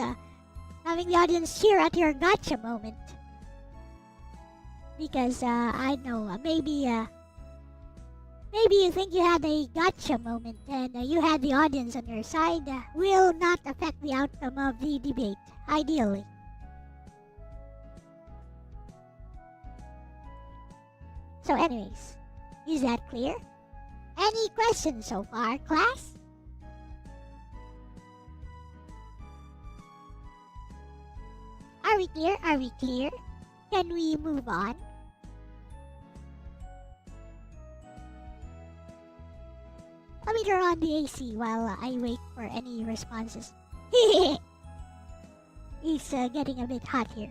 cheer at your gotcha moment. Because I know maybe you think you had a gotcha moment and you had the audience on your side will not affect the outcome of the debate, ideally. So anyways, is that clear? Any questions so far, class? Are we clear? Are we clear? Can we move on? Let me turn on the AC while I wait for any responses. It's getting a bit hot here.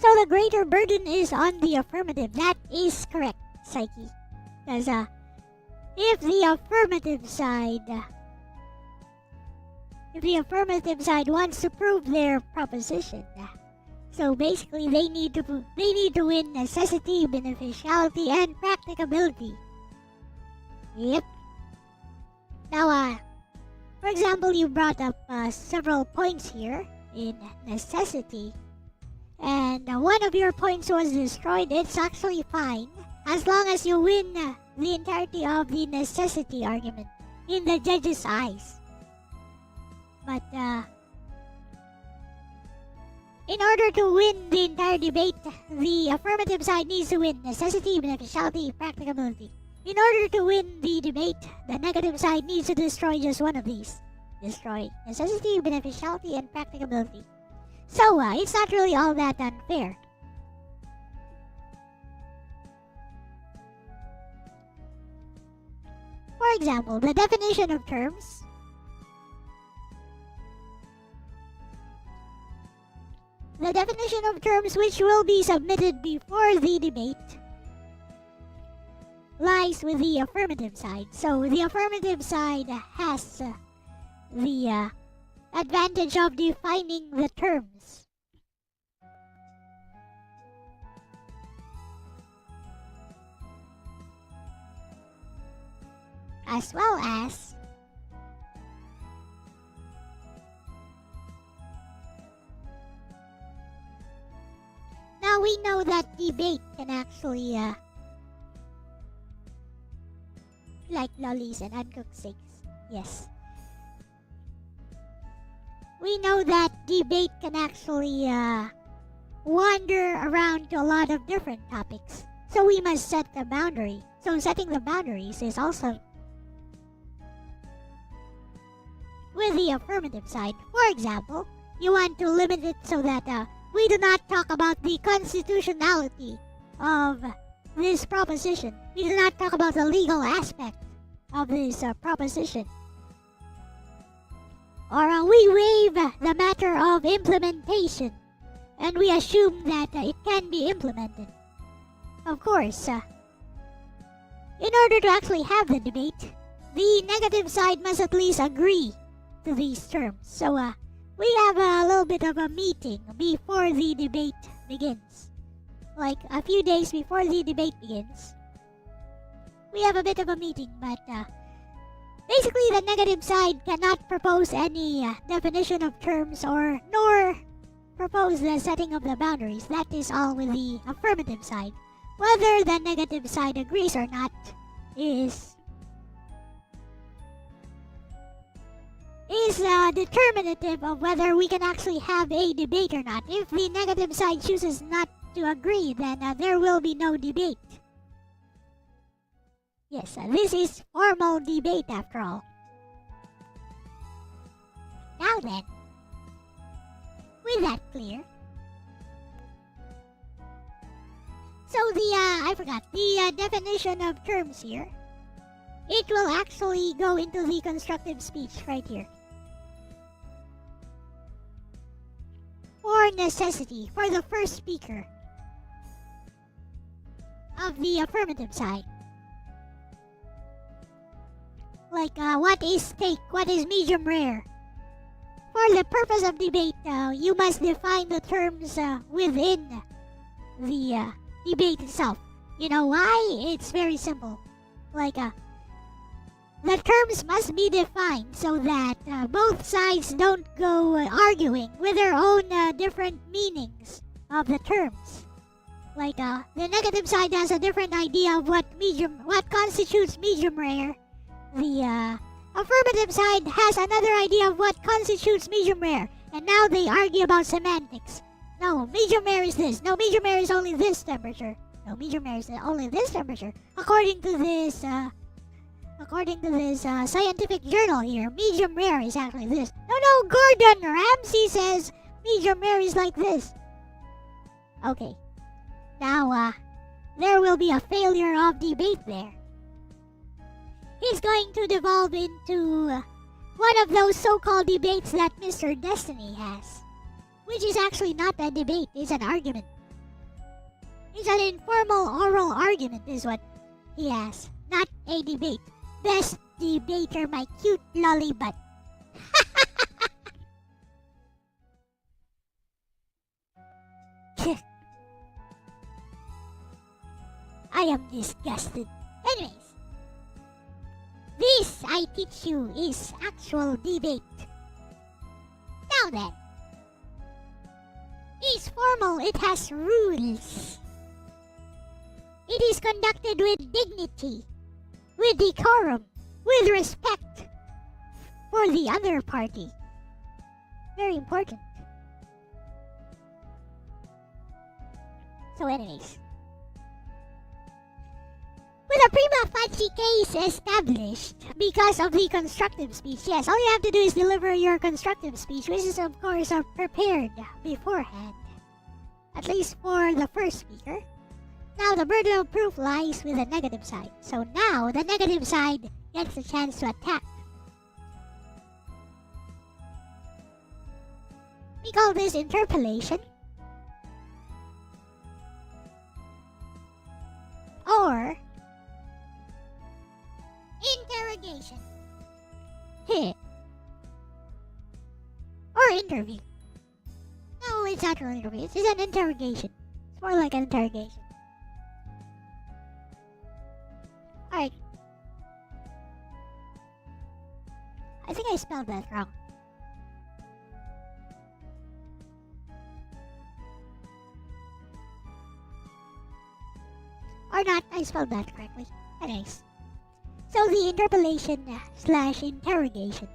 So the greater burden is on the affirmative. That is correct, Psyche. Because if the affirmative side wants to prove their proposition, so basically they need to win necessity, beneficiality, and practicability. Yep. Now, for example, you brought up several points here in necessity, and one of your points was destroyed. It's actually fine as long as you win the entirety of the necessity argument in the judge's eyes. But in order to win the entire debate, the affirmative side needs to win necessity, beneficiality, practicability. In order to win the debate, the negative side needs to destroy just one of these. Destroy necessity, beneficiality, and practicability. So, it's not really all that unfair. For example, the definition of terms. The definition of terms which will be submitted before the debate lies with the affirmative side. So the affirmative side has the advantage of defining the terms. As well as now we know that debate can actually like lollies and uncooked steaks. Yes. We know that debate can actually wander around to a lot of different topics. So we must set the boundary. So setting the boundaries is also with the affirmative side. For example, you want to limit it so that we do not talk about the constitutionality of this proposition. We do not talk about the legal aspect of this proposition. Or we waive the matter of implementation and we assume that it can be implemented. Of course, in order to actually have the debate, the negative side must at least agree to these terms. So we have a little bit of a meeting before the debate begins. Like a few days before the debate begins, we have a bit of a meeting, but basically the negative side cannot propose any definition of terms or nor propose the setting of the boundaries. That is all with the affirmative side. Whether the negative side agrees or not is determinative of whether we can actually have a debate or not. If the negative side chooses not to agree, then there will be no debate. Yes, this is formal debate after all. Now then, with that clear, so I forgot, the definition of terms here, it will actually go into the constructive speech right here. For necessity, for the first speaker of the affirmative side. Like, what is steak? What is medium rare? For the purpose of debate, you must define the terms within the debate itself. You know why? It's very simple. Like, the terms must be defined so that both sides don't go arguing with their own different meanings of the terms. Like, the negative side has a different idea of what constitutes medium rare. The affirmative side has another idea of what constitutes medium rare, and now they argue about semantics. No, medium rare is this. No, medium rare is only this temperature. No, medium rare is only this temperature. According to this scientific journal here, medium rare is actually this. No, Gordon Ramsay says medium rare is like this. Okay, now there will be a failure of debate there. It's going to devolve into one of those so-called debates that Mr. Destiny has, which is actually not a debate, it's an argument. It's an informal oral argument is what he has, not a debate. Best debater, my cute lolly butt. I am disgusted. Anyways, this I teach you is actual debate. Now then, it's formal, it has rules. It is conducted with dignity, with decorum, with respect for the other party. Very important. So anyways, with a prima facie case established because of the constructive speech, yes, all you have to do is deliver your constructive speech, which is of course prepared beforehand, at least for the first speaker. Now the burden of proof lies with the negative side. So now the negative side gets a chance to attack. We call this interpolation or interrogation. Or interview. No, it's not an interview. It's an interrogation. It's more like an interrogation. Alright. I think I spelled that wrong. Or not, I spelled that correctly. Anyways. So the interpolation slash interrogation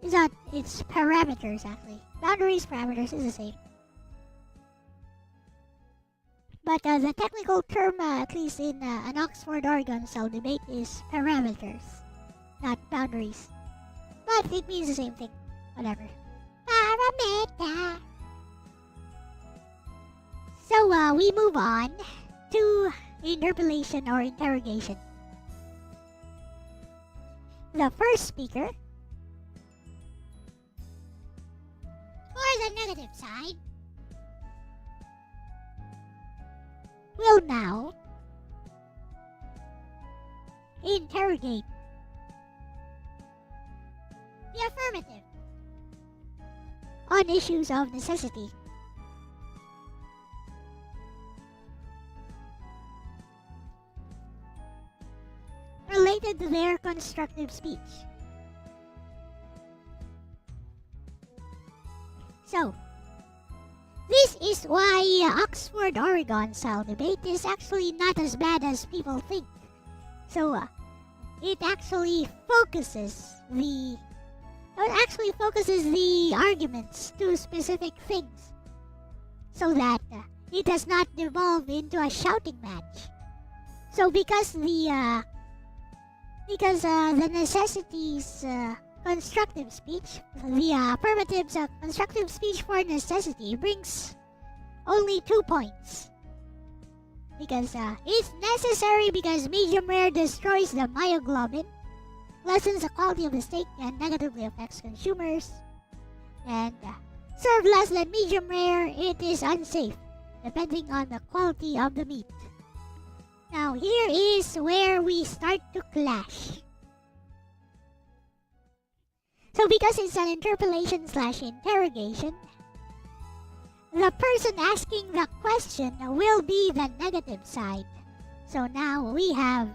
is not, it's parameters actually. Boundaries, parameters is the same. But the technical term, at least in an Oxford Oregon cell debate, is parameters, not boundaries. But it means the same thing. Whatever. Parameter. So we move on to interpolation or interrogation. The first speaker, for the negative side, will now interrogate the affirmative on issues of necessity. Related to their constructive speech. So, this is why Oxford Oregon style debate is actually not as bad as people think. So, it actually focuses the arguments to specific things, so that it does not devolve into a shouting match. So, because the necessities constructive speech, the affirmative's constructive speech for necessity brings only 2 points. Because it's necessary because medium rare destroys the myoglobin, lessens the quality of the steak, and negatively affects consumers. And served less than medium rare, it is unsafe, depending on the quality of the meat. Now here is where we start to clash. So because it's an interpolation slash interrogation, the person asking the question will be the negative side. So now we have,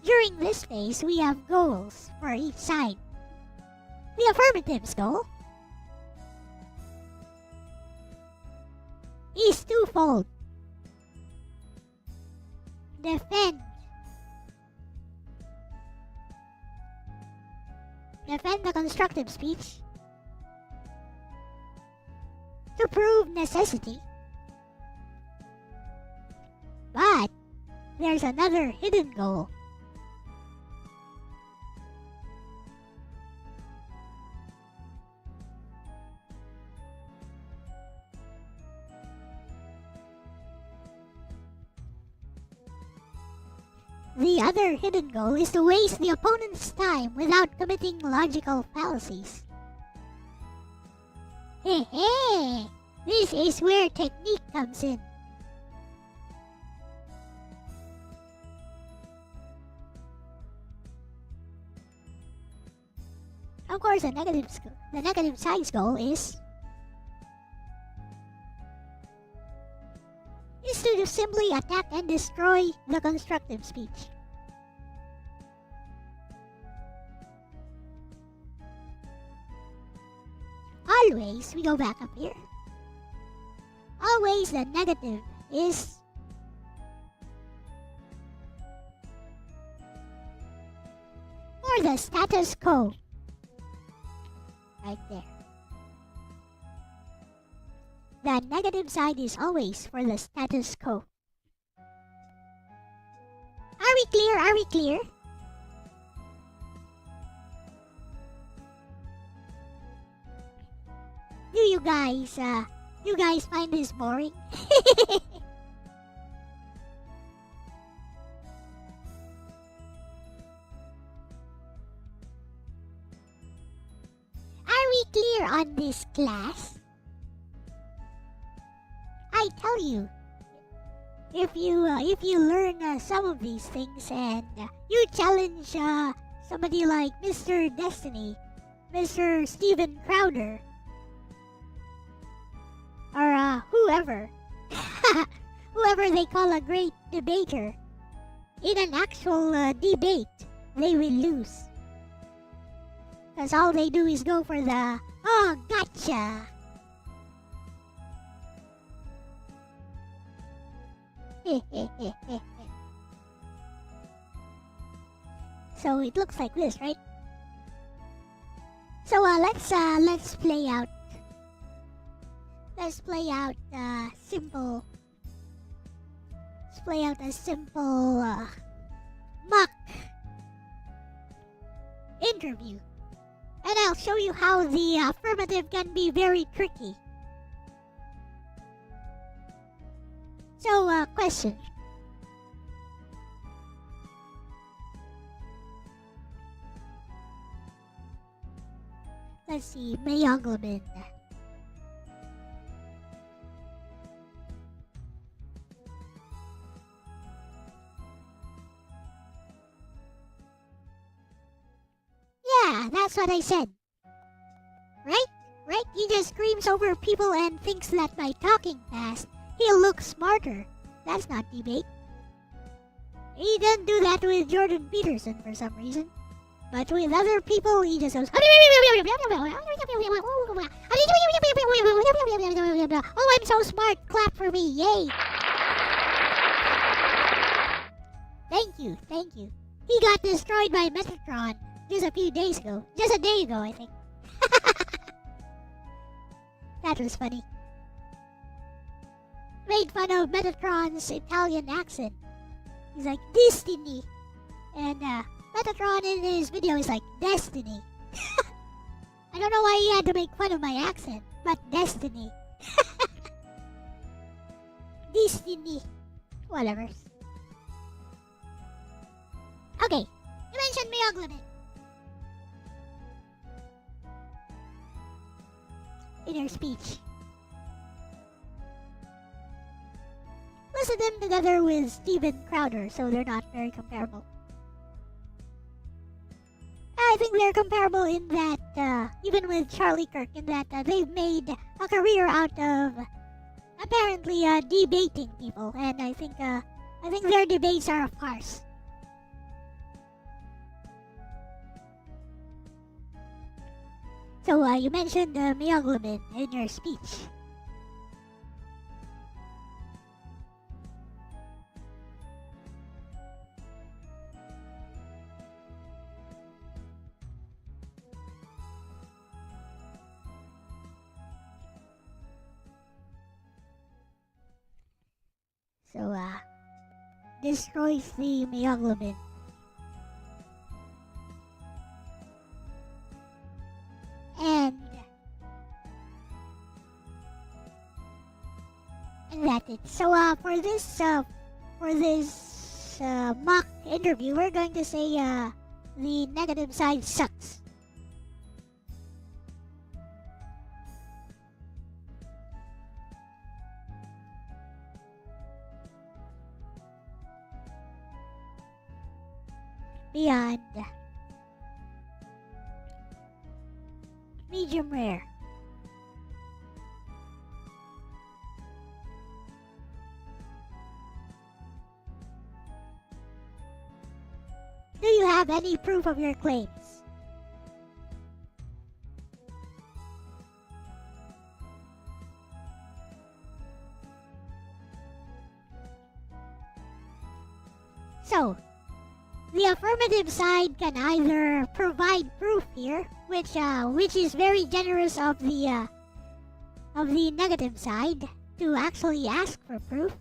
during this phase, we have goals for each side. The affirmative's goal is twofold. Defend the constructive speech to prove necessity. But there's another hidden goal. The other hidden goal is to waste the opponent's time without committing logical fallacies. Hey, this is where technique comes in. Of course, the negative side's goal is to simply attack and destroy the constructive speech. Always, we go back up here. Always the negative is for the status quo. Right there. The negative side is always for the status quo. Are we clear? Are we clear? Do you guys find this boring? Are we clear on this, class? I tell you, if you learn some of these things and you challenge somebody like Mr. Destiny, Mr. Steven Crowder, or whoever, whoever they call a great debater, in an actual debate, they will lose. Because all they do is go for the, oh, gotcha. So it looks like this, right? So let's play out. Let's play out simple. Let's play out a simple mock interview, and I'll show you how the affirmative can be very tricky. So, question. Let's see, myoglobin. Yeah, that's what I said. Right? Right? He just screams over people and thinks that by talking fast, he'll look smarter. That's not debate. He doesn't do that with Jordan Peterson for some reason. But with other people, he just goes, oh, I'm so smart. Clap for me. Yay. Thank you. Thank you. He got destroyed by Metatron just a few days ago. Just a day ago, I think. That was funny. Made fun of Metatron's Italian accent. He's like, Destiny. And Metatron in his video is like, Destiny. I don't know why he had to make fun of my accent, but Destiny. Destiny. Whatever. Okay, you mentioned myoglobin. In your speech. Listed them together with Steven Crowder, so they're not very comparable. I think they're comparable in that, even with Charlie Kirk, in that they've made a career out of apparently debating people, and I think their debates are a farce. So you mentioned myoglobin in your speech. So, destroys the myoglobin. And that's it. So, for this mock interview, we're going to say, the negative side sucks. beyond medium rare. Do you have any proof of your claims? So, the affirmative side can either provide proof here, which is very generous of the negative side to actually ask for proof.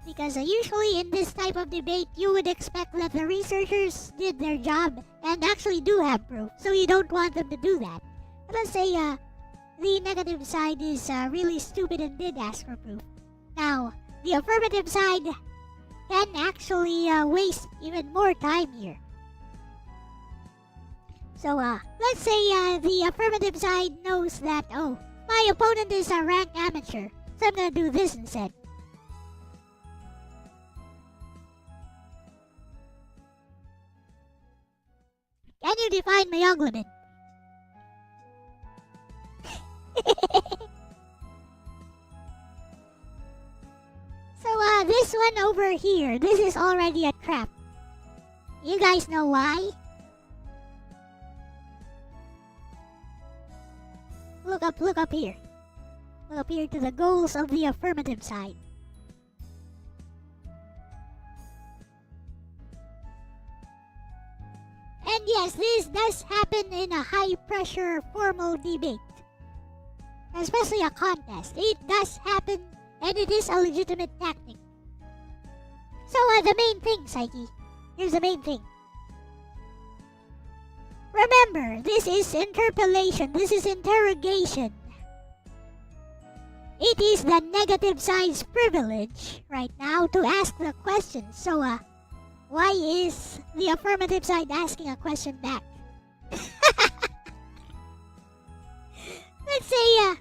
Because usually in this type of debate, you would expect that the researchers did their job and actually do have proof, so you don't want them to do that. But let's say the negative side is really stupid and did ask for proof. Now, the affirmative side can actually waste even more time here. So, let's say the affirmative side knows that, oh, my opponent is a ranked amateur, so I'm gonna do this instead. Can you define myoglobin? So, this one over here, this is already a trap. You guys know why? Look up here. Look up here to the goals of the affirmative side. And yes, this does happen in a high-pressure formal debate. Especially a contest. It does happen, and it is a legitimate tactic. So, the main thing, Psyche. Here's the main thing. Remember, this is interpellation. This is interrogation. It is the negative side's privilege right now to ask the question. So, why is the affirmative side asking a question back? Let's say,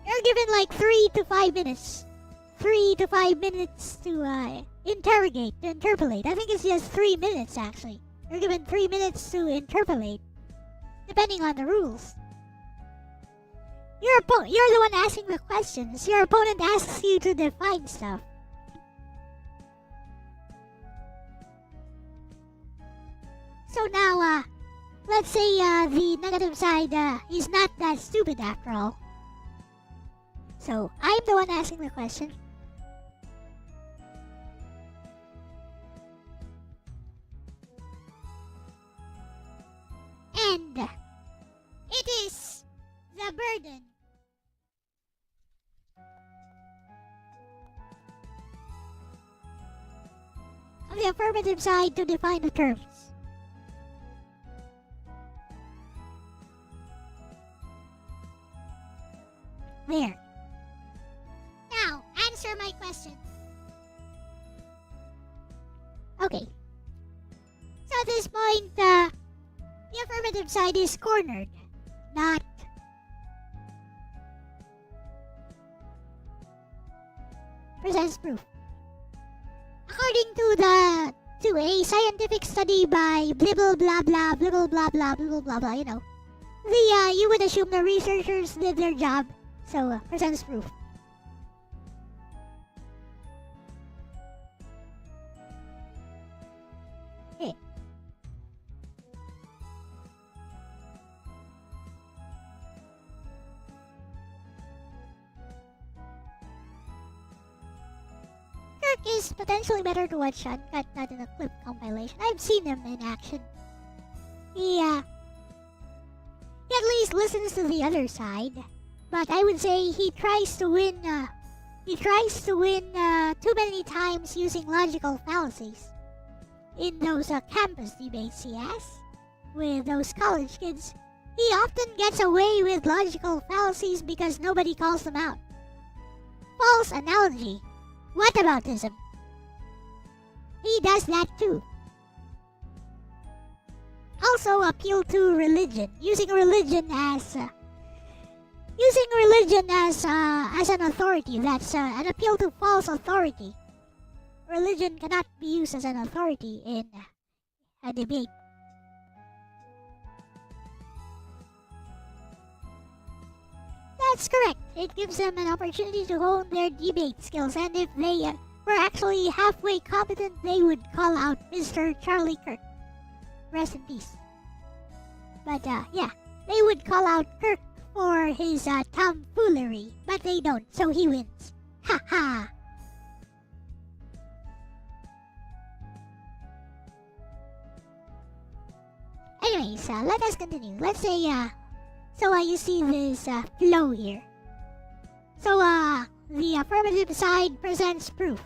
you're given like 3 to 5 minutes. 3 to 5 minutes to interrogate, to interpolate. I think it's just 3 minutes actually. You're given 3 minutes to interpolate, depending on the rules. You're the one asking the questions. Your opponent asks you to define stuff. So now, let's say the negative side is not that stupid after all. So, I'm the one asking the question. And it is the burden of the affirmative side to define the terms. There. Now, answer my question. Okay. So at this point, the affirmative side is cornered, not presents proof. According to a scientific study by blibble blah blah blibble blah blah blibble blah blah, you know, you would assume the researchers did their job. So, presents proof. Okay. Kirk is potentially better to watch uncut, not in a clip compilation. I've seen him in action. He at least listens to the other side. But I would say he tries to win too many times using logical fallacies. In those campus debates he has with those college kids, he often gets away with logical fallacies because nobody calls them out. False analogy. Whataboutism. He does that too. Also appeal to religion, using religion as an authority. That's an appeal to false authority. religion cannot be used as an authority in a debate. That's correct. It gives them an opportunity to hone their debate skills, and if they were actually halfway competent, they would call out Mr. Charlie Kirk. Rest in peace. But yeah, they would call out Kirk for his tomfoolery, but they don't, so he wins. Ha ha! Anyways, let us continue. Let's say, so you see this flow here. So the affirmative side presents proof.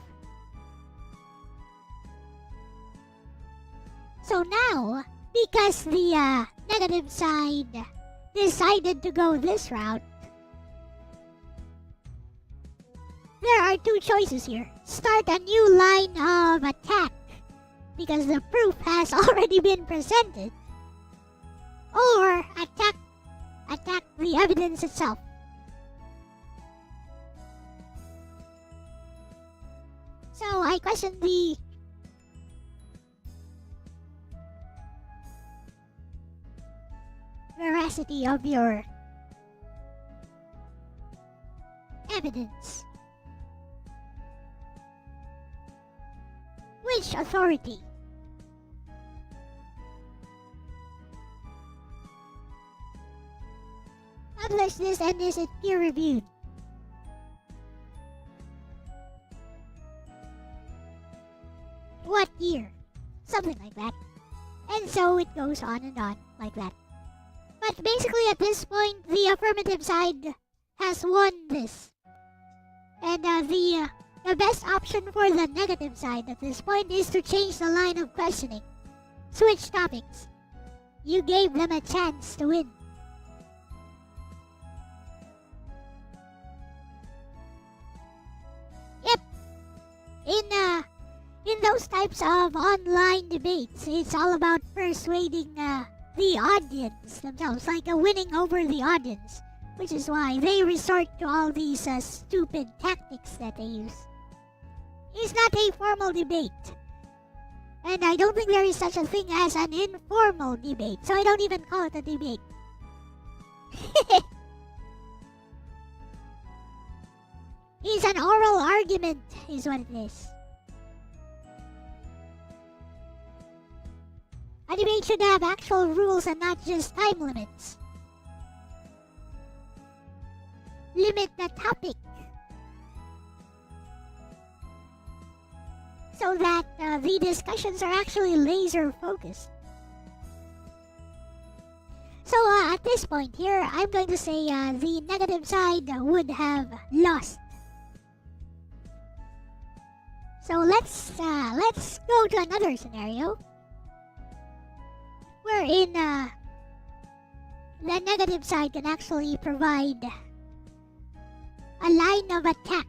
So now, because the negative side decided to go this route, there are two choices here. Start a new line of attack, because the proof has already been presented, or attack the evidence itself. So I question the veracity of your evidence. Which authority? Publish this and is it peer reviewed? What year? Something like that. And so it goes on and on like that. But basically at this point, the affirmative side has won this. And the best option for the negative side at this point is to change the line of questioning. Switch topics. You gave them a chance to win. Yep. In those types of online debates, it's all about persuading the audience themselves, like winning over the audience, which is why they resort to all these stupid tactics that they use. It's not a formal debate, and I don't think there is such a thing as an informal debate, so I don't even call it a debate. It's an oral argument, is what it is. A debate should have actual rules and not just time limits. Limit the topic so that the discussions are actually laser focused. So at this point here, I'm going to say the negative side would have lost. So let's go to another scenario wherein the negative side can actually provide a line of attack.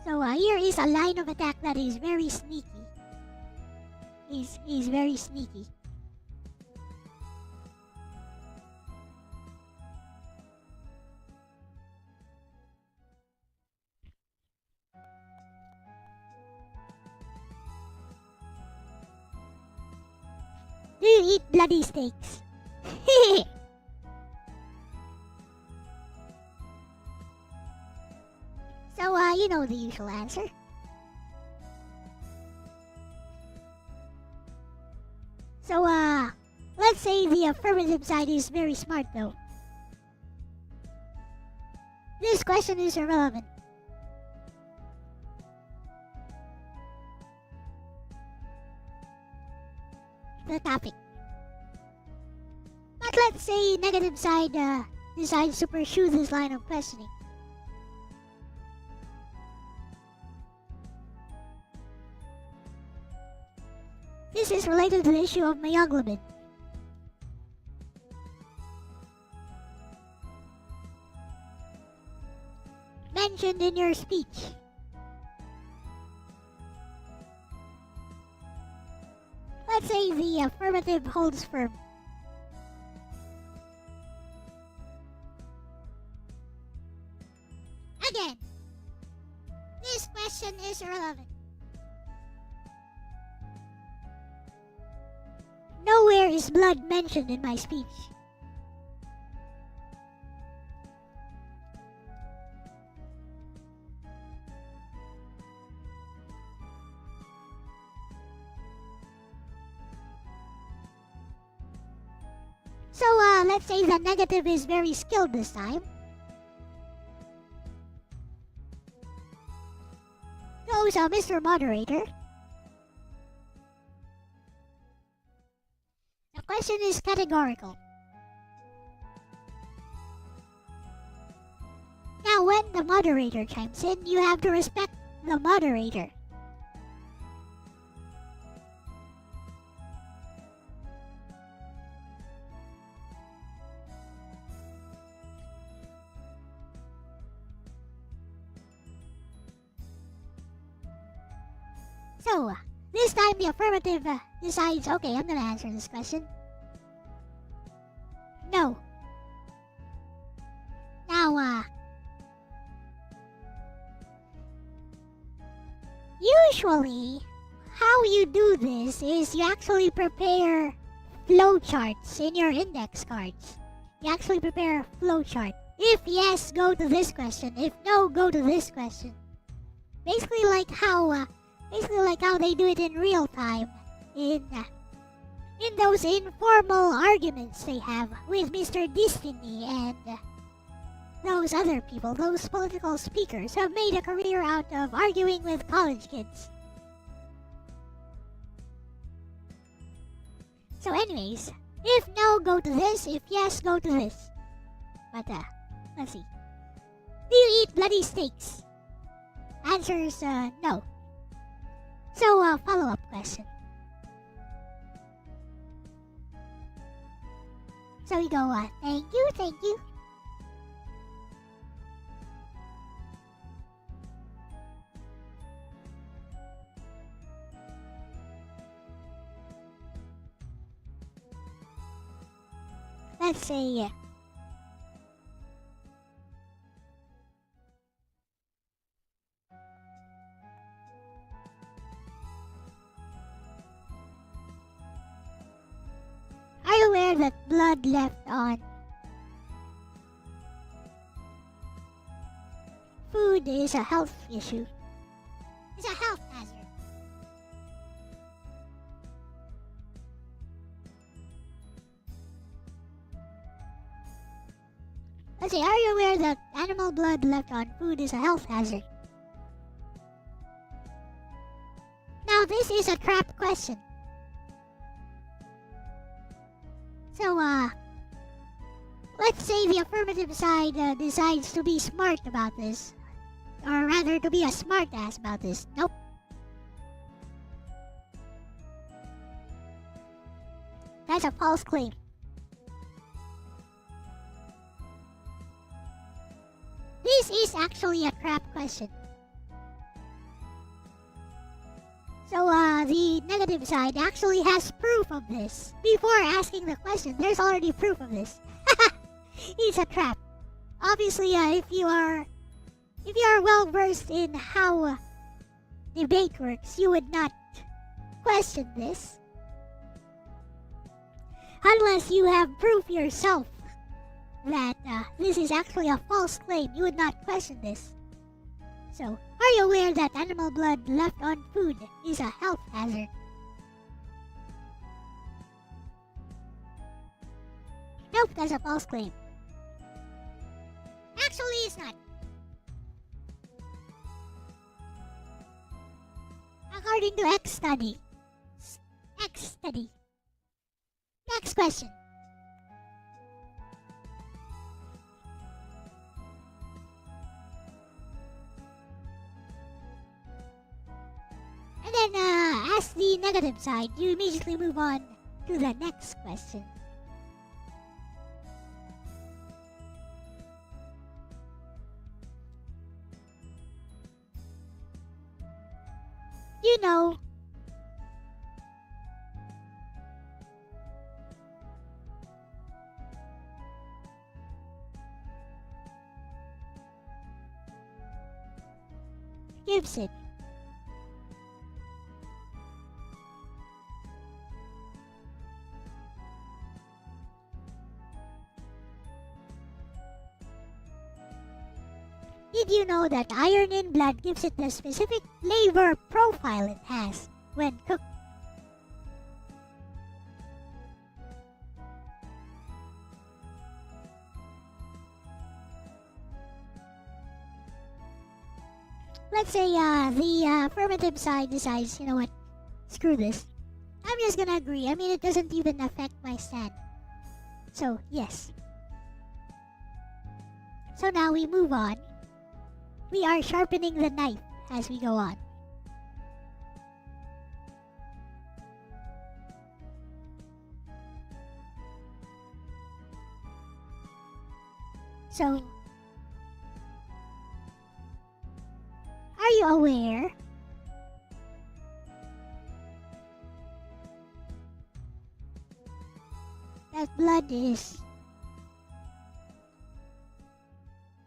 So here is a line of attack that is very sneaky. Is very sneaky. Do you eat bloody steaks? So, you know the usual answer. So, let's say the affirmative side is very smart though. This question is irrelevant. The topic. But let's say negative side decides to pursue this line of questioning. This is related to the issue of myoglobin. Mentioned in your speech. Let's say the affirmative holds firm. again. This question is irrelevant. Nowhere is blood mentioned in my speech. So, let's say the negative is very skilled this time. So, Mr. Moderator, the question is categorical. Now, when the moderator chimes in, you have to respect the moderator. So, this time the affirmative decides, okay, I'm gonna answer this question. No. Now, usually, how you do this is you actually prepare flowcharts in your index cards. You actually prepare a flowchart. If yes, go to this question. If no, go to this question. Basically like how they do it in real time in those informal arguments they have with Mr. Destiny and those other people, those political speakers who have made a career out of arguing with college kids. So anyways, if no, go to this. If yes, go to this. But let's see. Do you eat bloody steaks? Answers no. So, follow-up question. So we go, thank you. Let's say, are you aware that blood left on food is a health issue? It's a health hazard. Let's say, are you aware that animal blood left on food is a health hazard? Now, this is a trap question. So, let's say the affirmative side decides to be smart about this. Or rather, to be a smart ass about this. Nope. That's a false claim. This is actually a trap question. So, the negative side actually has proof of this. Before asking the question, there's already proof of this. It's a trap. Obviously, if you are well versed in how debate works, you would not question this. Unless you have proof yourself that this is actually a false claim, you would not question this. So, are you aware that animal blood left on food is a health hazard? Nope, that's a false claim. Actually, it's not. According to X study. Next question. And then, as the negative side, you immediately move on to the next question. You know, gives it. Did you know that iron in blood gives it the specific flavor profile it has when cooked? Let's say the affirmative side decides, you know what, screw this. I'm just gonna agree. I mean, it doesn't even affect my stand. So, yes. So now we move on. We are sharpening the knife as we go on. So, are you aware that blood is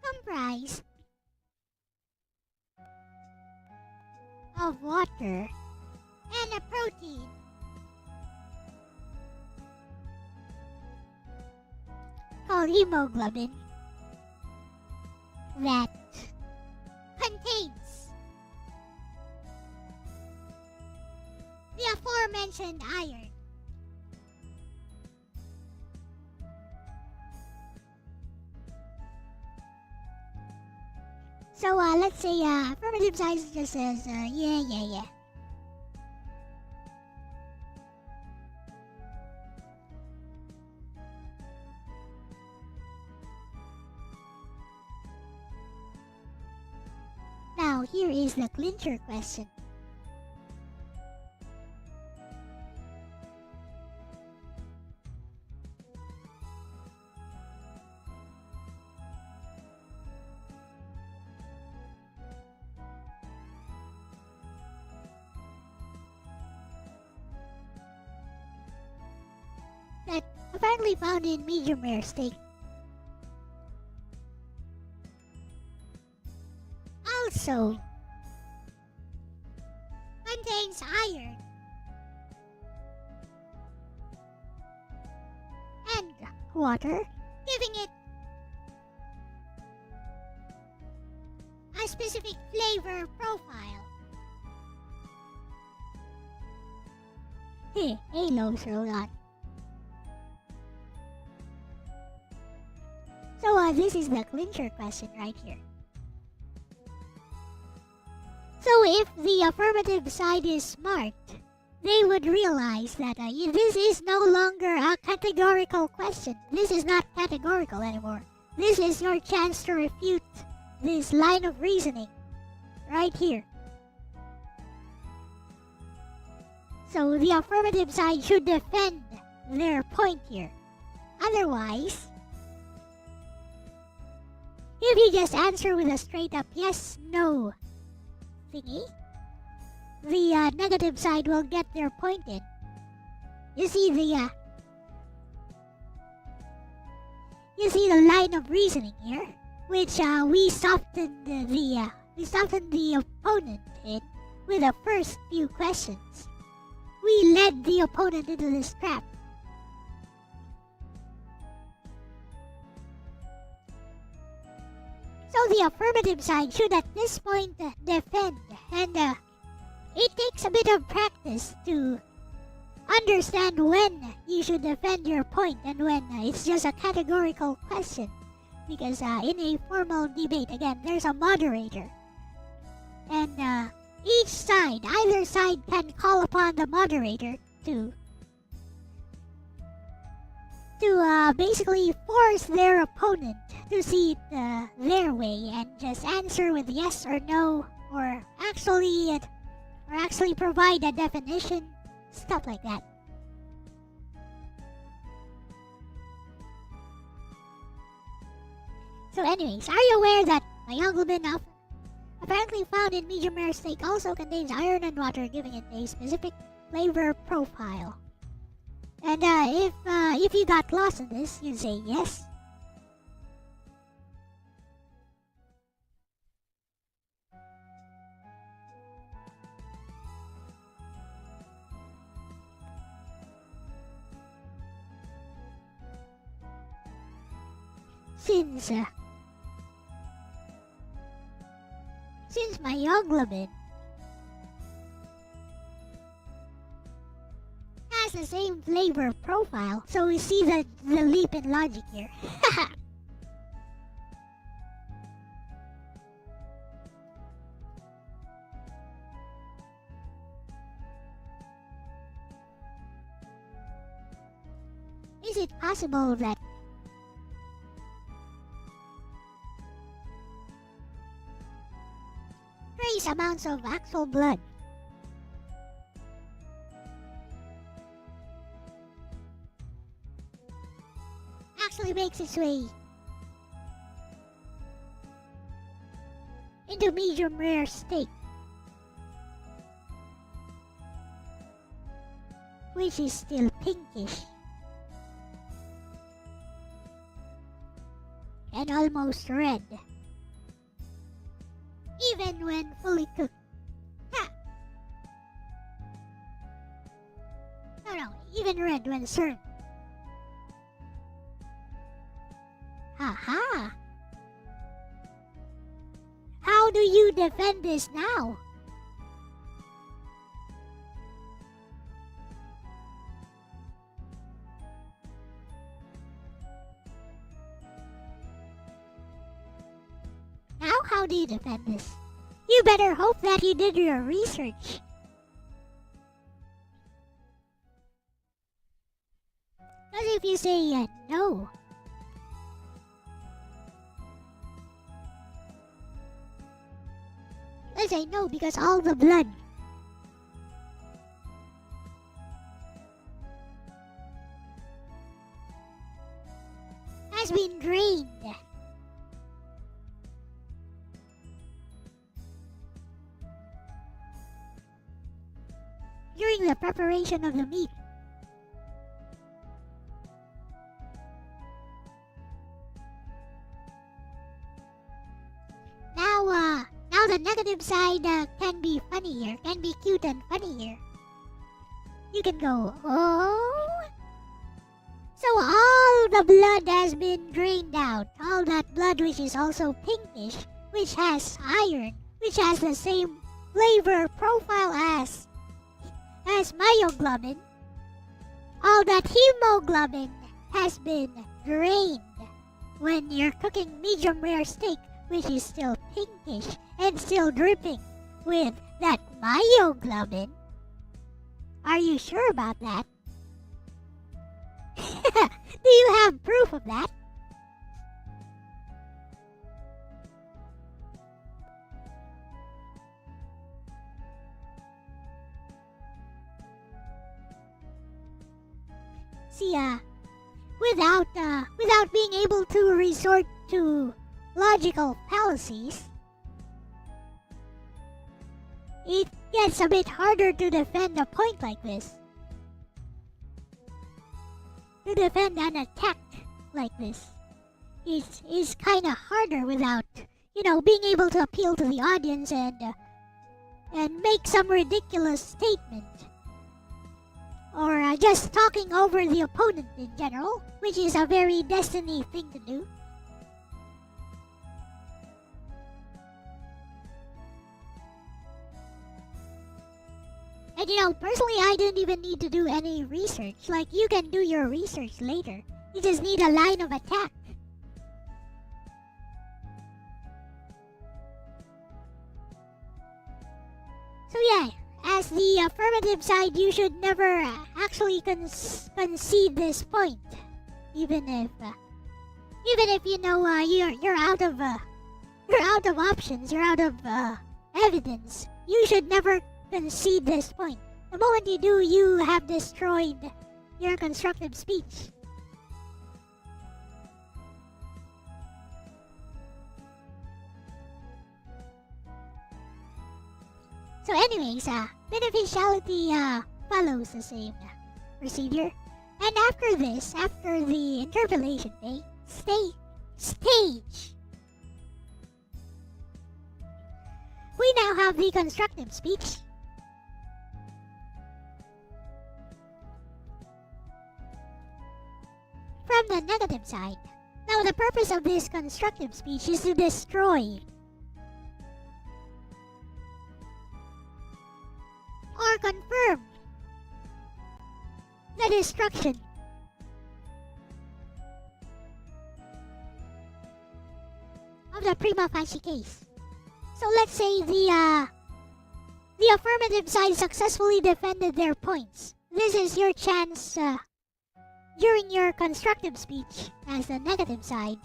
comprised of water and a protein called hemoglobin that contains the aforementioned iron. So let's say affirmative side just says yeah. Now here is the clincher question. That apparently found in medium rare steak. Also contains iron and water, giving it a specific flavor profile. Hey, halos roll on. So this is the clincher question right here. So if the affirmative side is smart, they would realize that this is no longer a categorical question. This is not categorical anymore. This is your chance to refute this line of reasoning right here. So the affirmative side should defend their point here. Otherwise, if you just answer with a straight up yes, no thingy, the negative side will get their point in. You see the line of reasoning here, which we softened the opponent in with the first few questions. We led the opponent into this trap. So the affirmative side should at this point defend, and it takes a bit of practice to understand when you should defend your point and when it's just a categorical question. Because in a formal debate, again, there's a moderator. And either side can call upon the moderator to basically force their opponent to see it their way and just answer with yes or no, or actually provide a definition, stuff like that. So anyways, are you aware that myoglobin apparently found in medium rare steak also contains iron and water, giving it a specific flavor profile? And if you got lost in this, you'd say yes. since myoglobin has the same flavor profile, so we see the leap in logic here. Is it possible that trace amounts of actual blood actually makes its way into medium rare steak, which is still pinkish and almost red, even when fully cooked. Ha! No, even red when served. Aha! How do you defend this now? Now, how do you defend this? You better hope that you did your research. Because if you say no, let's say no because all the blood has been drained. During the preparation of the meat. Now the negative side can be funny here, can be cute and funny here. You can go, oh, so all the blood has been drained out. All that blood which is also pinkish, which has iron, which has the same flavor profile as myoglobin. All that hemoglobin has been drained when you're cooking medium rare steak, which is still pinkish and still dripping with that myoglobin. Are you sure about that? Do you have proof of that? See, without being able to resort to logical fallacies, it gets a bit harder to defend a point like this. To defend an attack like this is kind of harder without, being able to appeal to the audience and make some ridiculous statement. Or just talking over the opponent in general, which is a very Destiny thing to do. And personally, I didn't even need to do any research. Like, you can do your research later. You just need a line of attack. So yeah, as the affirmative side, you should never actually concede this point, even if you're out of options, you're out of evidence. You should never concede this point. The moment you do, you have destroyed your constructive speech. So anyways, beneficiality follows the same procedure. And after this, after the interpolation stage, we now have the constructive speech. From the negative side. Now Now, the purpose of this constructive speech is to destroy or confirm the destruction of the prima facie case. So let's say the affirmative side successfully defended their points. This is your chance during your constructive speech as the negative side.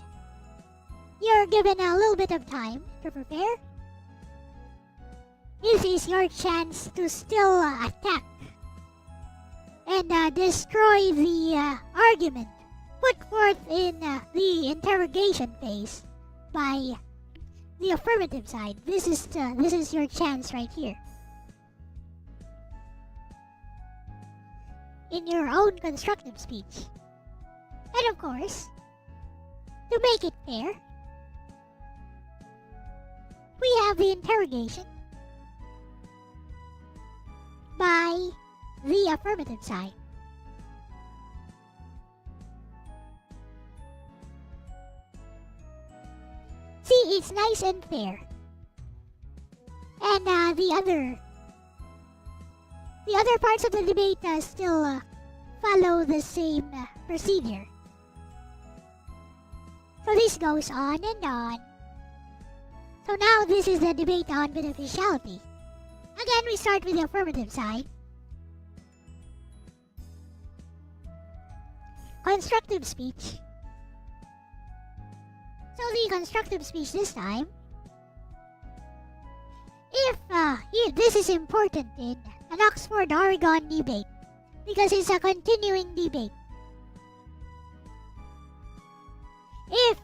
You're given a little bit of time to prepare. This is your chance to still attack and destroy the argument put forth in the interrogation phase by the affirmative side. This is your chance right here. In your own constructive speech. And of course, to make it fair, we have the interrogation by the affirmative side. See, it's nice and fair. And the other parts of the debate still follow the same procedure. So this goes on and on. So now this is the debate on beneficiality. Again, we start with the affirmative side. Constructive speech. So the constructive speech this time, if this is important in an Oxford-Oregon debate, because it's a continuing debate. If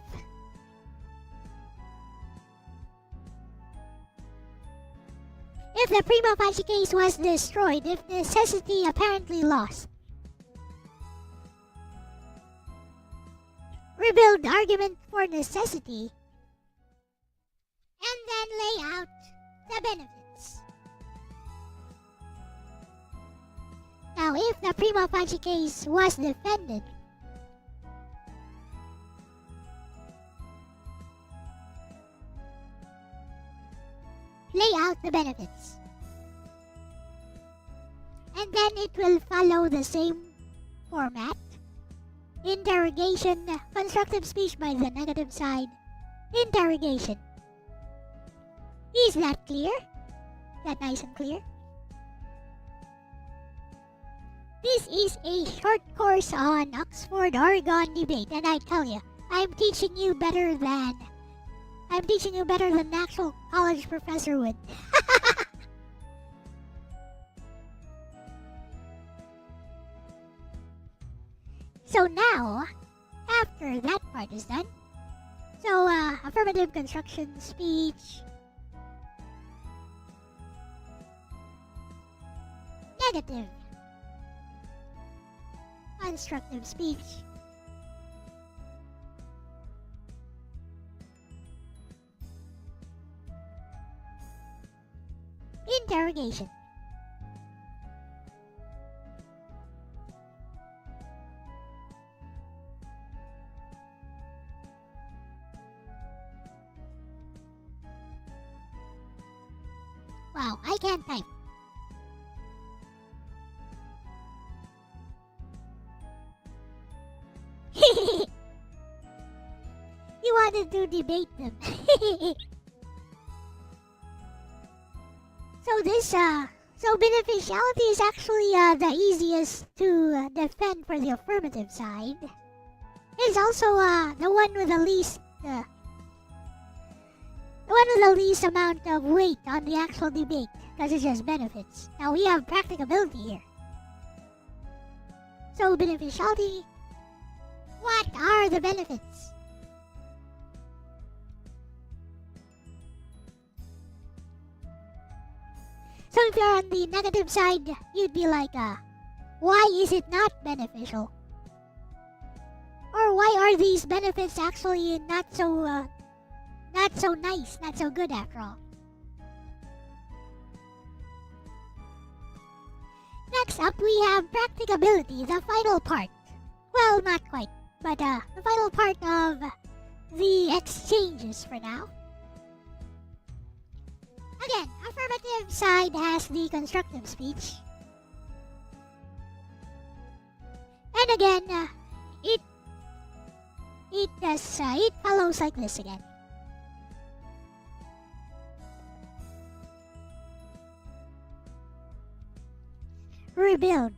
the prima facie case was destroyed, if necessity apparently lost, rebuild argument for necessity, and then lay out the benefits. Now, if the prima facie case was defended, lay out the benefits. And then it will follow the same format. Interrogation, constructive speech by the negative side. Interrogation. Is that clear? That nice and clear? This is a short course on Oxford-Oregon debate, and I tell you, I'm teaching you better than the actual college professor would. So now, after that part is done, so affirmative construction speech, negative constructive speech, interrogation. Wow, I can't type. You wanted to debate them. So beneficiality is actually the easiest to defend for the affirmative side. It's also the one with the least amount of weight on the actual debate, because it just benefits. Now we have practicability here. So beneficiality, what are the benefits? So if you're on the negative side, you'd be like, why is it not beneficial? Or why are these benefits actually not so nice, not so good after all? Next up, we have practicability, the final part. Well, not quite, but the final part of the exchanges for now. Again, affirmative side has the constructive speech. And again, it follows like this again. Rebuild.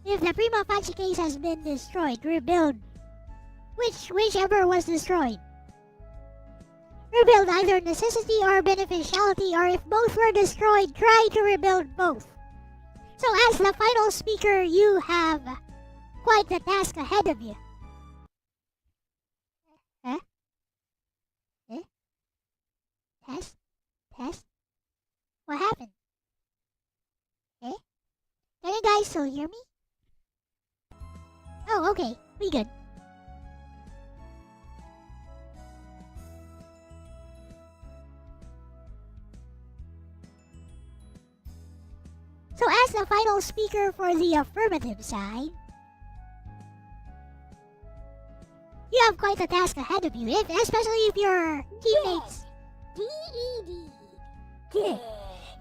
If the prima facie case has been destroyed, rebuild. Whichever was destroyed. Rebuild either necessity or beneficiality, or if both were destroyed, try to rebuild both. So as the final speaker, you have quite the task ahead of you. Huh? Eh? Test? Test? What happened? Eh? Can you guys still hear me? Oh, okay. We good. So as the final speaker for the affirmative side, you have quite a task ahead of you, especially if your teammates...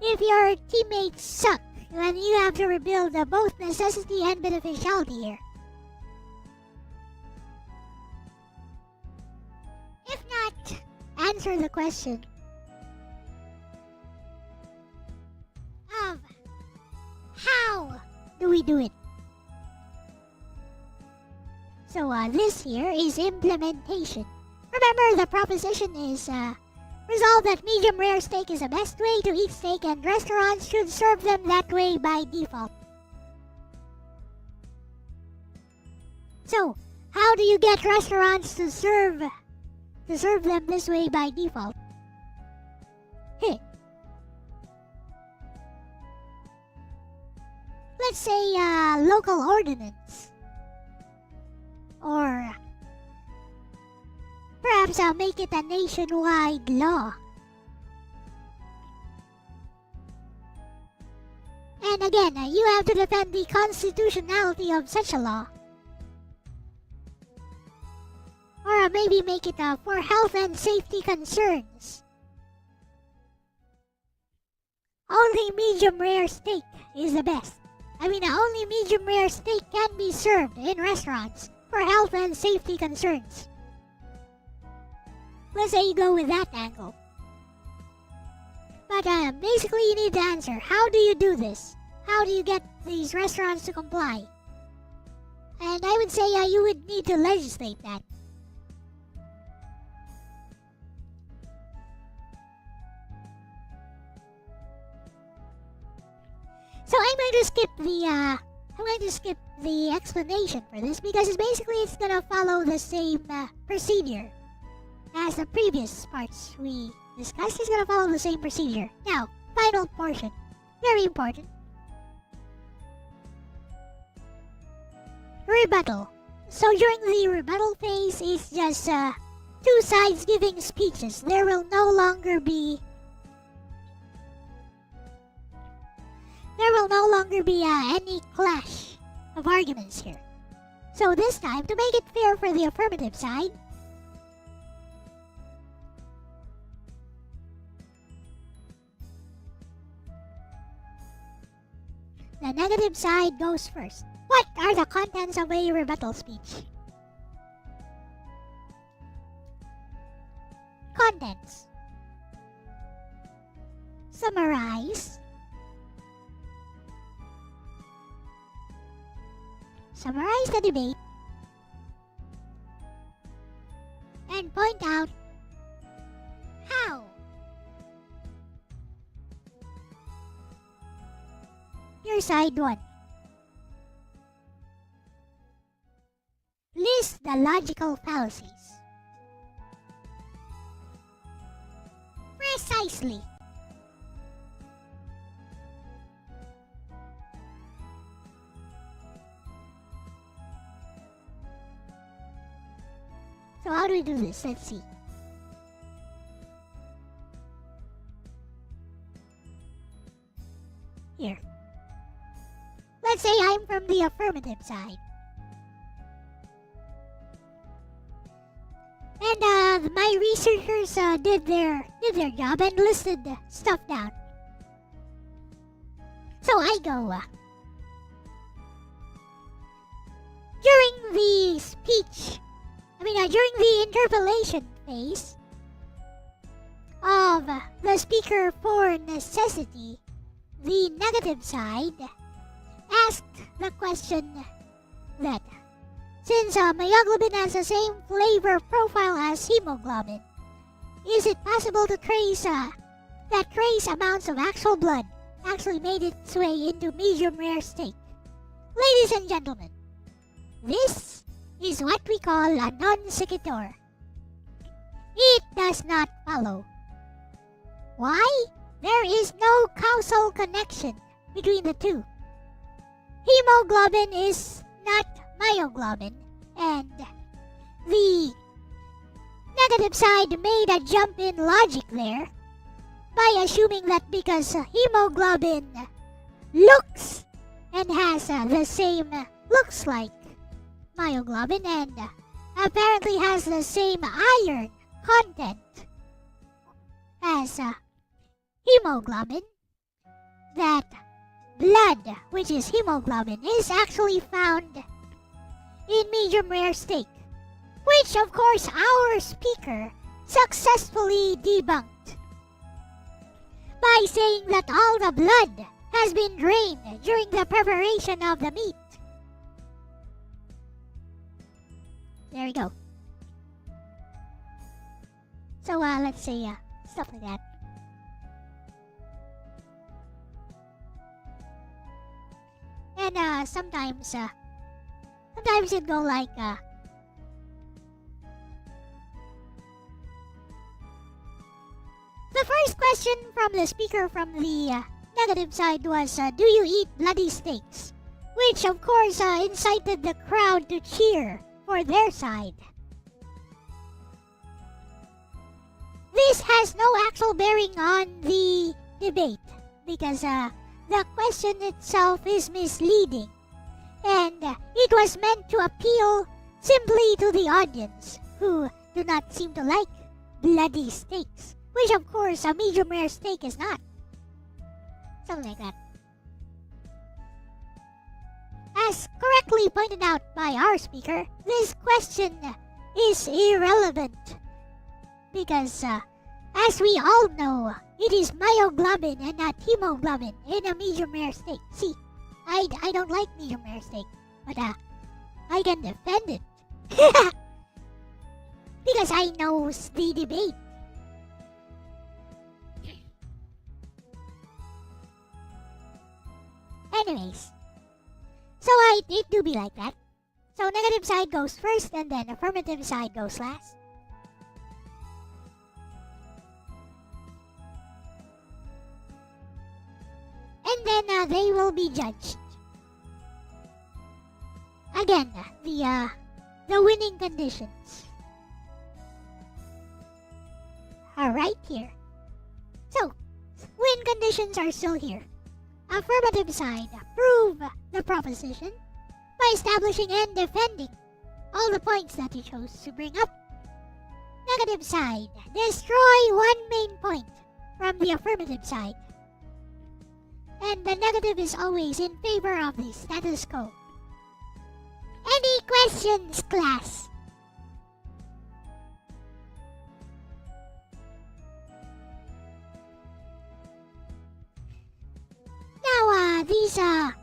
If your teammates suck, then you have to rebuild both necessity and beneficiality here. If not, answer the question of how do we do it? So this here is implementation. Remember, the proposition is resolve that medium rare steak is the best way to eat steak and restaurants should serve them that way by default. So, how do you get restaurants to serve them this way by default? Heh. Let's say local ordinance. Or perhaps I'll make it a nationwide law. And again, you have to defend the constitutionality of such a law. Or maybe make it for health and safety concerns. Only medium rare steak is the best. Only medium rare steak can be served in restaurants for health and safety concerns. Let's say you go with that angle. But basically you need to answer, how do you do this? How do you get these restaurants to comply? And I would say you would need to legislate that. So I'm going to skip the explanation for this because it's gonna follow the same procedure as the previous parts we discussed. It's gonna follow the same procedure. Now, final portion, very important. Rebuttal. So during the rebuttal phase, it's just two sides giving speeches. There will no longer be any clash of arguments here. So this time, to make it fair for the affirmative side, the negative side goes first. What are the contents of a rebuttal speech? Contents. Summarize. Summarize the debate. And point out how your side won. List the logical fallacies. Precisely. So how do we do this? Let's see. Here. Let's say I'm from the affirmative side. And my researchers did their job and listed stuff down. So I go. During the speech, during the interpellation phase of the speaker for necessity, the negative side asked the question that since myoglobin has the same flavor profile as hemoglobin, is it possible to trace that trace amounts of actual blood actually made its way into medium rare steak? Ladies and gentlemen, this is what we call a non sequitur. It does not follow. Why? There is no causal connection between the two. Hemoglobin is not myoglobin, and the negative side made a jump in logic there by assuming that because hemoglobin looks and has the same looks like myoglobin and apparently has the same iron content as hemoglobin, that blood, which is hemoglobin, is actually found in medium rare steak, which of course our speaker successfully debunked by saying that all the blood has been drained during the preparation of the meat. There we go. So let's say stuff like that. And sometimes it go like the first question from the speaker from the negative side was, do you eat bloody steaks? Which of course incited the crowd to cheer for their side. This has no actual bearing on the debate because the question itself is misleading, and it was meant to appeal simply to the audience who do not seem to like bloody steaks, which of course a medium rare steak is not. Something like that. As correctly pointed out by our speaker, this question is irrelevant because as we all know, it is myoglobin and not hemoglobin in a medium rare steak. See, I don't like medium rare steak, but I can defend it because I know the debate. Anyways, so it do be like that. So negative side goes first and then affirmative side goes last. And then they will be judged. Again, the winning conditions are right here. So, win conditions are still here. Affirmative side, prove the proposition by establishing and defending all the points that you chose to bring up. Negative side, destroy one main point from the affirmative side. And the negative is always in favor of the status quo. Any questions, class? Now, these are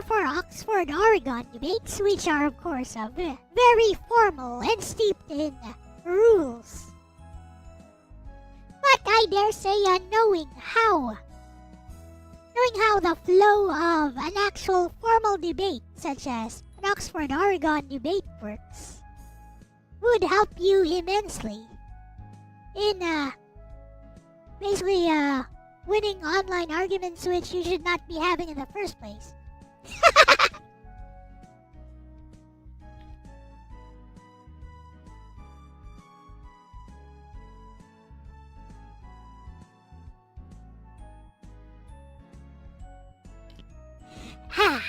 for Oxford, Oregon debates, which are of course very formal and steeped in rules. But I dare say, knowing how the flow of an actual formal debate, such as an Oxford, Oregon debate works, would help you immensely in basically winning online arguments which you should not be having in the first place. Ha!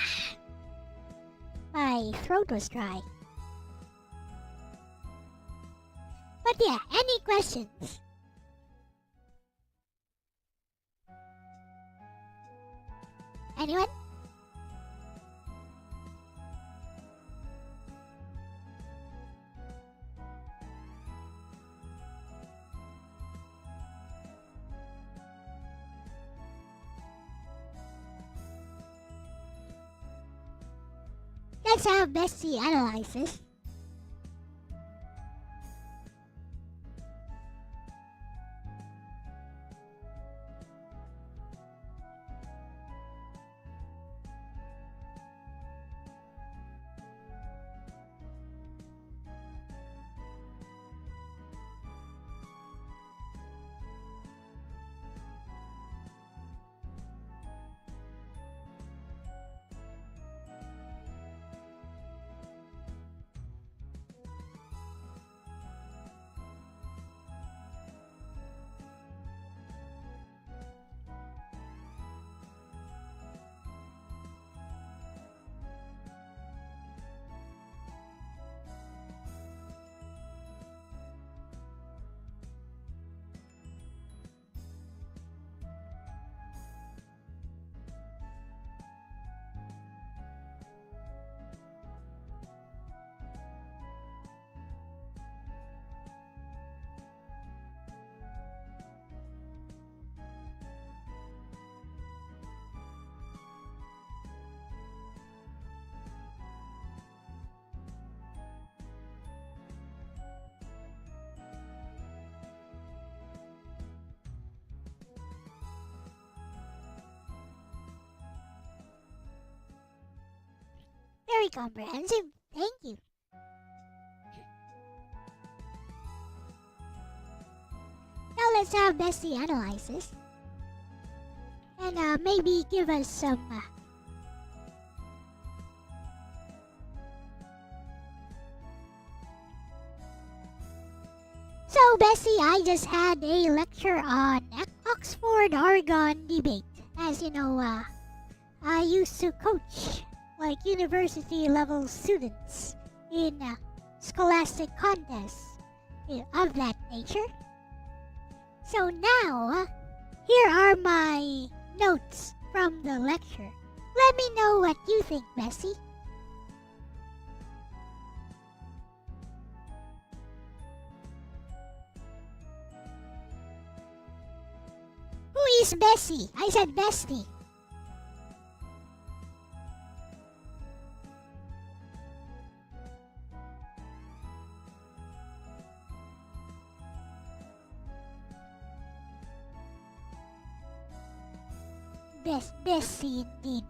My throat was dry. But yeah, any questions? Anyone? Let's have Bessie analyze this. Very comprehensive. Thank you. Now let's have Bessie analyze this. And maybe give us some... So Bessie, I just had a lecture on Oxford Oregon debate. As you know, I used to coach like university level students in scholastic contests of that nature. So now, here are my notes from the lecture. Let me know what you think, Bessie. Who is Bessie? I said Bestie. Bessie indeed.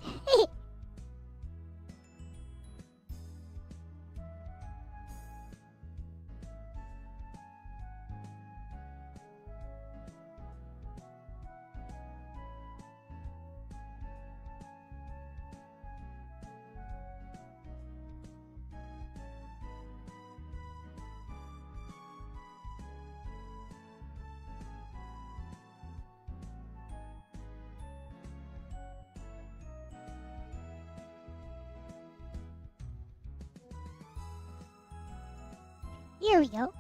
Here we go.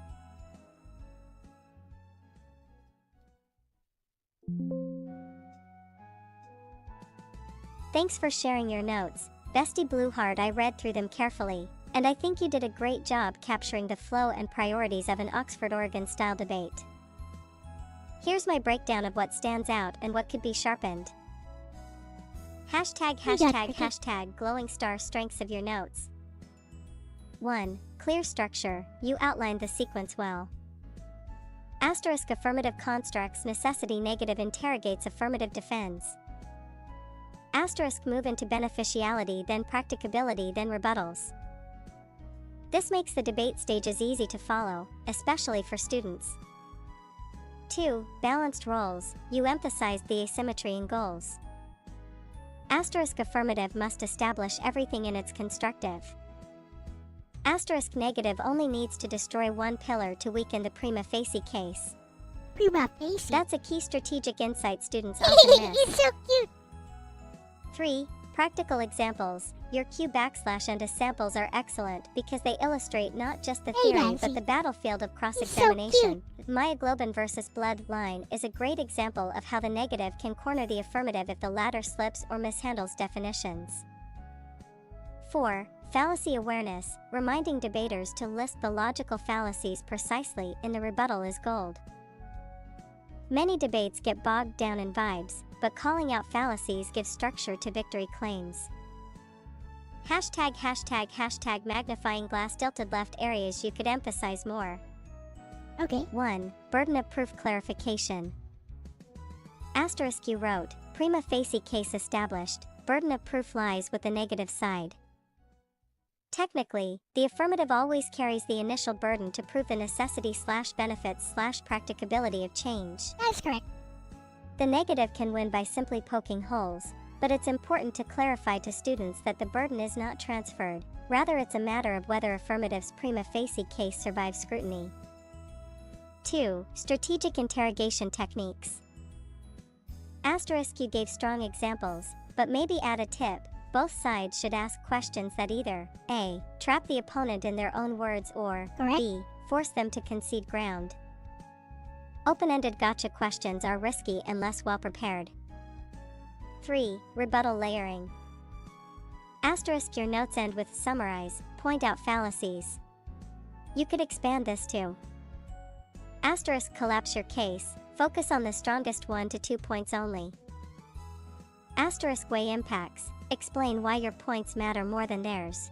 Thanks for sharing your notes, Bestie Blueheart. I read through them carefully, and I think you did a great job capturing the flow and priorities of an Oxford Oregon style debate. Here's my breakdown of what stands out and what could be sharpened. Hashtag glowing star strengths of your notes. 1. Clear structure, you outlined the sequence well. Asterisk affirmative constructs necessity negative interrogates affirmative defends. Asterisk move into beneficiality then practicability then rebuttals. This makes the debate stages easy to follow, especially for students. 2. Balanced roles, you emphasized the asymmetry in goals. Asterisk affirmative must establish everything in its constructive. Asterisk negative only needs to destroy one pillar to weaken the prima facie case. Prima facie? That's a key strategic insight students often miss. It's so cute! 3. Practical examples. Your Q and A samples are excellent because they illustrate not just the Hey, theory Nancy. but the battlefield of He's so cross-examination. Myoglobin versus blood line is a great example of how the negative can corner the affirmative if the latter slips or mishandles definitions. 4. Fallacy awareness. Reminding debaters to list the logical fallacies precisely in the rebuttal is gold. Many debates get bogged down in vibes, but calling out fallacies gives structure to victory claims. #### magnifying glass tilted left areas you could emphasize more. Okay. 1. Burden of proof clarification. You wrote, prima facie case established, burden of proof lies with the negative side. Technically, the affirmative always carries the initial burden to prove the necessity/benefits/practicability of change. That's correct. The negative can win by simply poking holes, but it's important to clarify to students that the burden is not transferred, rather it's a matter of whether affirmative's prima facie case survives scrutiny. 2. Strategic interrogation techniques. You gave strong examples, but maybe add a tip. Both sides should ask questions that either A. Trap the opponent in their own words or Correct. B. Force them to concede ground. Open-ended gotcha questions are risky and less well-prepared. 3. Rebuttal layering. Your notes end with summarize, point out fallacies. You could expand this to collapse your case, focus on the strongest 1 to 2 points only. Weigh impacts, explain why your points matter more than theirs.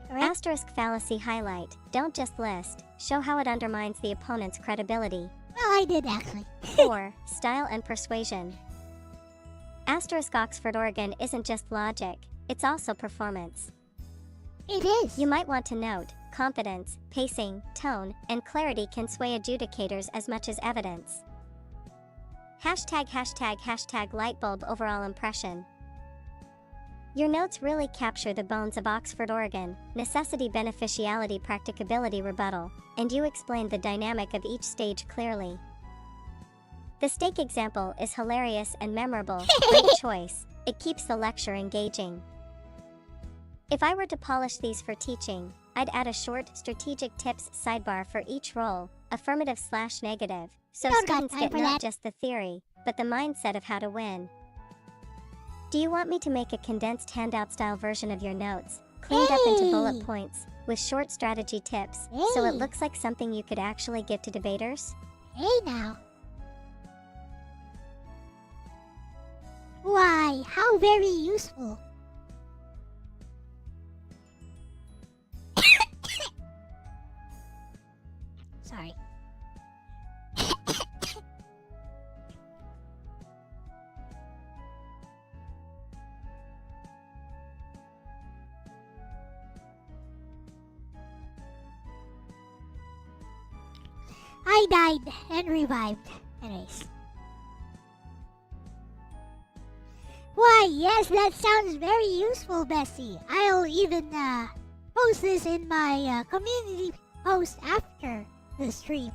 Correct. Fallacy highlight, don't just list, show how it undermines the opponent's credibility. Well, I did actually. 4. Style and persuasion. Oxford Oregon isn't just logic, it's also performance. It is. You might want to note, confidence, pacing, tone, and clarity can sway adjudicators as much as evidence. ### lightbulb overall impression. Your notes really capture the bones of Oxford Oregon, necessity beneficiality practicability rebuttal, and you explained the dynamic of each stage clearly. The steak example is hilarious and memorable, great choice, it keeps the lecture engaging. If I were to polish these for teaching, I'd add a short strategic tips sidebar for each role, affirmative/negative, so Don't got students time get for not that. just the theory, but the mindset of how to win. Do you want me to make a condensed handout style version of your notes, cleaned up into bullet points, with short strategy tips, so it Hey. looks like something you could actually give to debaters? Hey now. Why, how very useful. Sorry. I died and revived. Anyways. Why, yes, that sounds very useful, Bessie. I'll even post this in my community post after the stream.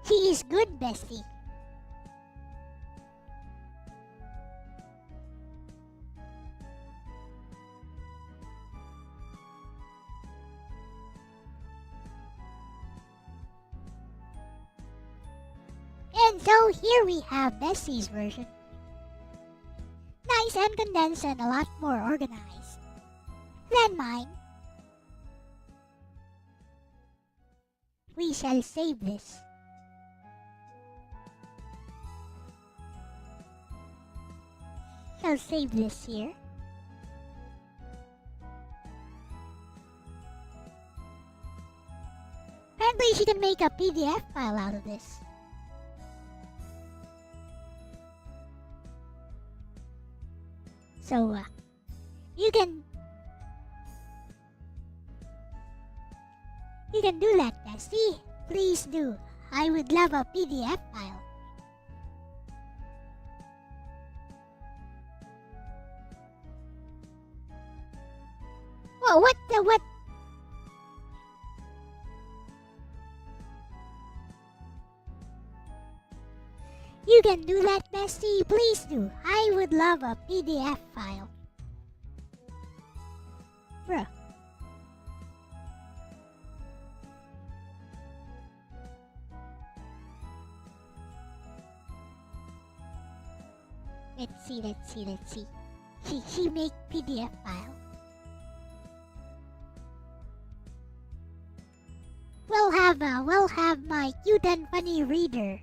He is good, Bessie. And so here we have Bessie's version. Nice and condensed and a lot more organized than mine. We shall save this. I'll save this here. Apparently she can make a PDF file out of this. So, you can You can do that, bestie. Please do. I would love a PDF file. Whoa, what the what? You can do that, bestie. Please do. I would love a PDF file. Bruh. Let's see. She make PDF file. We'll have my cute and funny reader.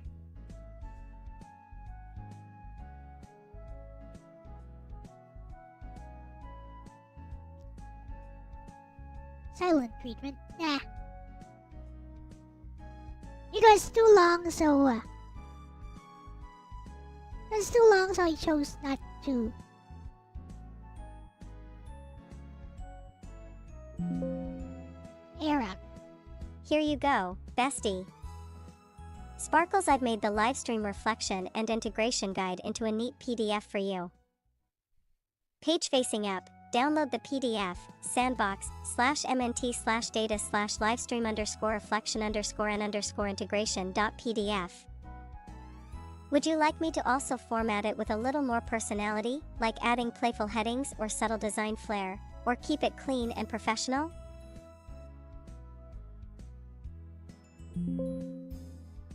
Silent treatment? Nah. It was too long, so I chose not to. Air out. Here you go, bestie. Sparkles, I've made the livestream reflection and integration guide into a neat PDF for you. Page facing up, download the PDF, sandbox/mnt/data/livestream_reflection_n_integration.pdf. Would you like me to also format it with a little more personality, like adding playful headings or subtle design flair, or keep it clean and professional?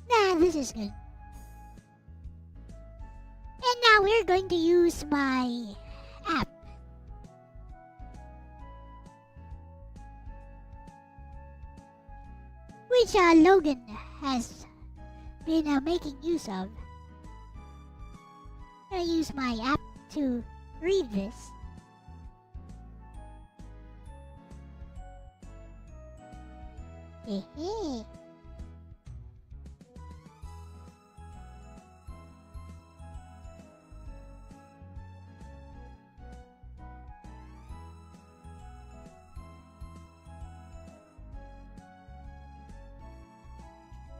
Nah, this is good. And now we're going to use my app. Which Logan has been making use of. I'm gonna use my app to read this. Hehe.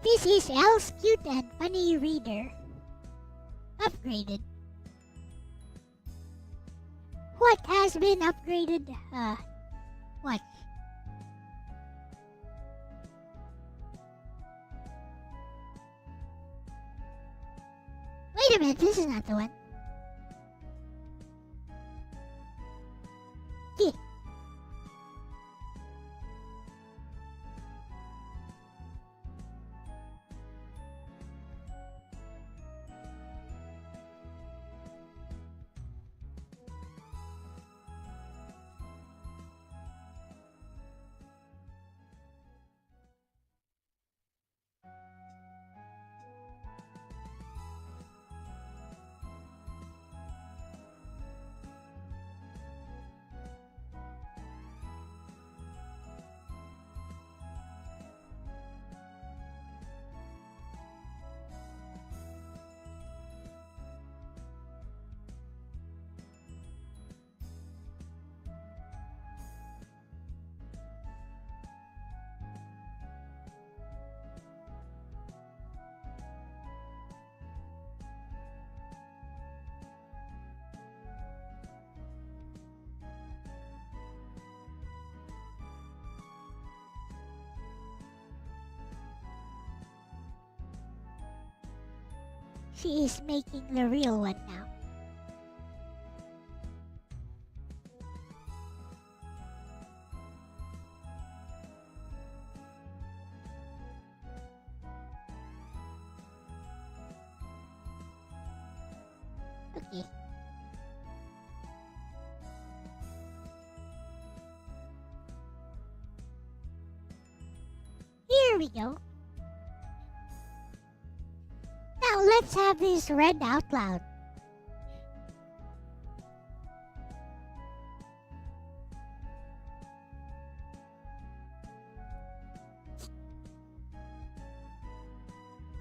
This is Elle-C cute and funny reader. Upgraded. What has been upgraded? What? Wait a minute, this is not the one. Yeah. She is making the real one now. Okay. Here we go. Now let's have this read out loud.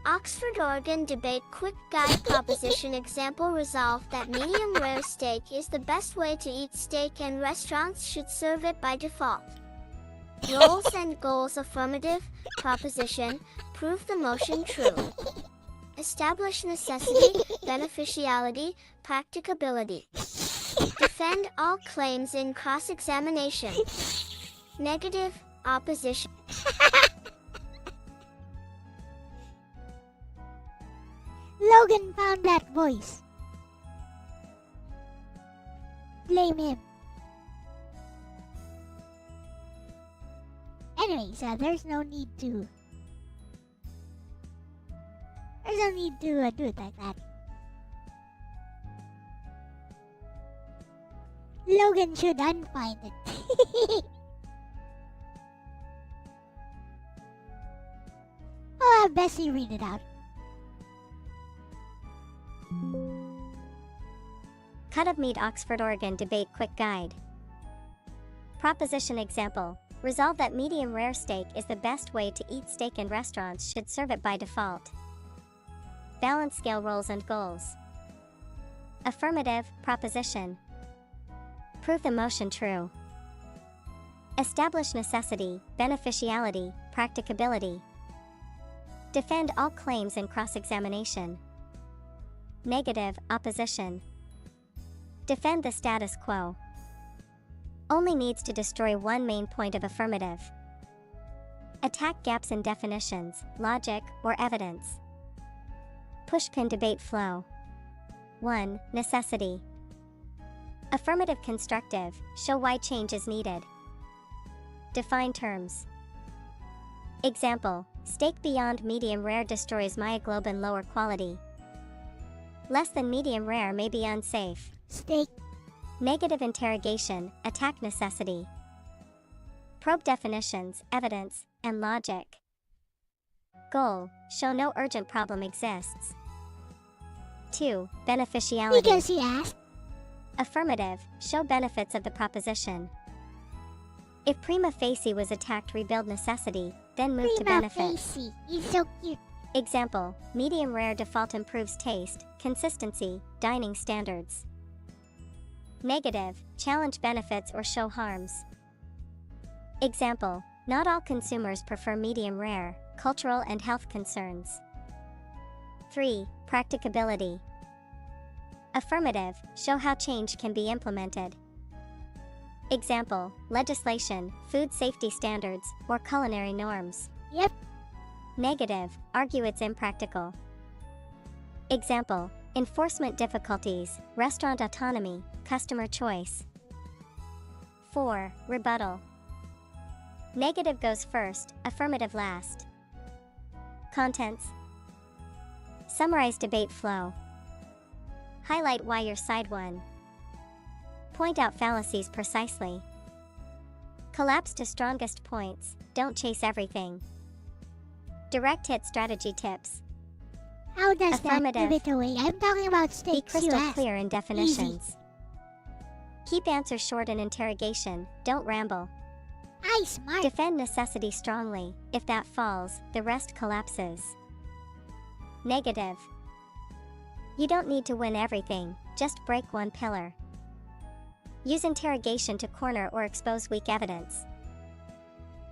Oxford Oregon debate quick guide proposition example resolved that medium rare steak is the best way to eat steak and restaurants should serve it by default. Roles and goals. Affirmative, proposition, prove the motion true. Establish necessity, beneficiality, practicability. Defend all claims in cross-examination. Negative, opposition. Logan found that voice. Blame him. Anyways, there's no need to do it like that. Logan should unfind it. I'll have Bessie read it out. Cut of meat. Oxford, Oregon debate quick guide. Proposition example. Resolve that medium rare steak is the best way to eat steak and restaurants should serve it by default. Balance scale. Roles and goals. Affirmative, proposition. Prove the motion true. Establish necessity, beneficiality, practicability. Defend all claims in cross-examination. Negative, opposition. Defend the status quo. Only needs to destroy one main point of affirmative. Attack gaps in definitions, logic, or evidence. Pushpin debate flow. 1. Necessity. Affirmative constructive, show why change is needed. Define terms. Example, steak beyond medium rare destroys myoglobin. Lower quality. Less than medium rare may be unsafe. Steak. Negative interrogation, attack necessity. Probe definitions, evidence, and logic. Goal, show no urgent problem exists. 2. Beneficiality. Because he asked. Affirmative, show benefits of the proposition. If prima facie was attacked, rebuild necessity, then move to benefit. Prima facie. He's so cute. Example, medium rare default improves taste, consistency, dining standards. Negative, challenge benefits or show harms. Example, not all consumers prefer medium rare, cultural and health concerns. 3. Practicability. Affirmative, show how change can be implemented. Example, legislation, food safety standards, or culinary norms. Yep. Negative, argue it's impractical. Example, enforcement difficulties, restaurant autonomy, customer choice. 4. Rebuttal. Negative goes first, affirmative last. Contents. Summarize debate flow. Highlight why your side won. Point out fallacies precisely. Collapse to strongest points, don't chase everything. Direct hit strategy tips. How does Affirmative. that give it away? I'm talking about Be steaks. crystal You asked. clear in definitions. Keep answers short in interrogation, don't ramble. I smart. Defend necessity strongly, if that falls, the rest collapses. Negative. You don't need to win everything, just break one pillar. Use interrogation to corner or expose weak evidence.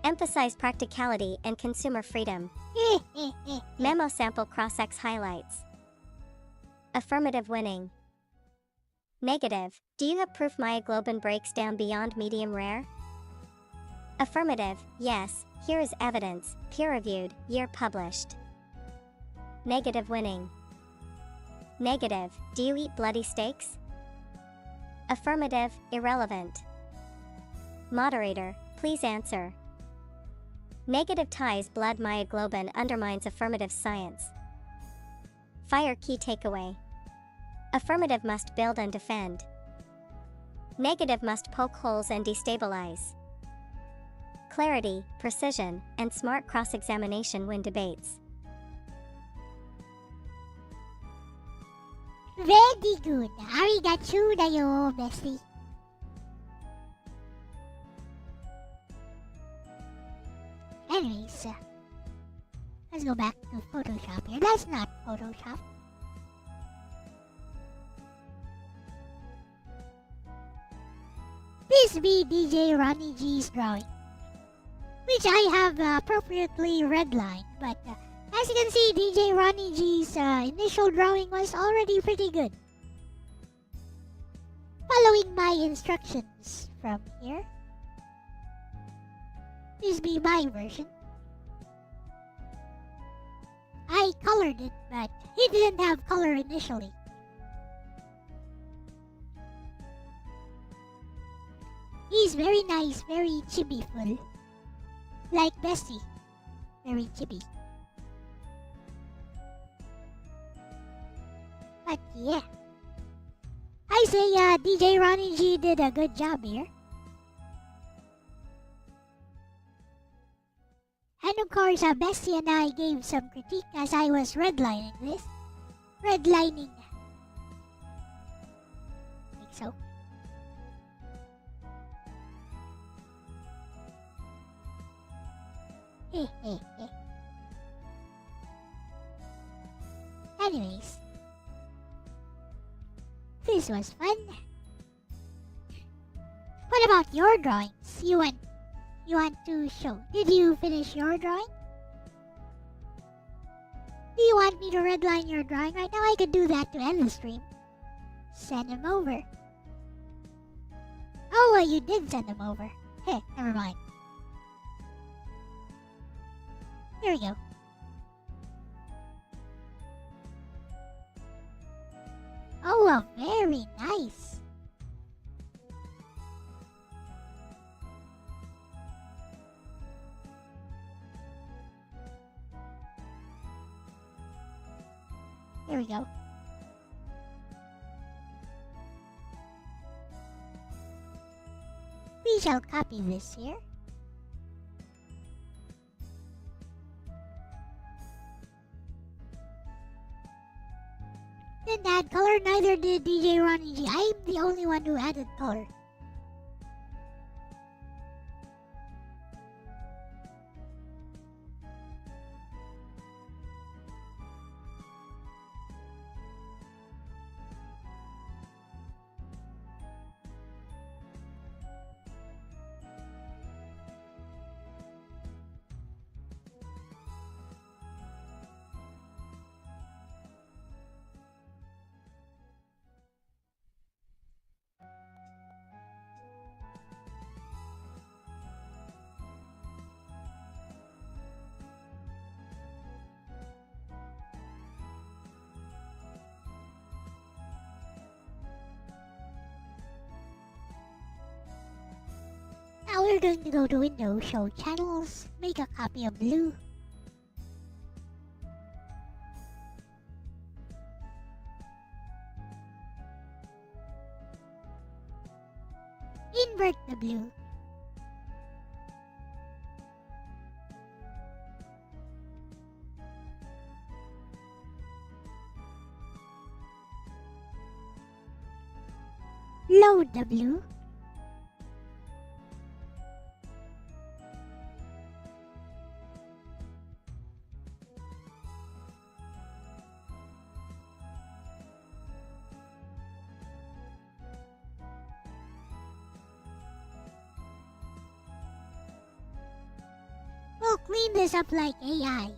Emphasize practicality and consumer freedom. Memo sample cross-X highlights. Affirmative winning. Negative, do you have proof myoglobin breaks down beyond medium rare? Affirmative, yes, here is evidence, peer-reviewed, year published. Negative winning. Negative, do you eat bloody steaks? Affirmative, irrelevant. Moderator, please answer. Negative ties blood myoglobin undermines affirmative science. Fire key takeaway. Affirmative must build and defend. Negative must poke holes and destabilize. Clarity, precision, and smart cross-examination win debates. Very good. Arigatou dayo, Bessie. Anyways, let's go back to Photoshop here. That's not Photoshop. This be DJ Ronnie G's drawing. which I have appropriately redlined. But as you can see, DJ Ronnie G's initial drawing was already pretty good. Following my instructions from here. This be my version. I colored it, but it didn't have color initially. He's very nice, very chibi-ful. Like Bessie. Very chibi. But yeah. I say DJ Ronnie G did a good job here. And of course, Bessie and I gave some critique as I was redlining this. Redlining. Like so. Anyways. This was fun. What about your drawings? You want to show? Did you finish your drawing? Do you want me to redline your drawing right now? I could do that to end the stream. Send them over. Oh, well, you did send them over. Hey, never mind. Here we go. Oh, well, very nice. Here we go. We shall copy this here. Didn't add color, neither did DJ Ronnie G. I'm the only one who added color. Now we're going to go to Windows, show channels, make a copy of blue. Invert the blue. Load the blue. We'll clean this up like AI.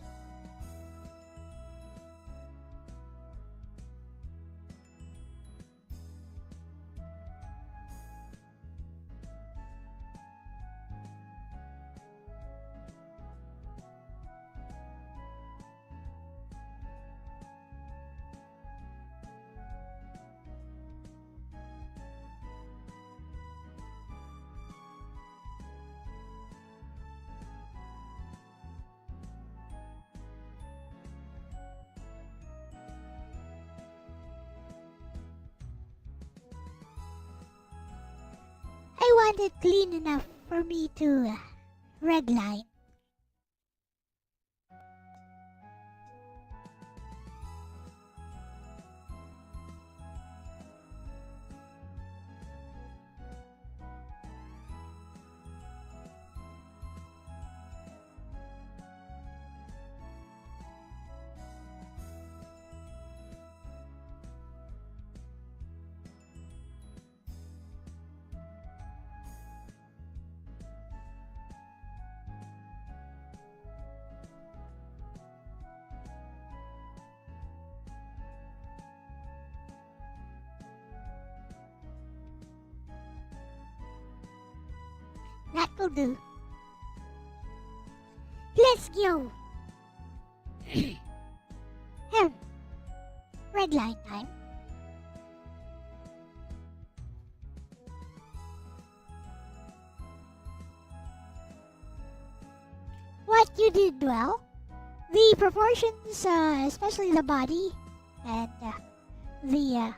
I want it clean enough for me to redline. That will do. Let's go. Red line time. What you did well. The proportions, especially the body and the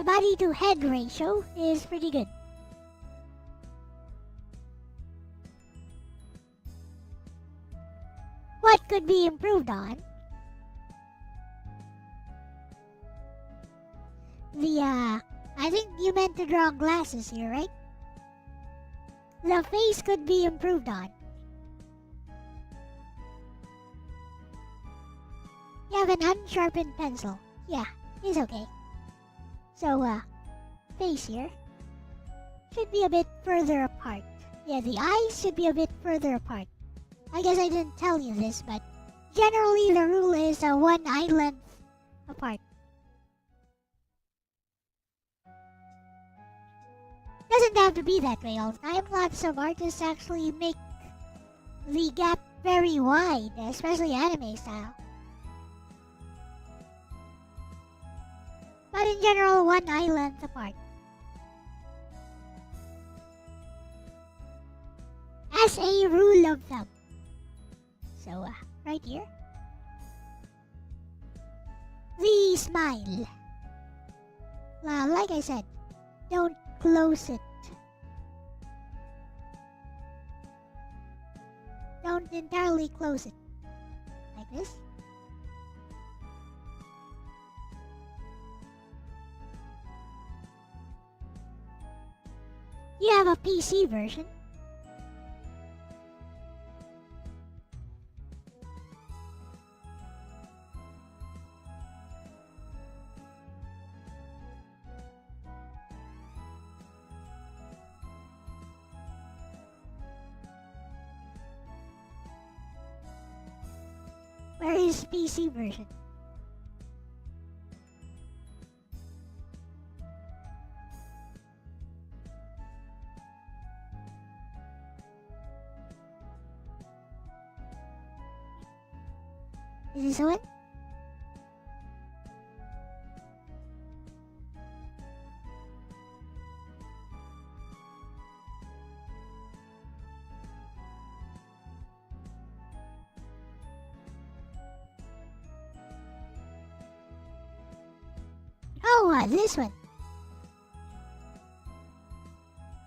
body to head ratio is pretty good. What could be improved on? I think you meant to draw glasses here, right? The face could be improved on. You have an unsharpened pencil. Yeah, it's okay. So, face here should be a bit further apart. Yeah, the eyes should be a bit further apart. I guess I didn't tell you this, but generally the rule is one eye length apart. Doesn't have to be that way all the time. Lots of artists actually make the gap very wide, especially anime style. But in general, one eye length apart. As a rule of thumb. So, right here. The smile. Like I said, don't close it. Don't entirely close it. Like this. You have a PC version. Where is PC version? Is this one? Oh, this one.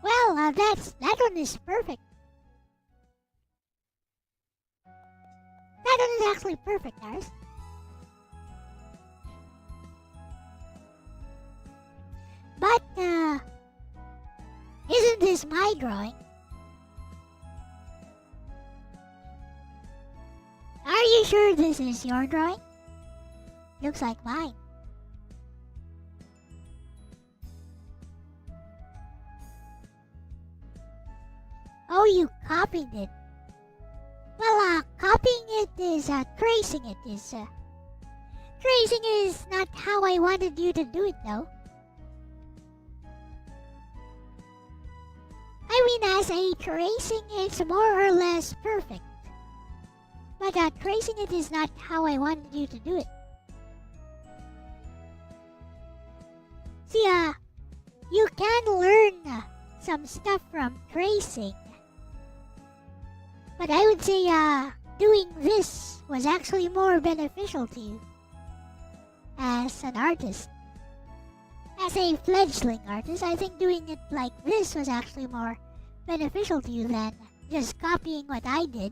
Well, that one is perfect. That one is actually perfect, Aris. But, isn't this my drawing? Are you sure this is your drawing? Looks like mine. Oh, you copied it. Well, copying it is, tracing it is, tracing is not how I wanted you to do it, though. I mean, as a tracing, it's more or less perfect. But, tracing it is not how I wanted you to do it. See, you can learn some stuff from tracing. But I would say, doing this was actually more beneficial to you as an artist. As a fledgling artist, I think doing it like this was actually more beneficial to you than just copying what I did.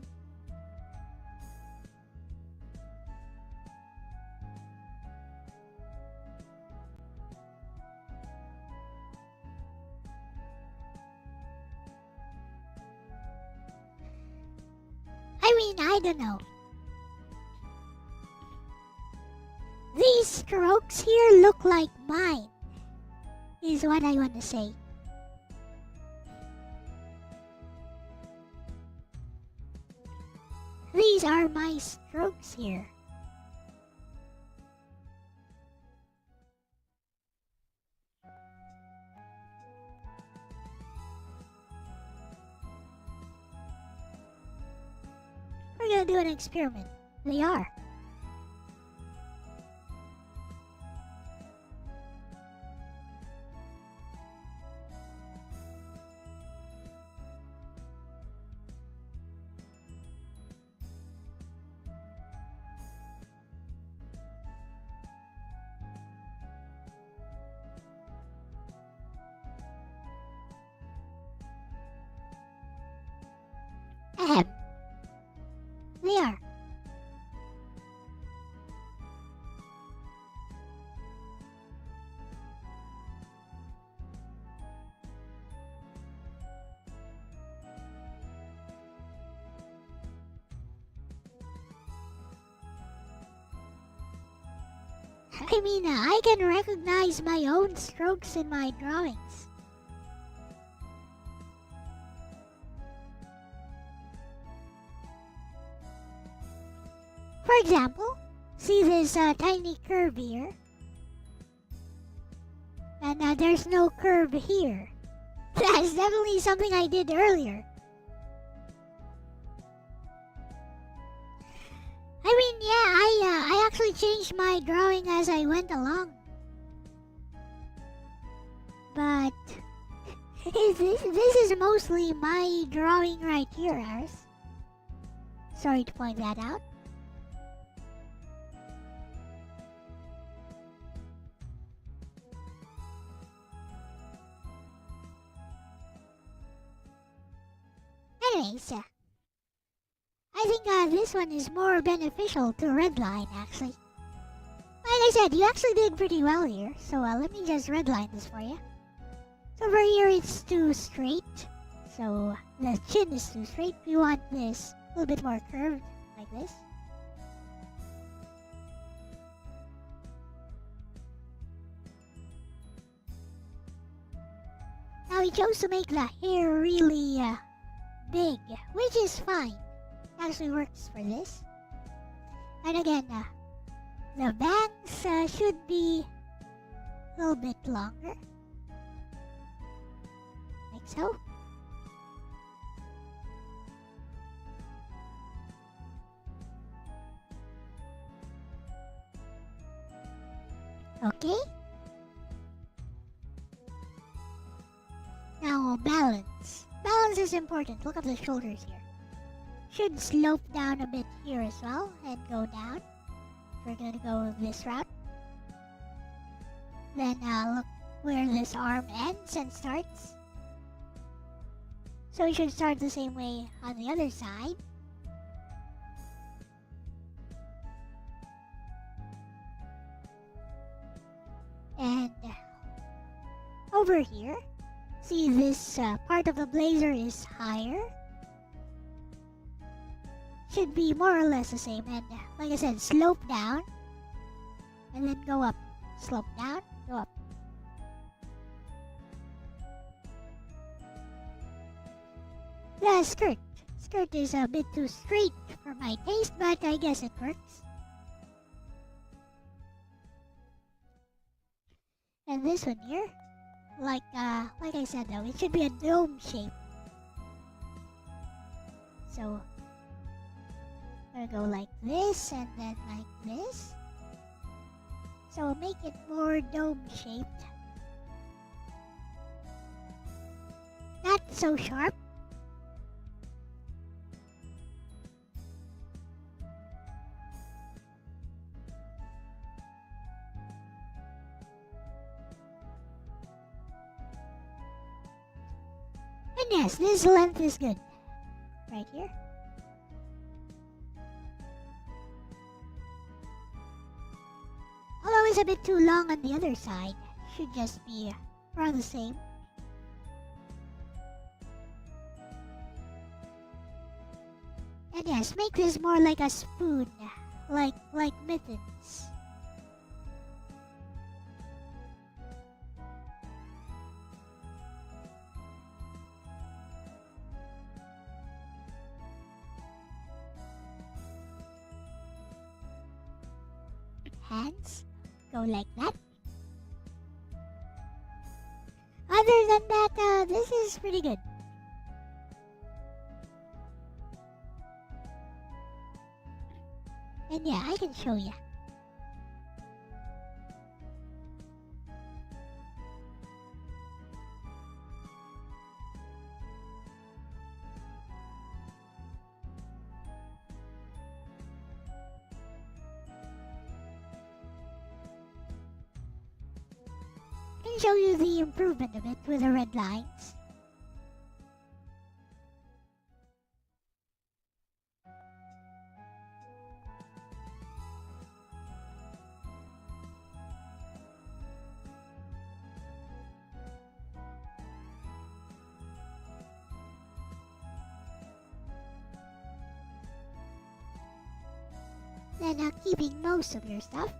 I mean, I don't know. These strokes here look like mine, is what I want to say. These are my strokes here. gonna do an experiment. They are. Ahem. They are. I mean, I can recognize my own strokes in my drawings. For example, see this tiny curve here? And there's no curve here. That's definitely something I did earlier. I mean, yeah, I actually changed my drawing as I went along. But this is mostly my drawing right here, Aris. Sorry to point that out. Anyways, I think this one is more beneficial to redline, actually. Like I said, you actually did pretty well here, so let me just redline this for you. So over here it's too straight, so the chin is too straight. We want this a little bit more curved, like this. Now we chose to make the hair really big, which is fine. Actually works for this. And again, the bangs should be a little bit longer, like so. Okay. Now balance. Balance is important. Look at the shoulders here. Should slope down a bit here as well and go down. We're gonna go this route. Then look where this arm ends and starts. So we should start the same way on the other side. And over here, see this part of the blazer is higher. Should be more or less the same, and like I said, slope down and then go up. Slope down, go up. The skirt is a bit too straight for my taste, but I guess it works. And this one here, like I said though, it should be a dome shape. So we're gonna go like this and then like this. So make it more dome shaped. Not so sharp. And yes, this length is good. Right here. Although it's a bit too long on the other side, should just be around the same. And yes, make this more like a spoon, like mittens. Hands go like that. Other than that, this is pretty good. And yeah, I can show you. I can show you the improvement of it with the red lines. Then keeping most of your stuff.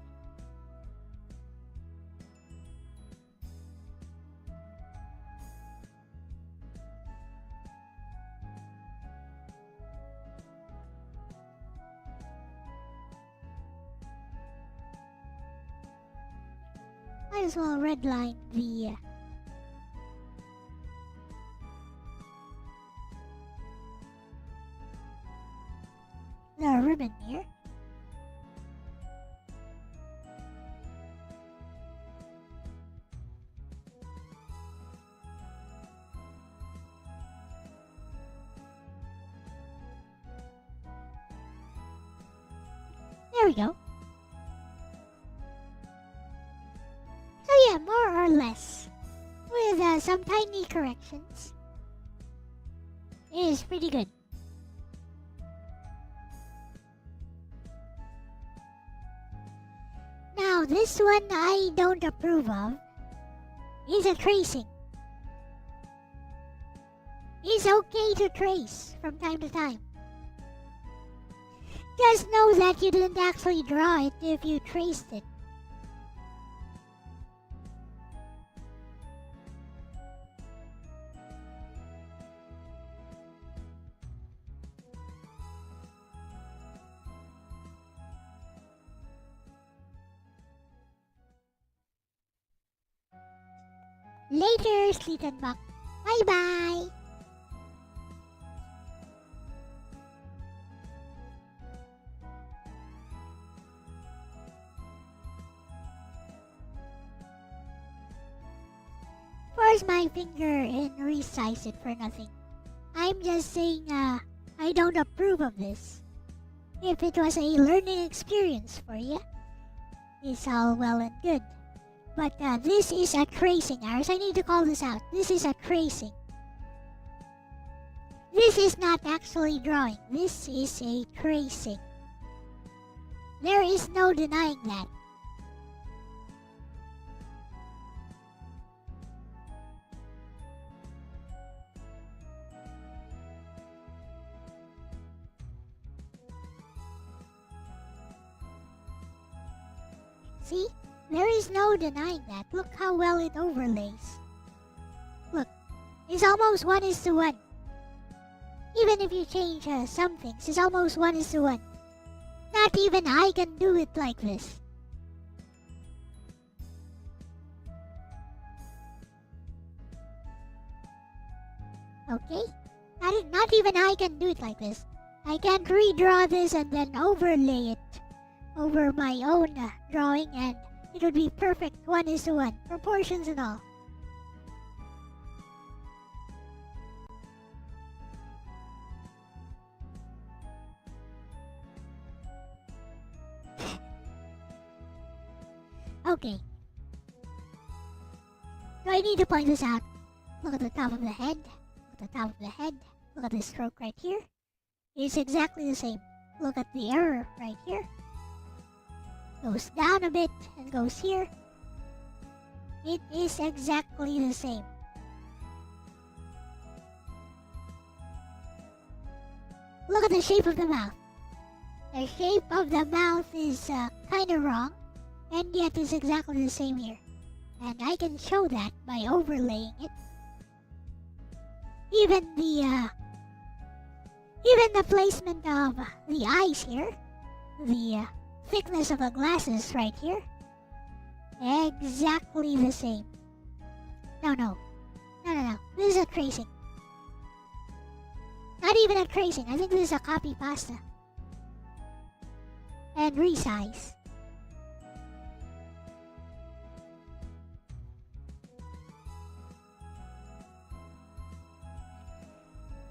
Might as well redline the ribbon here. There we go. So yeah, more or less, with some tiny corrections, it is pretty good. Now this one I don't approve of is a tracing. It's okay to trace from time to time. Just know that you didn't actually draw it if you traced it. Later, Slittenbach. Bye-bye! Force my finger and resize it for nothing. I'm just saying, I don't approve of this. If it was a learning experience for you, it's all well and good. But this is a tracing, Iris. I need to call this out. This is a tracing. This is not actually drawing. This is a tracing. There is no denying that. See? There is no denying that. Look how well it overlays. Look, it's almost 1:1. Even if you change some things, it's almost 1:1. Not even I can do it like this. Okay? Not even I can do it like this. I can't redraw this and then overlay it over my own drawing, and it would be perfect 1:1, proportions and all. Okay. Do I need to point this out? Look at the top of the head. Look at the top of the head. Look at this stroke right here. It's exactly the same. Look at the error right here. Goes down a bit and goes here. It is exactly the same. Look at the shape of the mouth. The shape of the mouth is kinda wrong, and yet it's exactly the same here. And I can show that by overlaying it. Even the placement of the eyes here, the thickness of the glasses right here, exactly the same. No. This is a tracing. Not even a tracing. I think this is a copy pasta. and resize.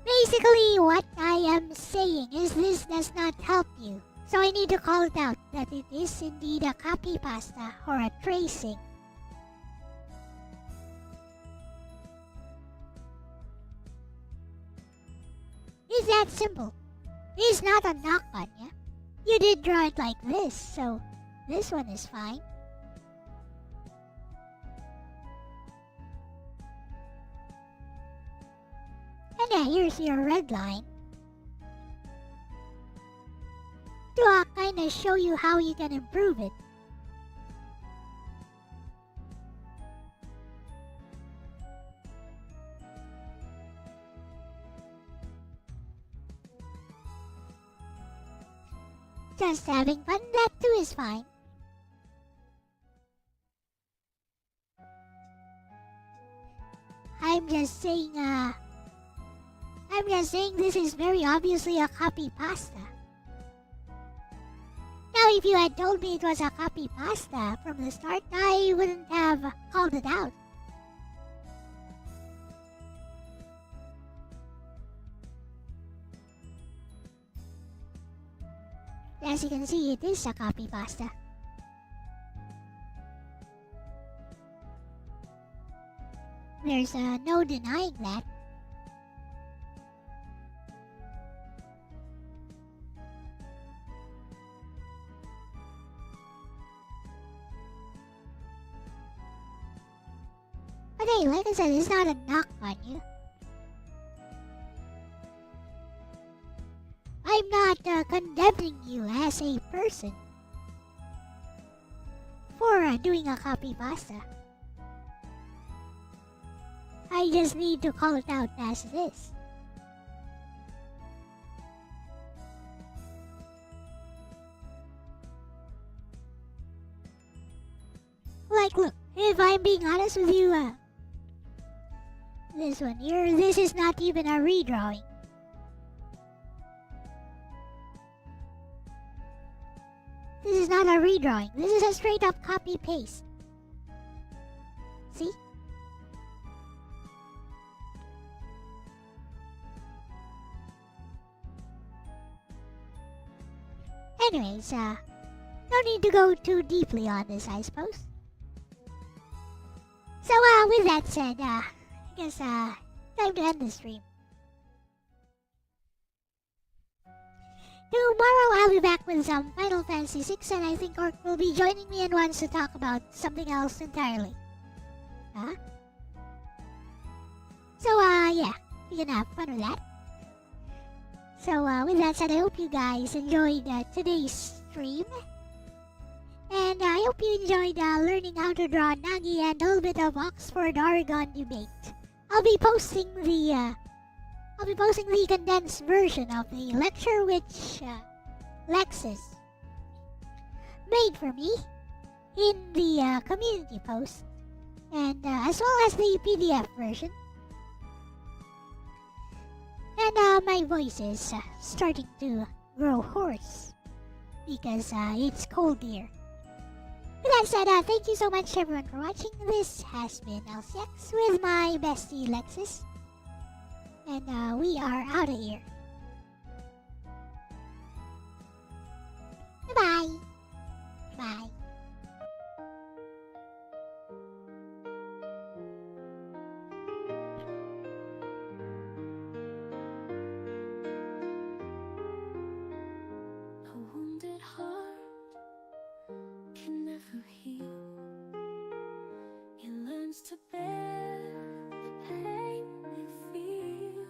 Basically, what I am saying is this does not help you. So I need to call it out that it is indeed a copy pasta or a tracing. It's that simple. It's not a knock on you. You did draw it like this, so this one is fine. And yeah, here's your red line. To kind of show you how you can improve it. Just having fun, that too is fine. I'm just saying this is very obviously a copy pasta. Now, if you had told me it was a copy pasta from the start, I wouldn't have called it out. As you can see, it is a copy pasta. There's no denying that. But hey, like I said, it's not a knock on you. I'm not condemning you as a person for doing a copy pasta. I just need to call it out as it is. Like, look, if I'm being honest with you, this one here, this is not even a redrawing. This is not a redrawing. This is a straight up copy paste. See? Anyways, no need to go too deeply on this, I suppose. So, with that said, I guess, time to end the stream. Tomorrow I'll be back with some Final Fantasy VI, and I think Orc will be joining me and wants to talk about something else entirely. Huh? So, yeah, we can have fun with that. So, with that said, I hope you guys enjoyed today's stream. And I hope you enjoyed learning how to draw Nagi and a little bit of Oxford-Oregon debate. I'll be posting the condensed version of the lecture which Lexus made for me in the community post, and as well as the PDF version. And my voice is starting to grow hoarse because it's cold here. With that said, thank you so much everyone for watching. This has been Elle-C with my bestie Lexus. And we are out of here. Bye-bye. Bye. A wounded heart can never heal. It learns to bear the pain it feels.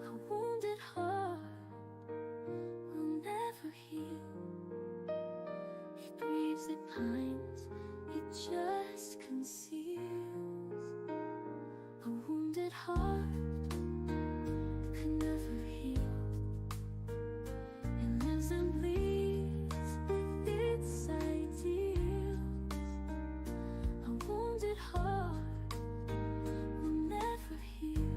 A wounded heart will never heal. It grieves, it pines, it just conceals. A wounded heart can never heal. It lives and bleeds with its ideals. A wounded heart will never heal.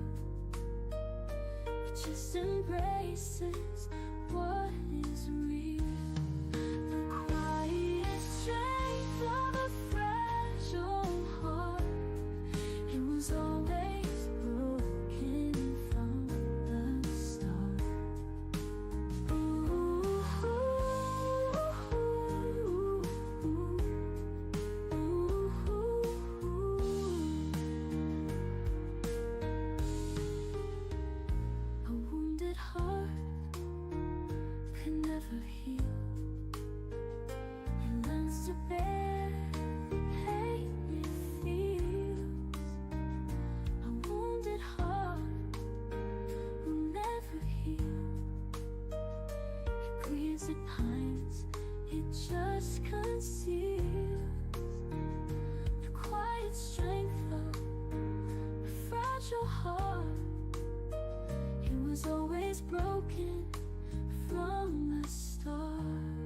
It just embraces what is real. lies it pines, it just conceals the quiet strength of a fragile heart. It was always broken from the start.